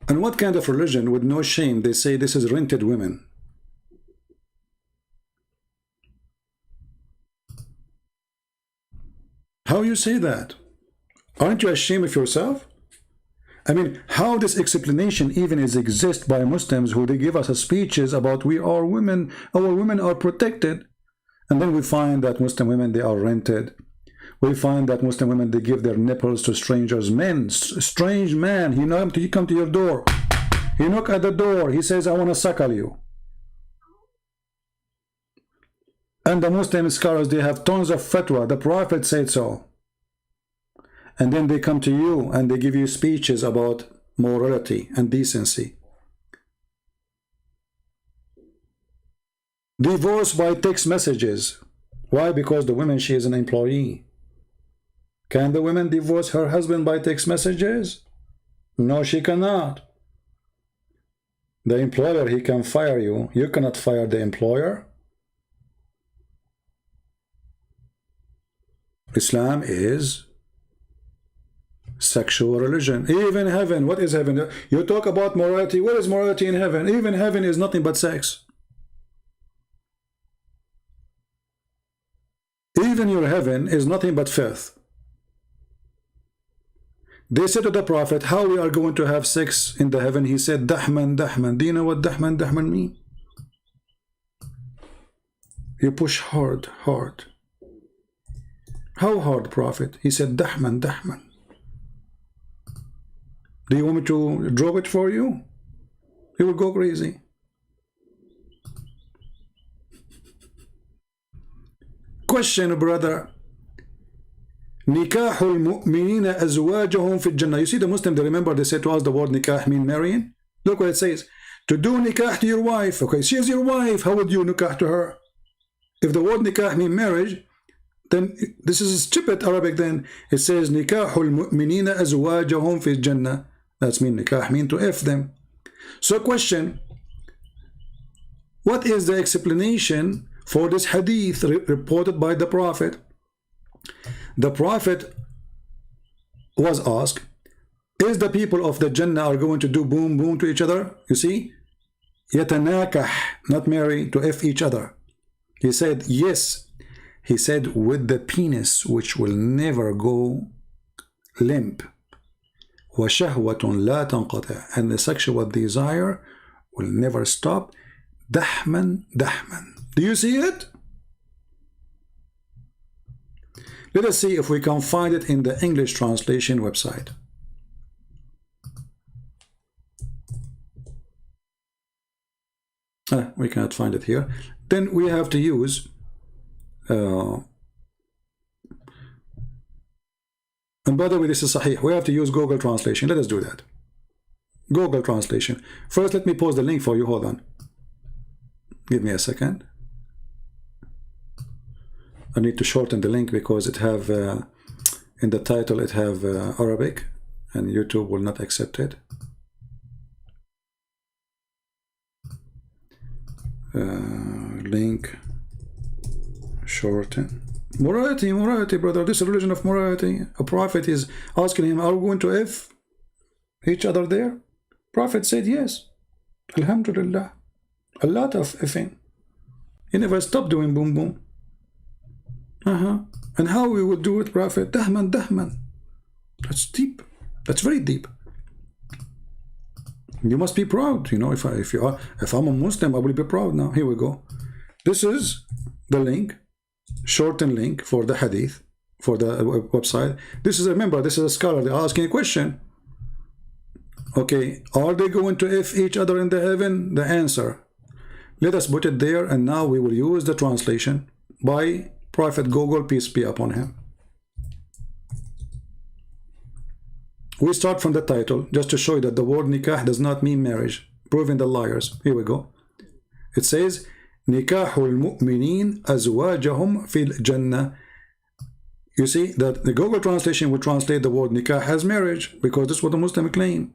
And what kind of religion with no shame they say this is rented women? How you say that? Aren't you ashamed of yourself? I mean, how this explanation even is exist by Muslims who they give us speeches about we are women, our women are protected, and then we find that Muslim women, they are rented. We find that Muslim women, they give their nipples to strangers, men, strange man, he come to your door, he knock at the door, he says, I want to suckle you. And the Muslim scholars, they have tons of fatwa, the Prophet said so. And then they come to you and they give you speeches about morality and decency. Divorce by text messages. Why? Because the woman, she is an employee. Can the woman divorce her husband by text messages? No, she cannot. The employer, he can fire you. You cannot fire the employer. Islam is sexual religion. Even heaven, what is heaven? You talk about morality. What is morality in heaven? Even heaven is nothing but sex. Even your heaven is nothing but filth. They said to the Prophet, how we are going to have sex in the heaven? He said, Dahman, Dahman. Do you know what Dahman, Dahman mean? You push hard, hard. How hard, Prophet? He said, Dahman, Dahman. Do you want me to draw it for you? He will go crazy. Question, brother. Nikah al-mu'minina azwajahum fi jannah. You see the Muslim, they remember they said to us the word nikah mean marrying? Look what it says. To do nikah to your wife. Okay, she is your wife. How would you nikah to her? If the word nikah mean marriage, then this is stupid Arabic then. It says nikah al-mu'minina azwajahum fi jannah. That's mean nikah mean to F them. So question. What is the explanation for this hadith reported by the Prophet? The Prophet was asked, is the people of the Jannah are going to do boom boom to each other? You see, yatanakah, not marry, to F each other. He said yes. He said with the penis which will never go limp. وَشَهْوَةٌ لَا تَنْقَطِعْ, and the sexual desire will never stop. Dahman, Dahman. Do you see it? Let us see if we can find it in the English translation website. We cannot find it here. Then we have to use and by the way, this is Sahih. We have to use Google Translation. Let us do that. Google Translation. First, let me post the link for you. Hold on. Give me a second. I need to shorten the link because it have in the title it have Arabic and YouTube will not accept it. Link shorten. Morality, morality, brother. This is a religion of morality. A prophet is asking him, are we going to F each other there? Prophet said yes. Alhamdulillah. A lot of effing. He never stopped doing boom boom. And how we would do it, Prophet? Dahman, Dahman. That's deep. That's very deep. You must be proud. You know, if I'm a Muslim, I will be proud now. Here we go. This is the link, shortened link for the hadith, for the website. This is, remember, this is a scholar. They're asking a question. Okay, are they going to F each other in the heaven? The answer. Let us put it there, and now we will use the translation by Prophet Google, peace be upon him. We start from the title, just to show you that the word nikah does not mean marriage, proving the liars. Here we go. It says, Nikahul mu'minin azwajahum fil jannah. You see that the Google translation would translate the word nikah as marriage, because this is what the Muslim claim.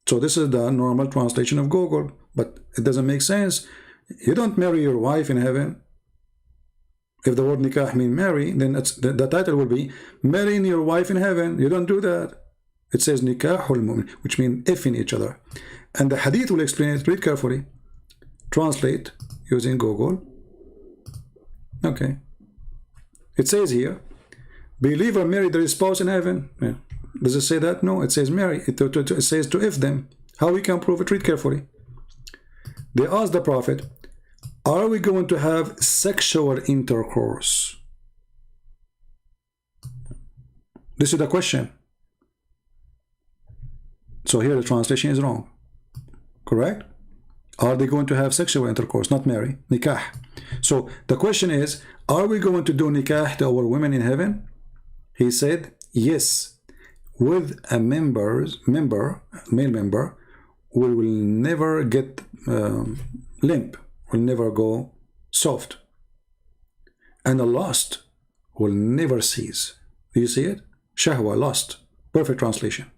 So this is the normal translation of Google, but it doesn't make sense. You don't marry your wife in heaven. If the word nikah mean marry, then the title will be marrying your wife in heaven. You don't do that. It says nikahul mu'min, which means if in each other. And the hadith will explain it. Read carefully. Translate using Google. Okay. It says here, believer marry their spouse in heaven. Yeah. Does it say that? No, it says marry. It says to if them. How we can prove it? Read carefully. They asked the Prophet, are we going to have sexual intercourse? This is the question. So here the translation is wrong. Correct? Are they going to have sexual intercourse, not marry? Nikah. So the question is, are we going to do nikah to our women in heaven? He said, yes. With a male member, we will never get limp, will never go soft, and a lust will never cease. Do you see it? Shahwa, lust. Perfect translation.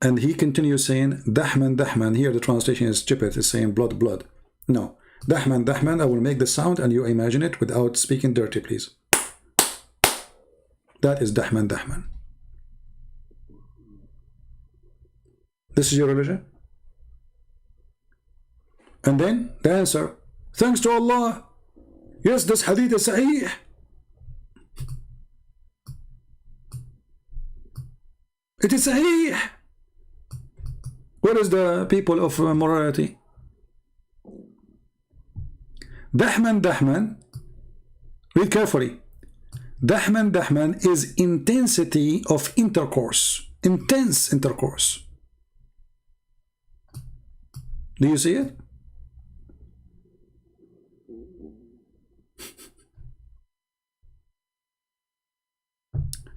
And he continues saying, Dahman, Dahman. Here the translation is stupid. It's saying blood, blood. No. Dahman, Dahman. I will make the sound and you imagine it without speaking dirty, please. That is Dahman, Dahman. This is your religion? And then the answer, thanks to Allah. Yes, this hadith is sahih. It is Sahih. Where is the people of morality? Dahman, read carefully. Dahman is intensity of intercourse. Intense intercourse. Do you see it?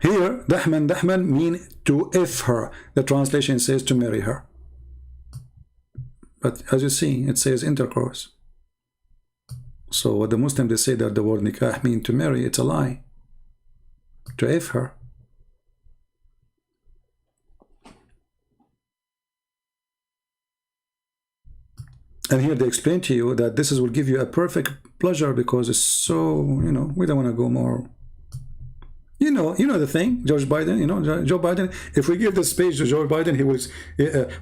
Here, Dahman mean to if her. The translation says to marry her. But as you see, it says intercourse. So what the Muslims, they say that the word nikah mean to marry, it's a lie. To if her. And here they explain to you that this will give you a perfect pleasure because it's so, you know, we don't want to go more. You know the thing, George Biden, you know, Joe Biden, if we give this page to Joe Biden, he will,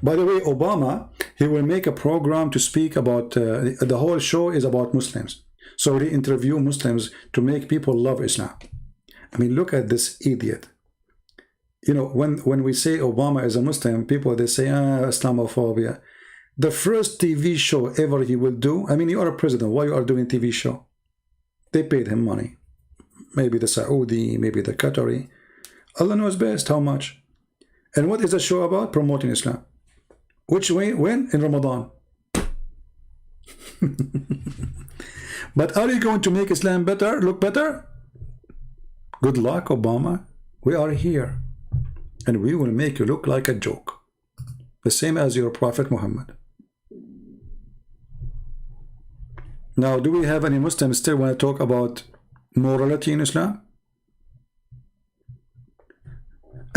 by the way, Obama, he will make a program to speak about, the whole show is about Muslims. So they interview Muslims to make people love Islam. I mean, look at this idiot. You know, when we say Obama is a Muslim, people, they say, Islamophobia. The first TV show ever he will do, I mean, you are a president, why you are doing TV show? They paid him money. Maybe the Saudi, maybe the Qatari. Allah knows best how much. And what is the show about? Promoting Islam. Which way? When? In Ramadan. But are you going to make Islam better? Look better? Good luck, Obama. We are here. And we will make you look like a joke. The same as your Prophet Muhammad. Now, do we have any Muslims still want to talk about morality in Islam?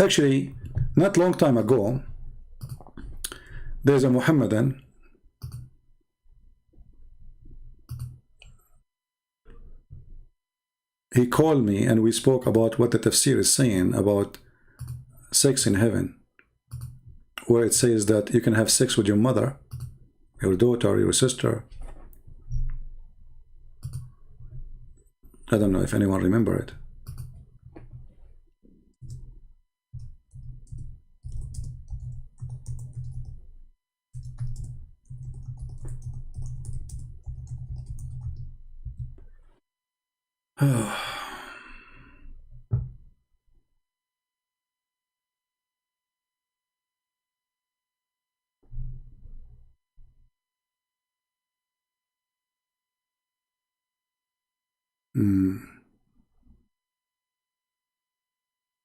Actually, not long time ago, there's a Muhammadan. He called me and we spoke about what the tafsir is saying about sex in heaven, where it says that you can have sex with your mother, your daughter, your sister. I don't know if anyone remember it.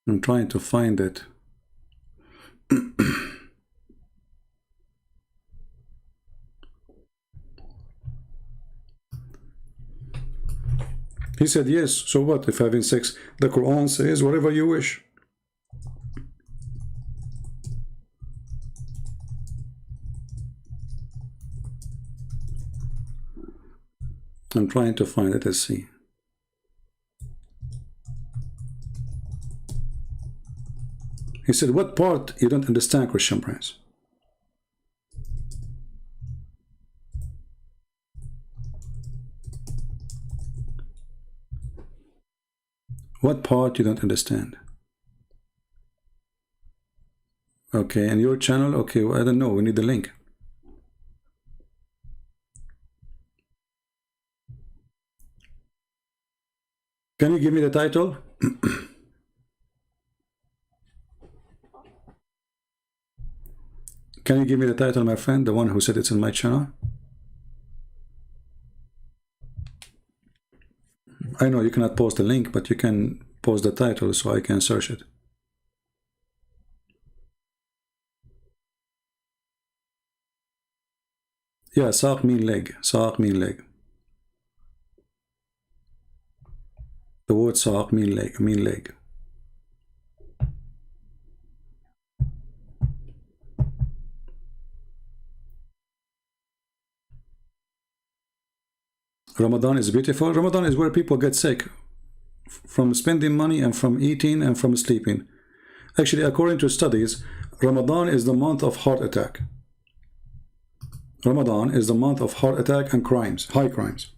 I'm trying to find it. He said, yes, so what if having sex? The Quran says whatever you wish. I'm trying to find it. Let's see. He said, what part you don't understand, Christian Prince? What part you don't understand? Okay, and your channel? Okay, well, I don't know. We need the link. Can you give me the title? Can you give me the title, my friend? The one who said it's in my channel? I know you cannot post the link, but you can post the title so I can search it. Yeah, saq mean leg. Saq mean leg. The word saq mean leg. Mean leg. Ramadan is beautiful. Ramadan is where people get sick from spending money and from eating and from sleeping. Actually, according to studies, Ramadan is the month of heart attack. Ramadan is the month of heart attack and crimes, high crimes.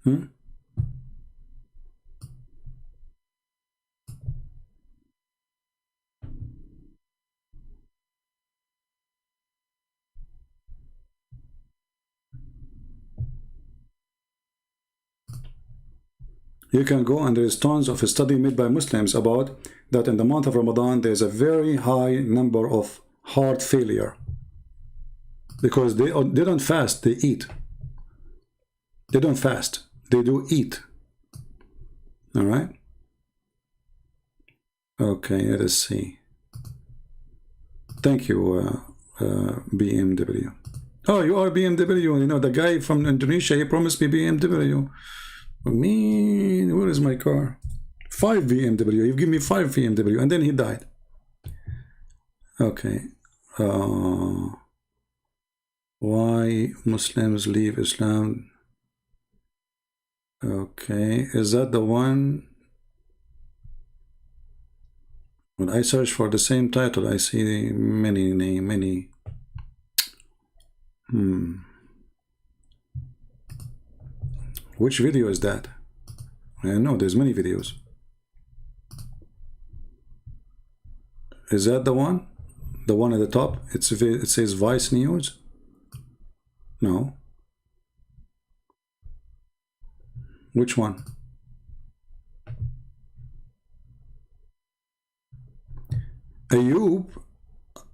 Hmm? You can go, and there is tons of study made by Muslims about that in the month of Ramadan there's a very high number of heart failure because they don't fast, they eat. They don't fast, they do eat. All right. Okay, let us see. Thank you, BMW. Oh, you are BMW. You know, the guy from Indonesia, he promised me BMW. Me, where is my car? 5 BMW. You give me 5 BMW, and then he died. Okay. Why Muslims leave Islam? Okay, is that the one? When I search for the same title, I see many. Which video is that? I know there's many videos. Is that the one? The one at the top? It says Vice News? No. Which one? Ayub,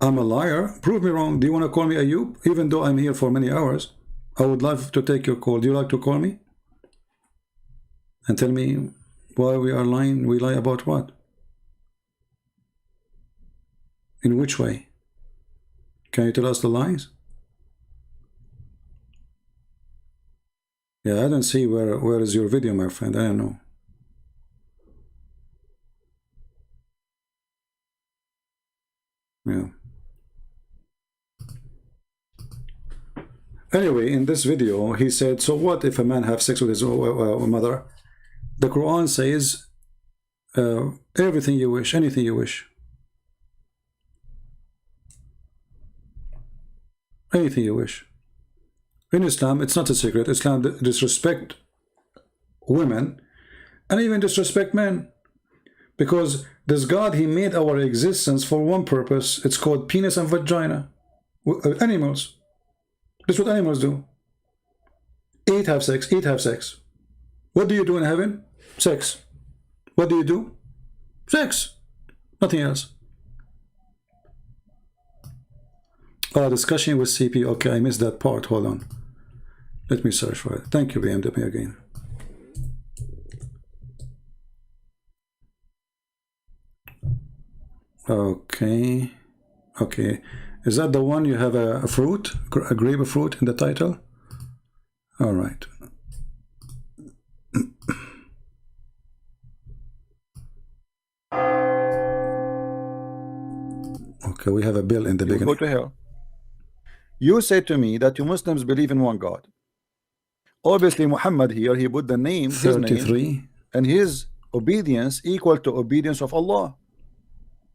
I'm a liar. Prove me wrong. Do you want to call me Ayub? Even though I'm here for many hours, I would love to take your call. Do you like to call me? And tell me why we are lying. We lie about what? In which way? Can you tell us the lies? Yeah, I don't see where is your video, my friend. I don't know. Yeah. Anyway, in this video, he said, so what if a man have sex with his mother? The Quran says, everything you wish, anything you wish. Anything you wish. In Islam, it's not a secret. Islam disrespect women and even disrespect men. Because this God, he made our existence for one purpose. It's called penis and vagina. Animals. That's what animals do. Eat, have sex. Eat, have sex. What do you do in heaven? Sex. What do you do? Sex. Nothing else. Discussion with CP. Okay, I missed that part. Hold on. Let me search for it. Thank you, BMW, again. Okay. Okay. Is that the one you have a fruit, a grapefruit in the title? All right. Okay, we have a bill in the beginning. Go to hell. You said to me that you Muslims believe in one God. Obviously, Muhammad here, he put the name, his 33. name, and his obedience equal to obedience of Allah.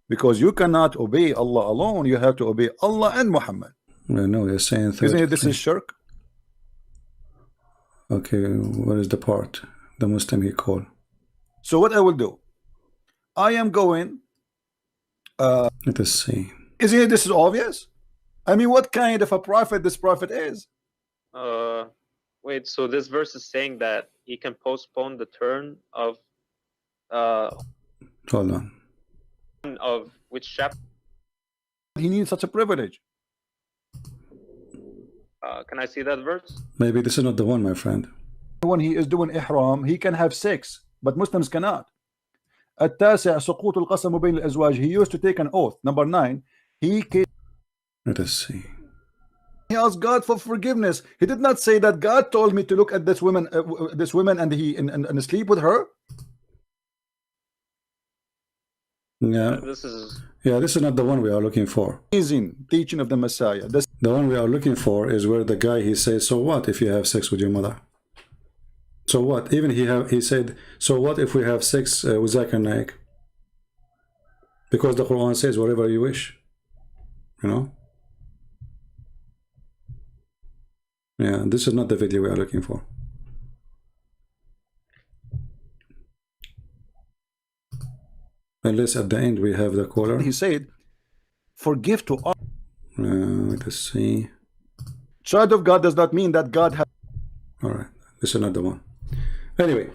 Because you cannot obey Allah alone, you have to obey Allah and Muhammad. No, you're saying 33. Isn't it this is shirk? Okay, what is the part? The Muslim he called. So what I will do, I am going. Let us see. Isn't it this is obvious? I mean, what kind of a prophet this prophet is? Wait, so this verse is saying that he can postpone the turn of Hold on. which chapter? He needs such a privilege. Can I see that verse? Maybe this is not the one, my friend. When he is doing ihram, he can have sex, but Muslims cannot. التاسع سقوط القسم بين الأزواج. He used to take an oath. Number 9, Let us see. he asked God for forgiveness. He did not say that God told me to look at this woman and sleep with her. Yeah, This is this is not the one we are looking for. Amazing teaching of the Messiah. This The one we are looking for is where the guy, he says, so what if you have sex with your mother? So what? Even he said, so what if we have sex with Zakir Naik? Because the Quran says whatever you wish. You know? Yeah, this is not the video we are looking for. Unless at the end we have the caller. He said, forgive to all. Let's see. Child of God does not mean that God has. All right, this is another one. Anyway,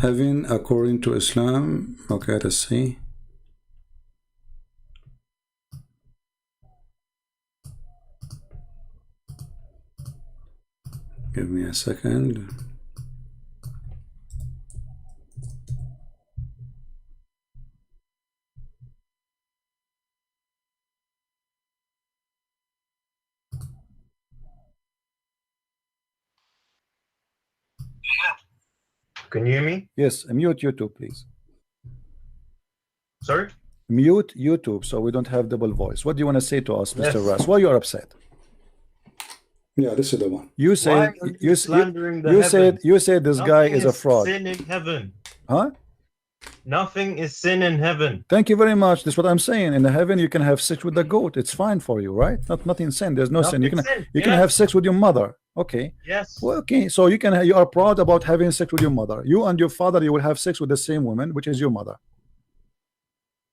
having according to Islam. Okay, let's see. Give me a second. Can you hear me? Yes, mute YouTube, please. Sorry? Mute YouTube so we don't have double voice. What do you want to say to us, Mr. Yes. Ras? Why you are upset? Yeah, this is the one. You said Why are you slandering the you said this guy Nothing is a fraud. Sin in heaven. Huh? Nothing is sin in heaven. Thank you very much. That's what I'm saying. In the heaven you can have sex with the goat. It's fine for you, right? Nothing sin. There's no sin. You can Nothing sin. you can Yes. have sex with your mother. Okay. Yes. Well, okay. So you are proud about having sex with your mother. You and your father, you will have sex with the same woman, which is your mother.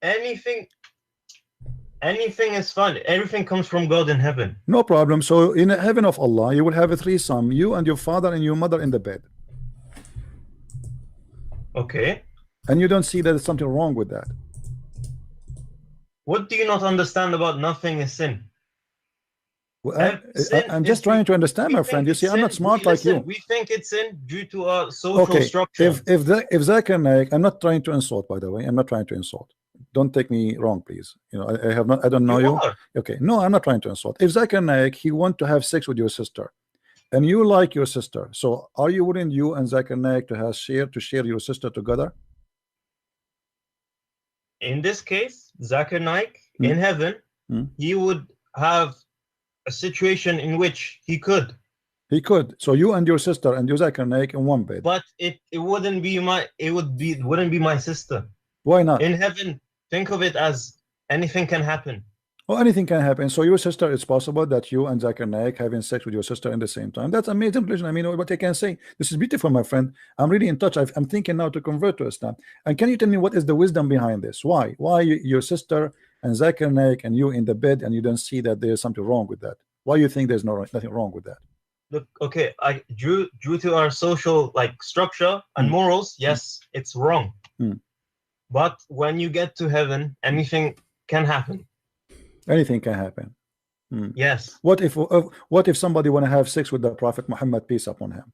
Anything is fun. Everything comes from God in heaven. No problem. So in the heaven of Allah, you will have a threesome, you and your father and your mother in the bed. Okay. And you don't see that there's something wrong with that. What do you not understand about nothing is sin? Well, Sin I'm is just trying to understand, we my think friend. You it's see, I'm not sin. smart like Listen, you. We think it's sin due to our social Okay, structure. if Zakir Naik, I'm not trying to insult, by the way. I'm not trying to insult. Don't take me wrong, please. You know, I don't know you. are. Okay, no, I'm not trying to insult. If Zakir Naik, he want to have sex with your sister, and you like your sister, so are you willing, you and Zakir Naik, to share your sister together? In this case, Zakir Naik, Hmm. in heaven, Hmm. he would have a situation in which he could, He could. So you and your sister and your Zakir Naik in one bed. but it wouldn't be wouldn't be my sister. Why not? In heaven, think of it as anything can happen. Well, anything can happen. So your sister, it's possible that you and Zakir Naik having sex with your sister in the same time. That's amazing. I mean, what I can say. This is beautiful, my friend. I'm really in touch. I'm thinking now to convert to Islam. And can you tell me what is the wisdom behind this? Why? Why your sister and Zakir Naik and you in the bed and you don't see that there's something wrong with that? Why you think there's nothing wrong with that? Look, okay, due to our social structure and morals, yes, it's wrong. Hmm. But when you get to heaven, anything can happen. Anything can happen. Yes. What if somebody want to have sex with the Prophet Muhammad, peace upon him?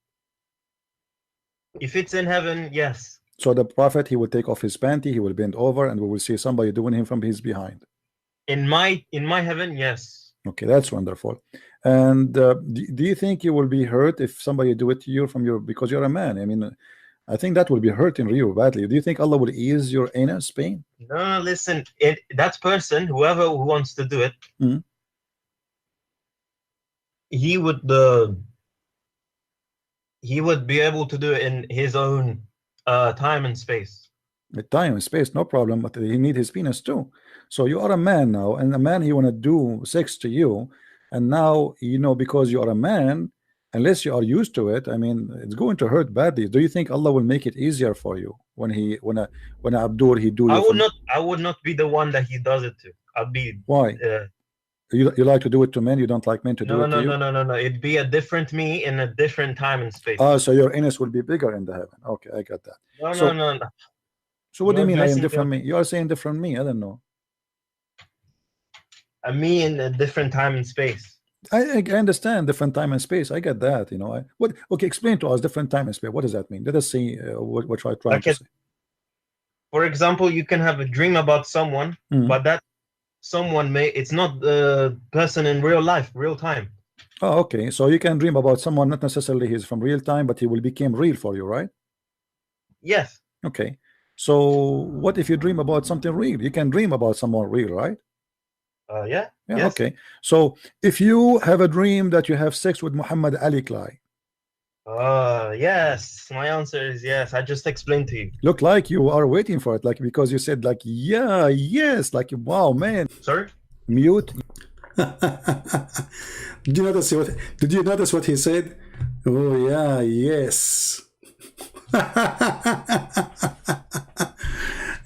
If it's in heaven, yes. So the Prophet, he will take off his panty, he will bend over, and we will see somebody doing him from his behind. In my heaven, yes. Okay, that's wonderful. And do you think you will be hurt if somebody do it to you because you're a man? I mean, I think that will be hurting you badly. Do you think Allah will ease your anus pain? No, listen. That person, whoever who wants to do it, Mhm. he would be able to do it in his own time and space. The time and space, no problem, but he need his penis too. So you are a man now, and a man, he want to do sex to you, and now, you know, because you are a man, unless you are used to it, I mean, it's going to hurt badly. Do you think Allah will make it easier for you when Abdur he do? I would not be the one that he does it to. I'd be. Why? You like to do it to men? You don't like men to do it to you? No. It'd be a different me in a different time and space. Oh, so your anus will be bigger in the heaven. Okay, I got that. No. So what do you You're mean I am messing different up. me? You are saying different me. I don't know. A me in a different time and space. I understand different time and space. I get that. You know. Okay, explain to us different time and space. What does that mean? Let us see what you're trying to say. For example, you can have a dream about someone, but that someone it's not the person in real life, real time. Oh, okay. So you can dream about someone, not necessarily he's from real time, but he will become real for you, right? Yes. Okay. So what if you dream about something real? You can dream about someone real, right? Yeah. Yeah. Yes. Okay. So if you have a dream that you have sex with Muhammad Ali Clay. Yes. My answer is yes. I just explained to you. Look like you are waiting for it, like because you said like yeah, yes, like wow, man. Sorry. Mute. Did you notice what he said? Oh yeah, yes.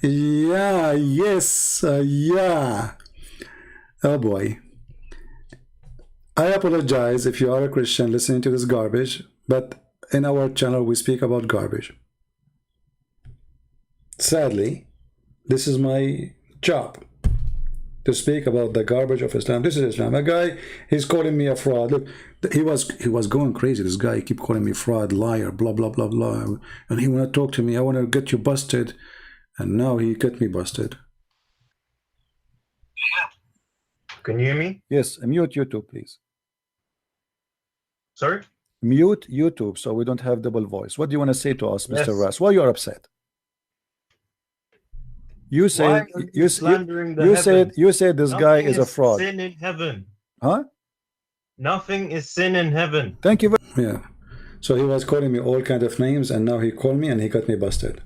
Yeah, yes, yeah. Oh boy. I apologize if you are a Christian listening to this garbage, but in our channel we speak about garbage. Sadly, this is my job, to speak about the garbage of Islam. This is Islam. A guy, he's calling me a fraud. Look, he was going crazy. This guy keep calling me fraud, liar, blah blah blah blah, and he wanna talk to me. I wanna get you busted, and now he get me busted. Can you hear me? Yes, mute YouTube, please. Sorry? Mute YouTube so we don't have double voice. What do you want to say to us, Mr. Yes. Ras? Why you are upset? You Why said are you slandering the you said this guy Nothing is a fraud. Sin in heaven. Huh? Nothing is sin in heaven. Thank you very Yeah. So he was calling me all kind of names, and now he called me and he got me busted.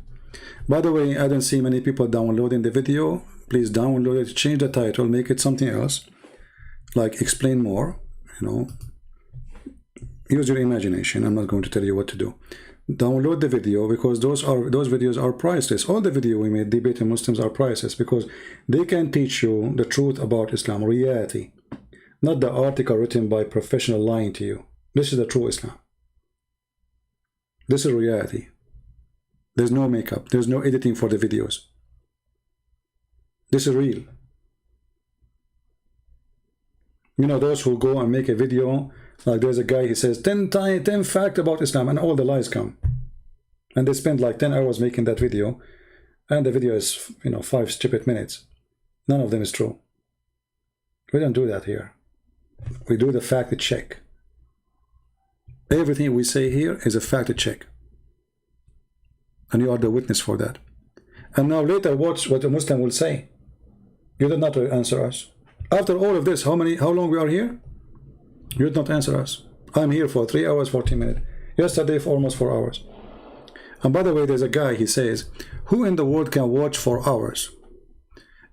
By the way, I don't see many people downloading the video. Please download it, change the title, make it something else, like explain more, you know. Use your imagination. I'm not going to tell you what to do. Download the video, because those videos are priceless. All the video we made debating Muslims are priceless, because they can teach you the truth about Islam, reality, not the article written by professional lying to you. This is the true Islam. This is reality. There's no makeup. There's no editing for the videos. This is real. You know, those who go and make a video, like there's a guy, he says 10 facts about Islam, and all the lies come. And they spend like 10 hours making that video, and the video is, you know, 5 stupid minutes. None of them is true. We don't do that here. We do the fact check. Everything we say here is a fact check. And you are the witness for that. And now later watch what a Muslim will say. You did not answer us. After all of this, how long we are here? You did not answer us. I'm here for 3 hours, 14 minutes. Yesterday for almost 4 hours. And by the way, there's a guy, he says, who in the world can watch for hours?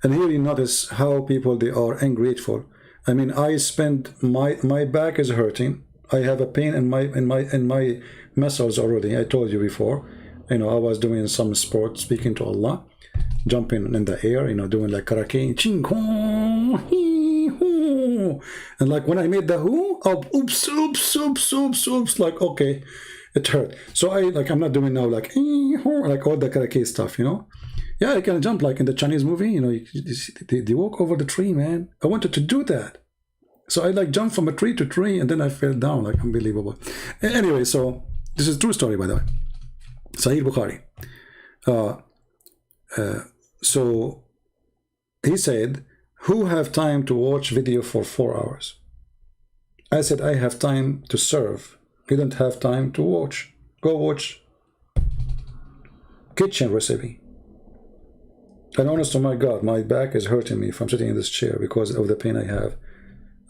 And here you notice how people, they are ungrateful. I mean, I spend, my back is hurting. I have a pain in my muscles already. I told you before. You know, I was doing some sport, speaking to Allah, jumping in the air, you know, doing like karate, and like when I made the who, oh, oops, like okay, it hurt. So I'm not doing now like all the karate stuff, you know. Yeah, I can jump like in the Chinese movie, you know, they walk over the tree, man. I wanted to do that. So I like jumped from a tree to tree, and then I fell down, like unbelievable. Anyway, so this is a true story, by the way. Sahih Bukhari. So he said, who have time to watch video for 4 hours? I said, I have time to serve. You don't have time to watch. Go watch kitchen recipe. And honest to my God, my back is hurting me from sitting in this chair because of the pain I have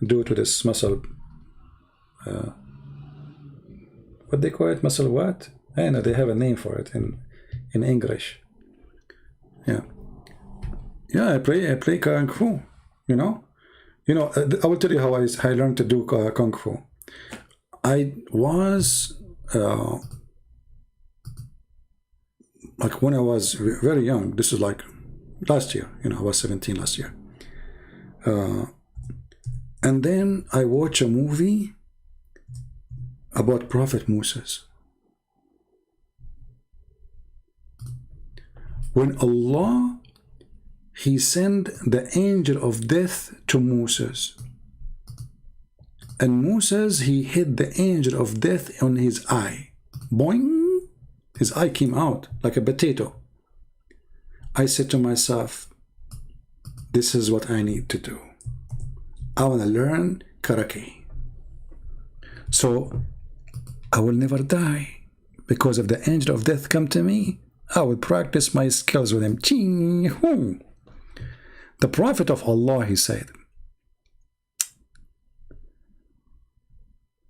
due to this muscle. What they call it? Muscle what? I know they have a name for it in English. Yeah. Yeah, I play Kung Fu, you know. I will tell you how I learned to do Kung Fu. I was like when I was very young. This is like last year, you know, I was 17 last year. And then I watched a movie about Prophet Moses. When Allah, he sent the angel of death to Moses. And Moses, he hit the angel of death on his eye. Boing! His eye came out like a potato. I said to myself, this is what I need to do. I want to learn karate. So I will never die. Because if the angel of death come to me, I will practice my skills with him. Ching-hoo. The Prophet of Allah, he said,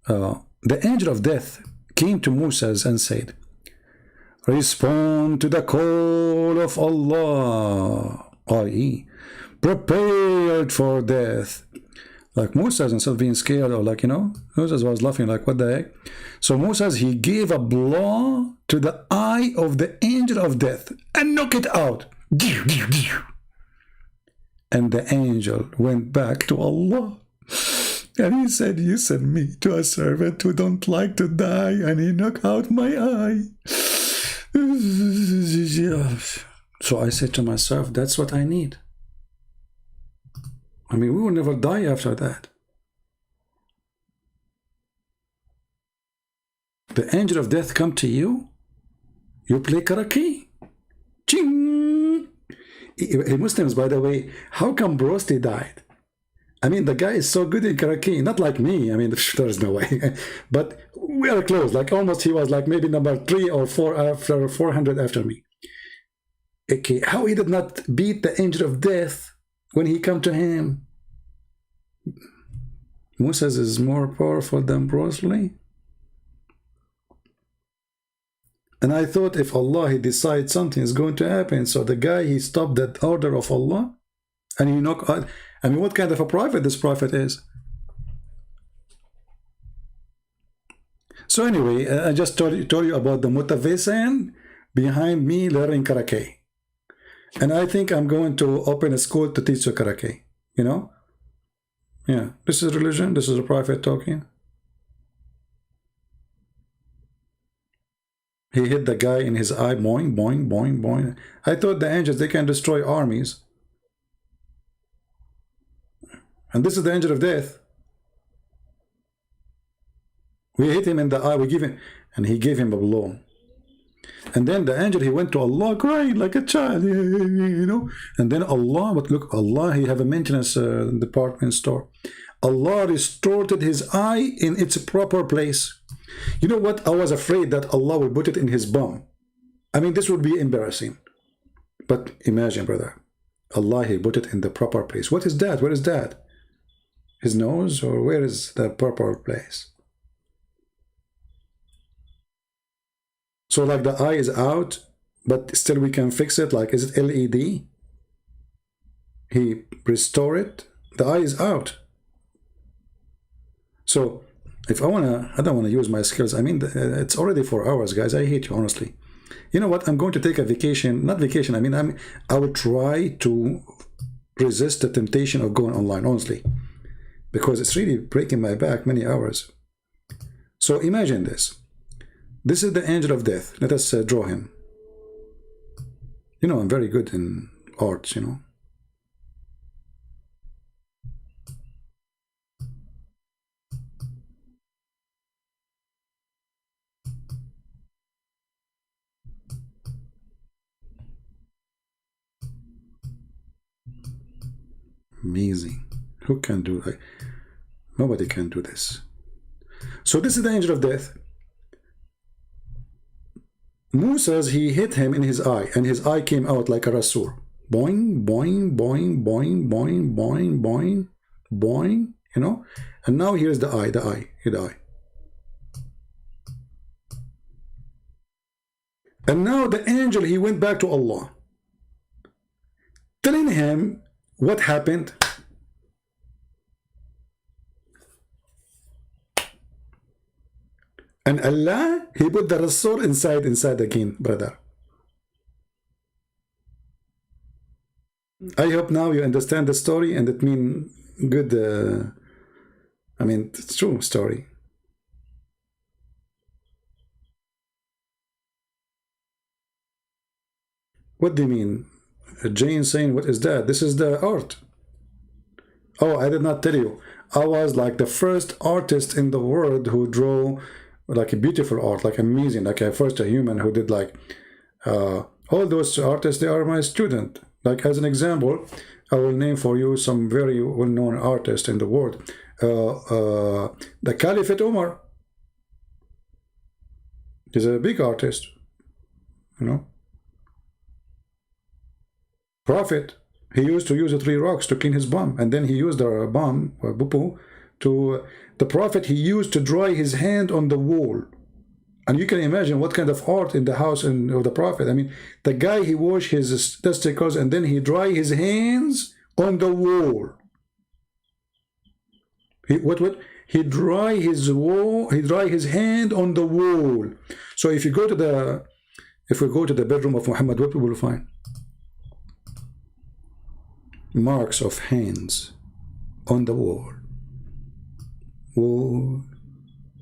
the angel of death came to Moses and said, respond to the call of Allah, i.e., prepared for death. Like Moses, instead of being scared, or like, you know, Moses was laughing like, what the heck? So Moses, he gave a blow to the eye of the angel of death and knocked it out. And the angel went back to Allah. And he said, you sent me to a servant who don't like to die, and he knocked out my eye. So I said to myself, that's what I need. I mean, we will never die after that. The angel of death come to you, you play karaoke. Ching! Muslims, by the way, how come Brosti died? I mean, the guy is so good in karaoke, not like me. I mean, there's no way. But we are close, like almost he was like maybe number 3 or 4 after 400 after me. Okay, how he did not beat the angel of death when he come to him? Moses is more powerful than Bruce Lee. And I thought if Allah, he decides something is going to happen, so the guy, he stopped that order of Allah, and he knocked out. I mean, what kind of a prophet this prophet is? So anyway, I just told you about the motivation behind me learning karaoke. And I think I'm going to open a school to teach you karaoke, you know? Yeah, this is religion, this is a prophet talking. He hit the guy in his eye, boing, boing, boing, boing. I thought the angels, they can destroy armies. And this is the angel of death. We hit him in the eye, we give him, and he gave him a blow. And then the angel, he went to Allah crying like a child, you know. And then Allah, but look, Allah, he have a maintenance department store. Allah restored his eye in its proper place. You know what? I was afraid that Allah will put it in his bum. I mean, this would be embarrassing. But imagine, brother, Allah, he put it in the proper place. What is that? Where is that? His nose, or where is the proper place? So like the eye is out, but still we can fix it. Like, is it LED? He restore it. The eye is out. So if I don't want to use my skills. I mean, it's already 4 hours, guys. I hate you, honestly. You know what? I'm going to take a vacation. Not vacation. I mean, I will try to resist the temptation of going online, honestly, because it's really breaking my back many hours. So imagine this. This is the angel of death. Let us draw him. You know, I'm very good in art, you know. Amazing. Who can do that? Nobody can do this. So this is the angel of death. Moses, he hit him in his eye, and his eye came out like a rasoor. Boing, boing, boing, boing, boing, boing, boing, boing, you know? And now here's the eye, the eye. And now the angel, he went back to Allah, telling him what happened. And Allah, he put the rasoor inside again, brother. I hope now you understand the story, and it means good. I mean, it's true story. What do you mean? Jane saying, what is that? This is the art. Oh, I did not tell you. I was like the first artist in the world who drew like a beautiful art, like amazing, like first a human who did like all those artists. They are my student. Like as an example, I will name for you some very well-known artists in the world. The Caliphate Umar is a big artist, you know. Prophet, he used to use 3 rocks to clean his bum, and then he used the bum or bupu to the Prophet, he used to dry his hand on the wall. And you can imagine what kind of art in the house of the Prophet. I mean, the guy, he washed his testicles and then he dry his hands on the wall. He dry his wall. He dry his hand on the wall. So if you go to the bedroom of Muhammad, what we will find? Marks of hands on the wall. Wall,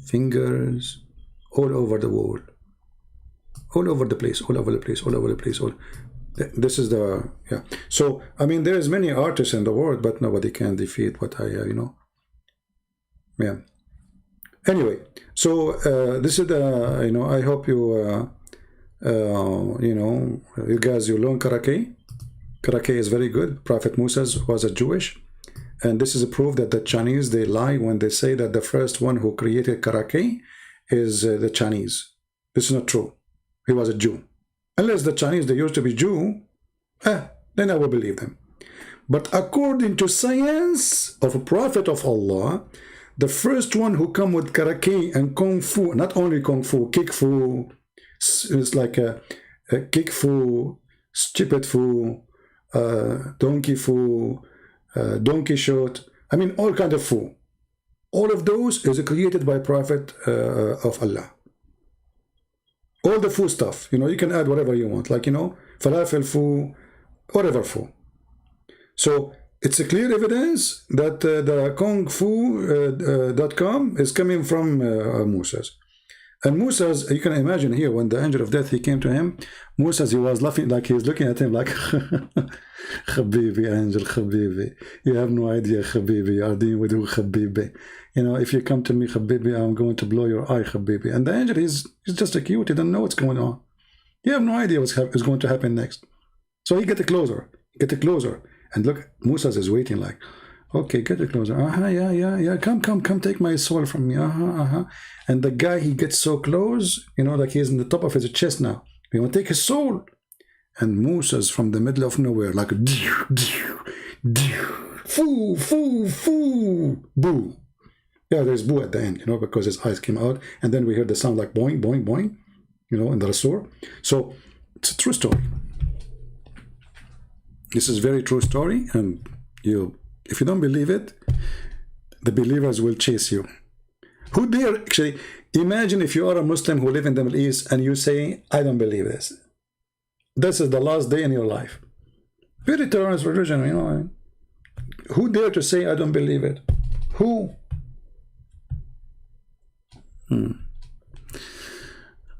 fingers, all over the wall, all over the place, all over the place, all over the place. This is the, yeah. So I mean, there's many artists in the world, but nobody can defeat what I have, you know. Yeah. Anyway, so this is the, you know, I hope you you know, you guys, you learn karate. Karate is very good. Prophet Musa was a Jewish, and this is a proof that the Chinese, they lie when they say that the first one who created karate is the Chinese. This is not true. He was a Jew. Unless the Chinese, they used to be Jew, then I will believe them. But according to science of a prophet of Allah, the first one who come with karate and kung fu, not only kung fu, kick fu, it's like a kick fu, stupid fu, donkey fu, donkey shot, I mean all kind of fu. All of those is created by Prophet of Allah. All the fu stuff, you know, you can add whatever you want, like, you know, falafel fu, whatever fu. So it's a clear evidence that the kungfu.com is coming from Musa's. And Musa's, you can imagine here, when the angel of death, he came to him, Musa's, he was laughing, like he's looking at him like, Habibi, angel, Habibi, you have no idea, Habibi, you are dealing with who, Habibi. You know, if you come to me, Habibi, I'm going to blow your eye, Habibi. And the angel, he's just a cute, he doesn't know what's going on. You have no idea what's going to happen next. So he get closer, and look, Musa is waiting like, okay, get it closer. Yeah. Come, take my soul from me. And the guy, he gets so close, you know, like he's in the top of his chest now. He want to take his soul. And Musa's from the middle of nowhere, like, foo, boo. Yeah, there's boo at the end, you know, because his eyes came out. And then we heard the sound like boing, boing, boing, you know, in the Rasul. So it's a true story. This is a very true story, and if you don't believe it, the believers will chase you. Who dare, actually, imagine if you are a Muslim who live in the Middle East and you say, I don't believe this. This is the last day in your life. Very terrorist religion, you know. Who dare to say, I don't believe it? Who?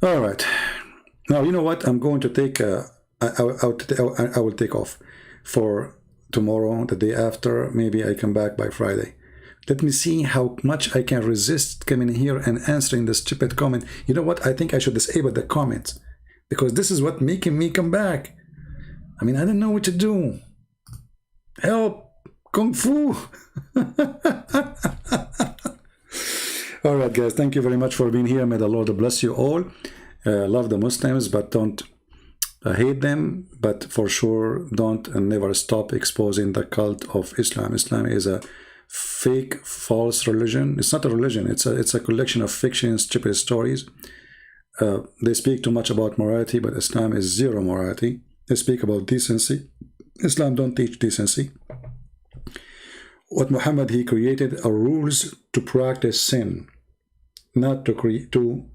All right. Now, you know what? I'm going to take, I will take off for tomorrow, the day after. Maybe I come back by Friday. Let me see how much I can resist coming here and answering the stupid comment. You know what? I think I should disable the comments, because this is what making me come back. I mean, I don't know what to do. Help! Kung Fu! All right, guys. Thank you very much for being here. May the Lord bless you all. Love the Muslims, but don't hate them, but for sure don't and never stop exposing the cult of Islam. Islam is a fake, false religion. It's not a religion. It's a collection of fiction, stupid stories. They speak too much about morality, but Islam is zero morality. They speak about decency. Islam don't teach decency. What Muhammad, he created are rules to practice sin, not to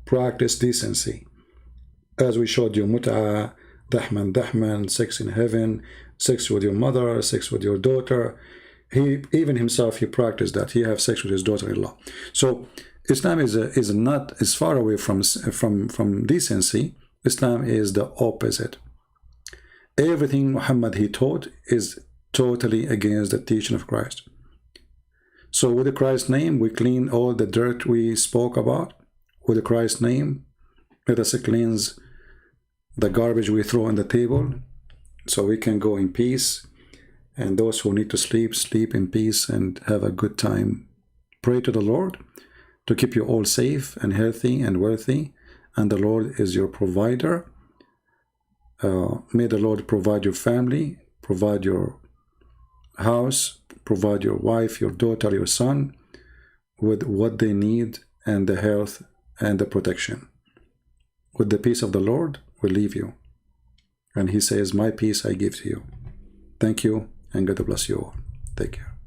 practice decency. As we showed you, mut'ah, dahman, sex in heaven, sex with your mother, sex with your daughter. He even himself, he practiced that. He have sex with his daughter-in-law. So Islam is not as far away from decency. Islam is the opposite. Everything Muhammad he taught is totally against the teaching of Christ. So with the Christ's name, we clean all the dirt we spoke about. With the Christ's name, let us cleanse the garbage we throw on the table, so we can go in peace. And those who need to sleep, sleep in peace and have a good time. Pray to the Lord to keep you all safe and healthy and wealthy. And the Lord is your provider. May the Lord provide your family, provide your house, provide your wife, your daughter, your son with what they need, and the health and the protection. With the peace of the Lord will leave you. And he says, my peace I give to you. Thank you, and God bless you all. Take care.